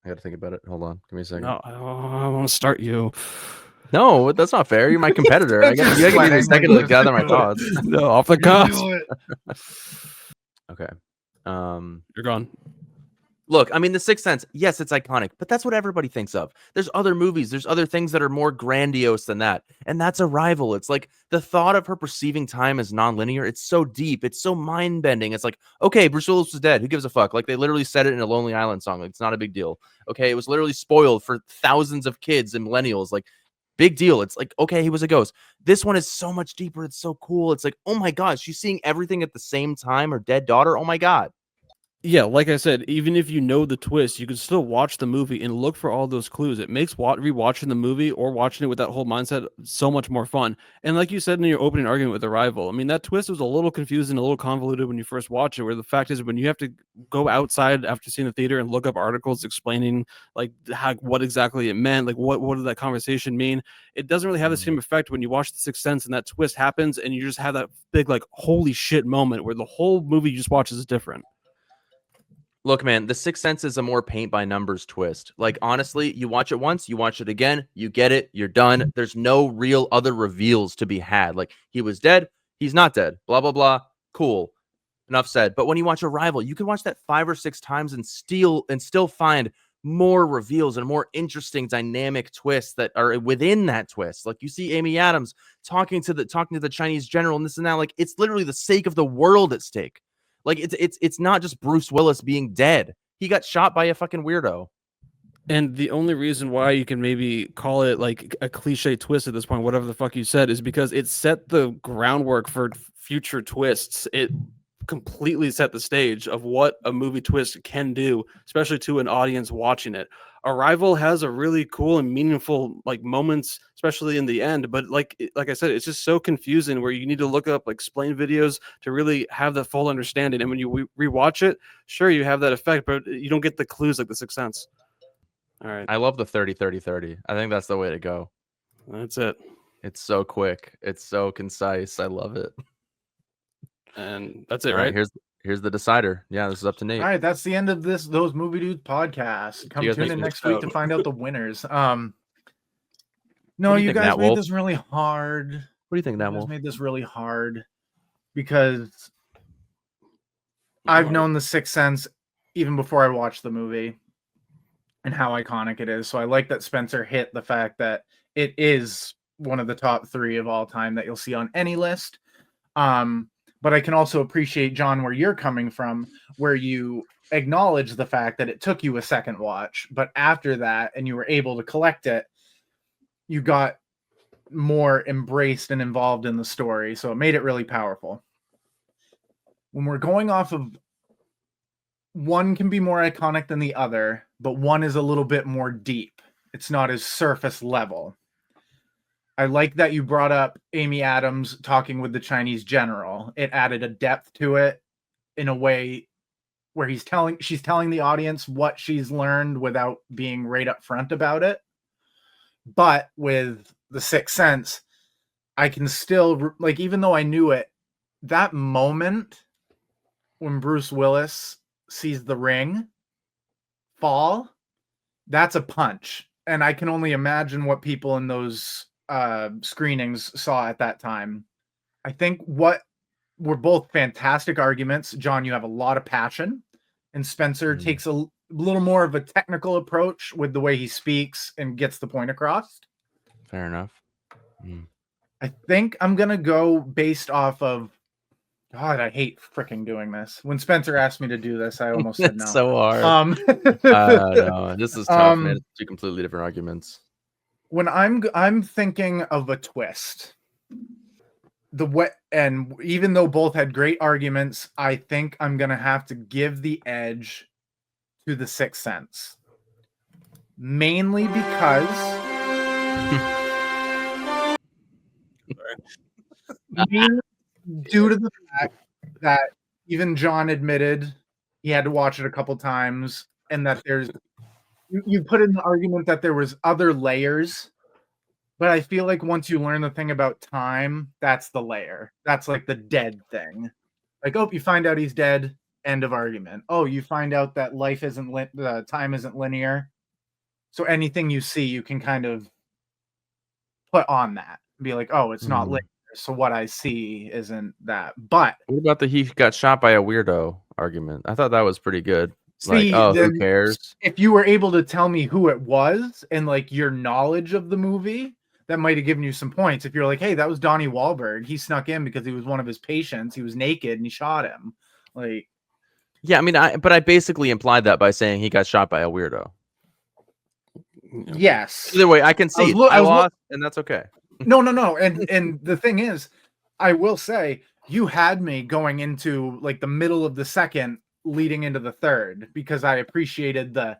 I got to think about it. Hold on. Give me a second. No, I want to start you. No, that's not fair. You're my competitor. I got to give me a second to gather my thoughts. No, off the cuff. Okay. You're gone. Look, I mean, The Sixth Sense, yes, it's iconic, but that's what everybody thinks of. There's other movies. There's other things that are more grandiose than that. And that's Arrival. It's like the thought of her perceiving time as nonlinear. It's so deep. It's so mind-bending. It's like, okay, Bruce Willis was dead. Who gives a fuck? Like, they literally said it in a Lonely Island song. Like, it's not a big deal. Okay, it was literally spoiled for thousands of kids and millennials. Like, big deal. It's like, okay, he was a ghost. This one is so much deeper. It's so cool. It's like, oh my God, she's seeing everything at the same time. Her dead daughter. Oh my God. Yeah, like I said, even if you know the twist, you can still watch the movie and look for all those clues. It makes rewatching the movie or watching it with that whole mindset so much more fun. And like you said in your opening argument with Arrival, I mean, that twist was a little confusing, a little convoluted when you first watch it, where the fact is when you have to go outside after seeing the theater and look up articles explaining like what exactly it meant, like what did that conversation mean, it doesn't really have the same effect when you watch The Sixth Sense and that twist happens and you just have that big like holy shit moment where the whole movie you just watches is different. Look, man, The Sixth Sense is a more paint by numbers twist. Like, honestly, you watch it once, you watch it again, you get it, you're done. There's no real other reveals to be had. Like, he was dead, he's not dead, blah, blah, blah. Cool. Enough said. But when you watch Arrival, you can watch that 5 or 6 times and still find more reveals and more interesting dynamic twists that are within that twist. Like, you see Amy Adams talking to the Chinese general and this and that. Like, it's literally the sake of the world at stake. Like, it's not just Bruce Willis being dead. He got shot by a fucking weirdo. And the only reason why you can maybe call it like a cliche twist at this point, whatever the fuck you said, is because it set the groundwork for future twists. It completely set the stage of what a movie twist can do, especially to an audience watching it. Arrival has a really cool and meaningful like moments, especially in the end. But like I said, it's just so confusing where you need to look up like explain videos to really have the full understanding. And when you rewatch it, sure, you have that effect, but you don't get the clues like The Sixth Sense. All right. I love the 30-30-30. I think that's the way to go. That's it. It's so quick. It's so concise. I love it. And that's it, All right? Here's the decider. Yeah, this is up to Nate. All right, that's the end of this Those Movie Dudes podcast. Come tune in next week to find out the winners. No, you guys made this really hard. What do you think, Nat Wolf? Made this really hard because I've known The Sixth Sense even before I watched the movie and how iconic it is. So I like that Spencer hit the fact that it is one of the top 3 of all time that you'll see on any list. But I can also appreciate, John, where you're coming from, where you acknowledge the fact that it took you a second watch, but after that, and you were able to collect it, you got more embraced and involved in the story. So it made it really powerful. When we're going off of one can be more iconic than the other, but one is a little bit more deep. It's not as surface level. I like that you brought up Amy Adams talking with the Chinese general. It added a depth to it in a way where she's telling the audience what she's learned without being right up front about it. But with The Sixth Sense, I can still, like, even though I knew it, that moment when Bruce Willis sees the ring fall, that's a punch. And I can only imagine what people in those screenings saw at that time. I think what were both fantastic arguments. John, you have a lot of passion. and Spencer takes a little more of a technical approach with the way he speaks and gets the point across. Fair enough. I think I'm gonna go based off of. God, I hate freaking doing this. When Spencer asked me to do this, I almost said no. It's so hard. No, this is tough, man. It's two completely different arguments. When I'm thinking of a twist, and even though both had great arguments, I think I'm gonna have to give the edge to The Sixth Sense, mainly because. Due to the fact that even John admitted he had to watch it a couple times, and that you put in the argument that there was other layers, but I feel like once you learn the thing about time, that's the layer. That's like the dead thing. Like, oh, you find out he's dead, end of argument. Oh, you find out that life isn't time isn't linear. So anything you see, you can kind of put on that and be like, oh, it's not linear. So what I see isn't that. But what about the he got shot by a weirdo argument? I thought that was pretty good. See, like, oh, who cares? If you were able to tell me who it was and like your knowledge of the movie, that might have given you some points. If you're like, hey, that was Donnie Wahlberg. He snuck in because he was one of his patients. He was naked and he shot him. Like, yeah, I mean, I basically implied that by saying he got shot by a weirdo. Yes. Either way, I can see I lost, and that's okay. No. And the thing is, I will say you had me going into like the middle of the second leading into the third because I appreciated the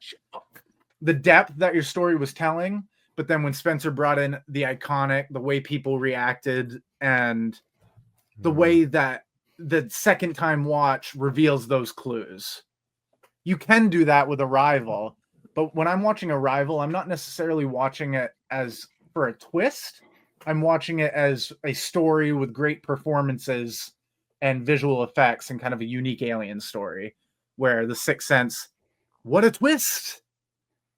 depth that your story was telling. But then when Spencer brought in the iconic, the way people reacted and the way that the second time watch reveals those clues, you can do that with Arrival. But when I'm watching Arrival, I'm not necessarily watching it as for a twist. I'm watching it as a story with great performances and visual effects and kind of a unique alien story where The Sixth Sense, what a twist.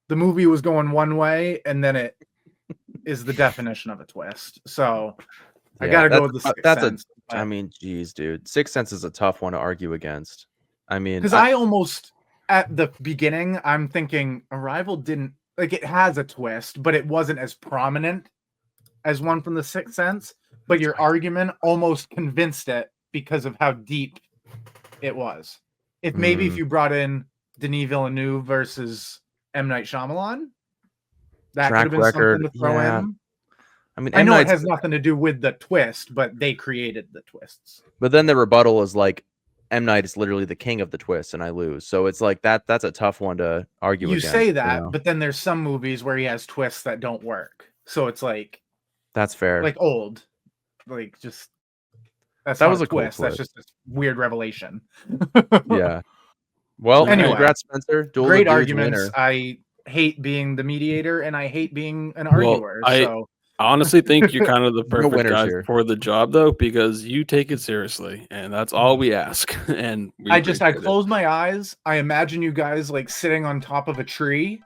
The movie was going one way and then it is the definition of a twist. So I got to go with The Sixth Sense. I mean, geez, dude. Sixth Sense is a tough one to argue against. I mean, because I almost at the beginning, I'm thinking Arrival didn't like it has a twist, but it wasn't as prominent as one from The Sixth Sense, but your argument almost convinced it because of how deep it was. If maybe if you brought in Denis Villeneuve versus M. Night Shyamalan, that could have been something to throw in. I mean, I know it has nothing to do with the twist, but they created the twists. But then the rebuttal is like, M. Night is literally the king of the twist, and I lose. So it's like that's a tough one to argue against. You say that, but then there's some movies where he has twists that don't work. So it's like that's fair. Like old, like just that was a twist. Cool that's just a weird revelation. Yeah. Well, anyway, congrats, Spencer. Duel great arguments. Winner. I hate being the mediator, and I hate being an arguer. So I honestly think you're kind of the perfect guy for the job, though, because you take it seriously, and that's all we ask. And I close my eyes. I imagine you guys like sitting on top of a tree.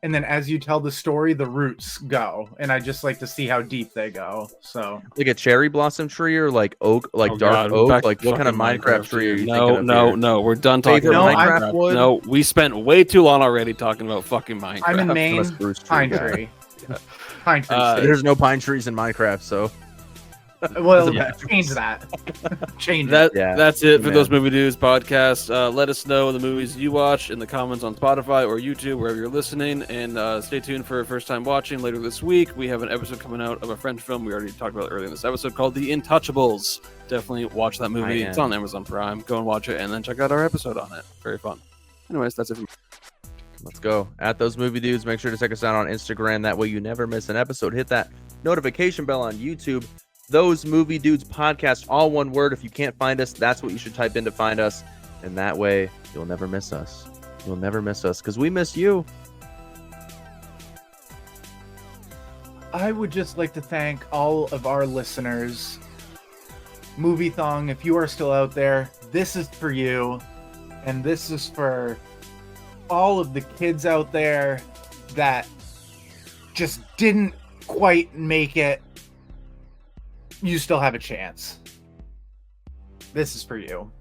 And then as you tell the story, the roots go. And I just like to see how deep they go. So like a cherry blossom tree or like oak, like dark oak? Like what kind of Minecraft tree are you thinking of? No. We're done talking about Minecraft. No, we spent way too long already talking about fucking Minecraft. I'm in Maine. Pine tree. Pine tree. There's no pine trees in Minecraft, so well, change that. Change that. Yeah. That's it for Those Movie Dudes podcast. Let us know the movies you watch in the comments on Spotify or YouTube, wherever you're listening. And stay tuned for first time watching later this week. We have an episode coming out of a French film we already talked about earlier in this episode called The Intouchables. Definitely watch that movie. It's on Amazon Prime. Go and watch it, and then check out our episode on it. Very fun. Anyways, that's it for me. Let's go. At Those Movie Dudes, make sure to check us out on Instagram. That way you never miss an episode. Hit that notification bell on YouTube. Those Movie Dudes podcast, all one word. If you can't find us, that's what you should type in to find us. And that way you'll never miss us. You'll never miss us because we miss you. I would just like to thank all of our listeners. Movie Thong, if you are still out there, this is for you. And this is for all of the kids out there that just didn't quite make it. You still have a chance. This is for you.